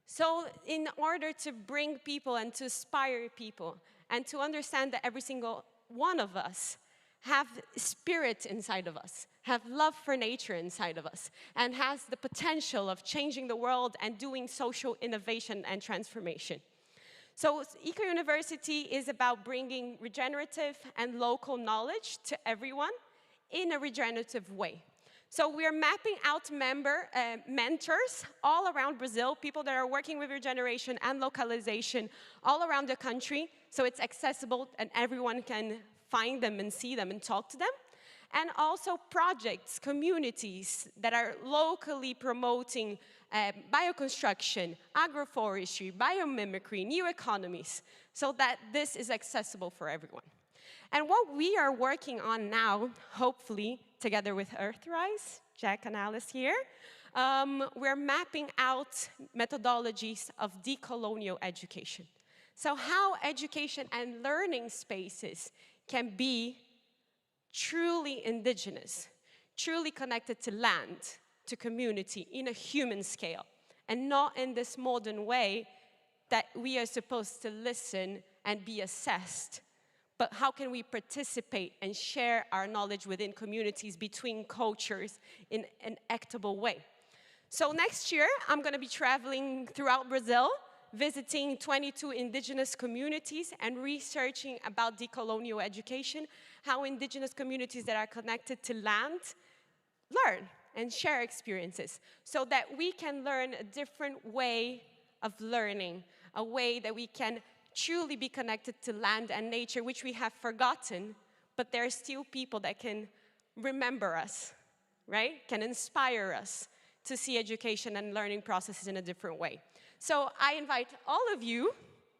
So in order to bring people and to inspire people and to understand that every single one of us have spirit inside of us, have love for nature inside of us, and has the potential of changing the world and doing social innovation and transformation. So Eco University is about bringing regenerative and local knowledge to everyone in a regenerative way. So we're mapping out mentors all around Brazil, people that are working with regeneration and localization all around the country, so it's accessible and everyone can find them and see them and talk to them. And also projects, communities that are locally promoting bioconstruction, agroforestry, biomimicry, new economies, so that this is accessible for everyone. And what we are working on now, hopefully, together with Earthrise, Jack and Alice here, we're mapping out methodologies of decolonial education. So how education and learning spaces can be truly indigenous, truly connected to land, to community, in a human scale, and not in this modern way that we are supposed to listen and be assessed, but how can we participate and share our knowledge within communities, between cultures, in an equitable way. So next year, I'm going to be traveling throughout Brazil, visiting 22 indigenous communities and researching about decolonial education, how indigenous communities that are connected to land learn and share experiences, so that we can learn a different way of learning, a way that we can truly be connected to land and nature, which we have forgotten, but there are still people that can remember us, right? Can inspire us to see education and learning processes in a different way. So I invite all of you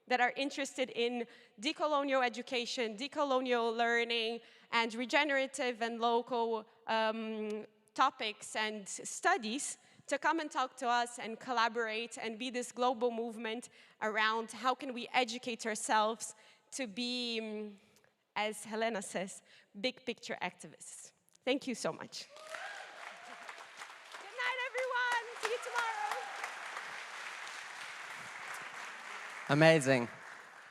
that are interested in decolonial education, decolonial learning, and regenerative and local topics and studies to come and talk to us and collaborate and be this global movement around how can we educate ourselves to be, as Helena says, big picture activists. Thank you so much. Good night, everyone. See you tomorrow. Amazing.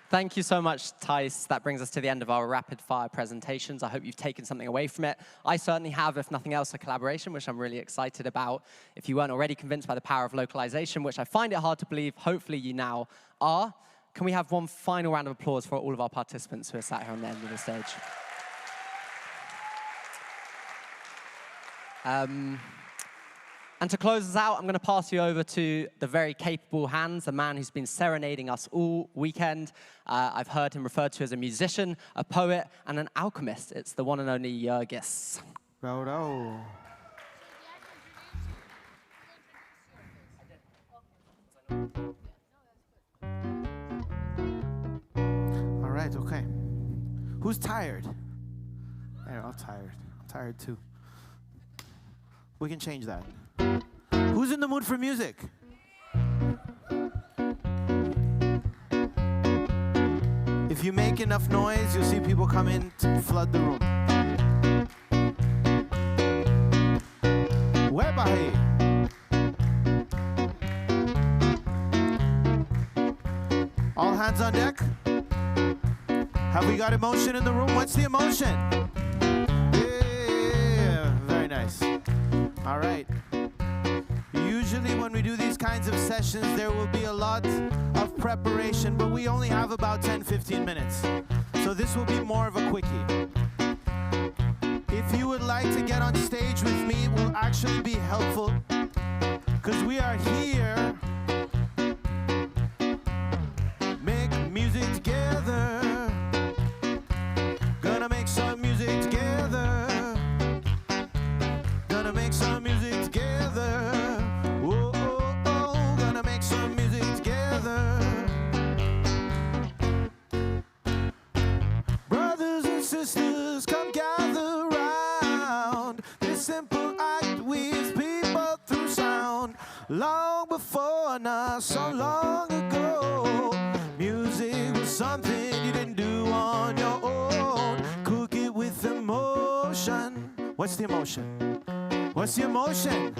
Thank you so much, Thijs. That brings us to the end of our rapid-fire presentations. I hope you've taken something away from it. I certainly have, if nothing else, a collaboration, which I'm really excited about. If you weren't already convinced by the power of localization, which I find it hard to believe, hopefully you now are. Can we have one final round of applause for all of our participants who are sat here on the end of the stage? And to close us out, I'm going to pass you over to the very capable Hans, a man who's been serenading us all weekend. I've heard him referred to as a musician, a poet, and an alchemist. It's the one and only Jurgis. Bravo. All right, okay. Who's tired? There, I'm tired. I'm tired too. We can change that. Who's in the mood for music? If you make enough noise, you'll see people come in to flood the room. Webahi. All hands on deck. Have we got emotion in the room? What's the emotion? Yeah, very nice. All right. Usually when we do these kinds of sessions, there will be a lot of preparation, but we only have about 10-15 minutes. So this will be more of a quickie. If you would like to get on stage with me, it will actually be helpful, because we are here. Make music together. Gonna make some music together. Gonna make some music together. Oh, oh, oh, gonna make some music together. Brothers and sisters, come gather round. This simple act weaves people through sound. Long before now, so long ago, music was something you didn't do on your own. Cook it with emotion. What's the emotion? What's the emotion?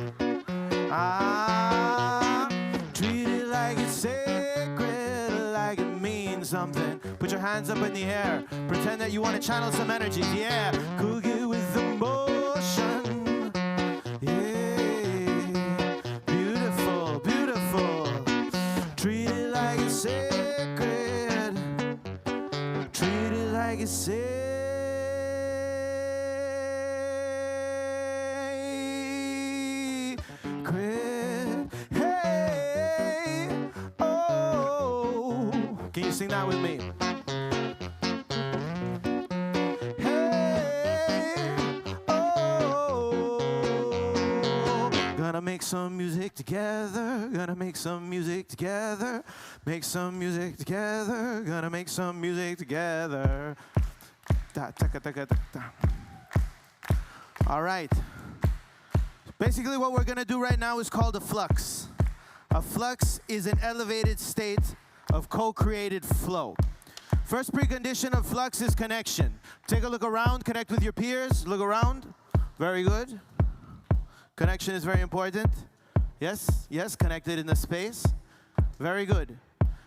Treat it like it's sacred, like it means something. Put your hands up in the air. Pretend that you want to channel some energy. Yeah, cook it with emotion. Yeah, beautiful, beautiful. Treat it like it's sacred. Treat it like it's sacred. Hey, oh. Can you sing that with me? some music together, gonna make some music together, make some music together, gonna make some music together. Da, taka, taka, taka, ta. All right. Basically what we're gonna do right now is called a flux. A flux is an elevated state of co-created flow. First precondition of flux is connection. Take a look around, connect with your peers, look around. Very good. Connection is very important. Yes, yes, connected in the space. Very good.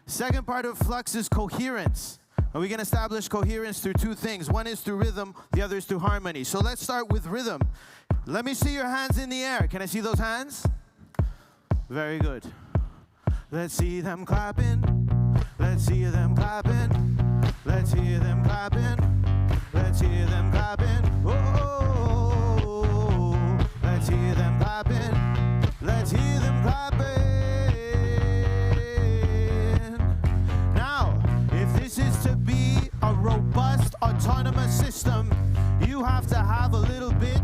Second part of flux is coherence. And we can establish coherence through two things. One is through rhythm, the other is through harmony. So let's start with rhythm. Let me see your hands in the air. Can I see those hands? Very good. Let's see them clapping. Let's see them clapping. Let's hear them clapping. Let's hear them clapping. Oh, let's hear them clapping. Let's hear them clapping. Now, if this is to be a robust, autonomous system, you have to have a little bit,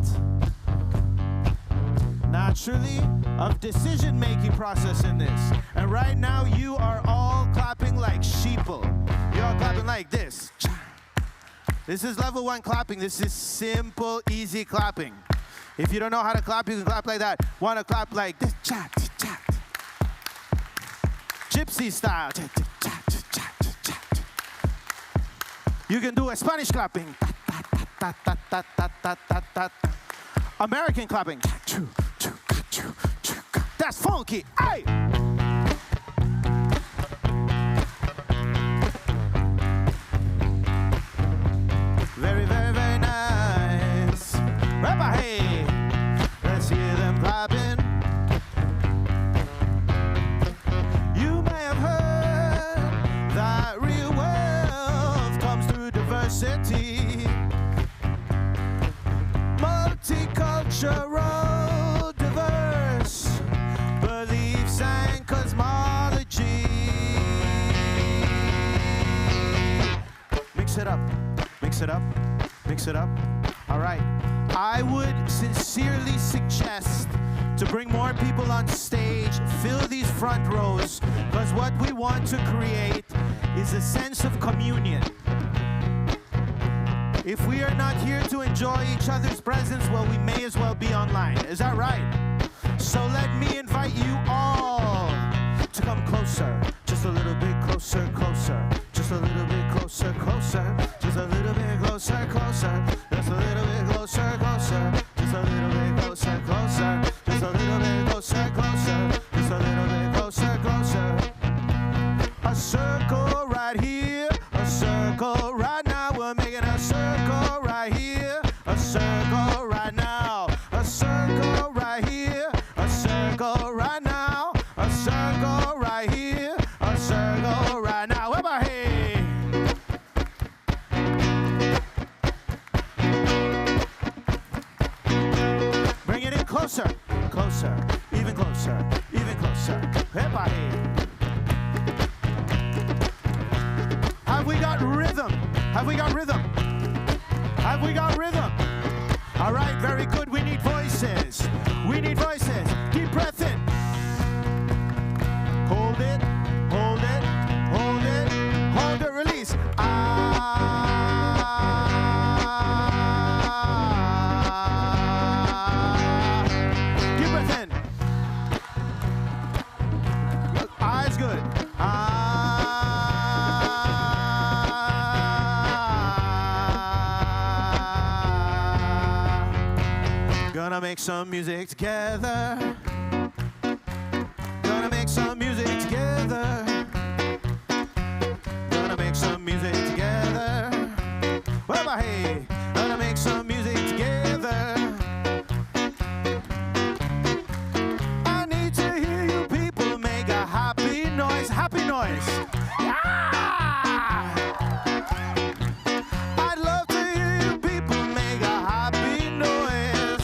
naturally, of decision-making process in this. And right now, you are all clapping like sheeple. You're all clapping like this. This is level 1 clapping. This is simple, easy clapping. If you don't know how to clap, you can clap like that. Want to clap like this? Chat, chat. Gypsy style. You can do a Spanish clapping. American clapping. That's funky. Hey! Very, very, very nice. Rapper, hey! Let's hear them clapping. You may have heard that real wealth comes through diversity. Multicultural, diverse beliefs and cosmology. Mix it up, mix it up, mix it up. All right. I would sincerely suggest to bring more people on stage, fill these front rows, because what we want to create is a sense of communion. If we are not here to enjoy each other's presence, well, we may as well be online. Is that right? So let me invite you all to come closer. Just a little bit closer, closer. Just a little bit closer, closer. Just a little bit closer, closer. Just a little bit closer, closer. Just a little bit closer, closer. Just a little bit closer, closer. Just a little bit closer, closer. A circle right here. A circle right now. We're making a circle right here. A circle right now. A circle right here. A circle right now. A circle right here. A circle right now. What about hey? Bring it in closer. Closer. Even closer. Even closer. What about hey? Have we got rhythm? Have we got rhythm? Have we got rhythm? All right, very good. We need voices. We need voices. Deep breath in. Hold it, hold it, hold it, hold it, release. Deep breath in. Eyes good. Gonna make some music together. Gonna make some music together. Gonna make some music together. What about hey? Gonna make some music together. I need to hear you people make a happy noise. Happy noise. I'd love to hear you people make a happy noise.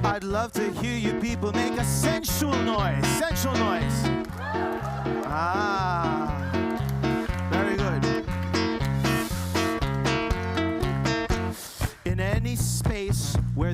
I'd love to hear you people make a sensual noise. Sensual noise. Very good. In any space where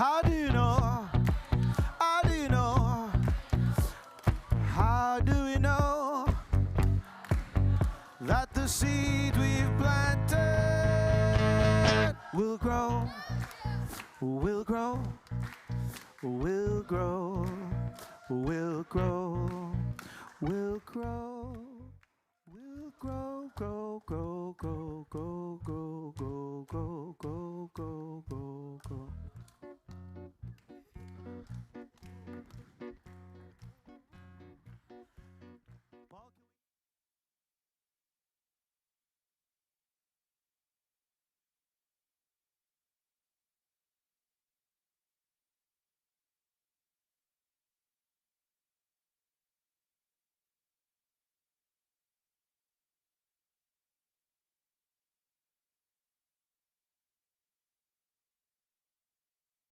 How do you know? How do you know? How do we know that the seed we've planted will grow, will grow, will grow, will grow?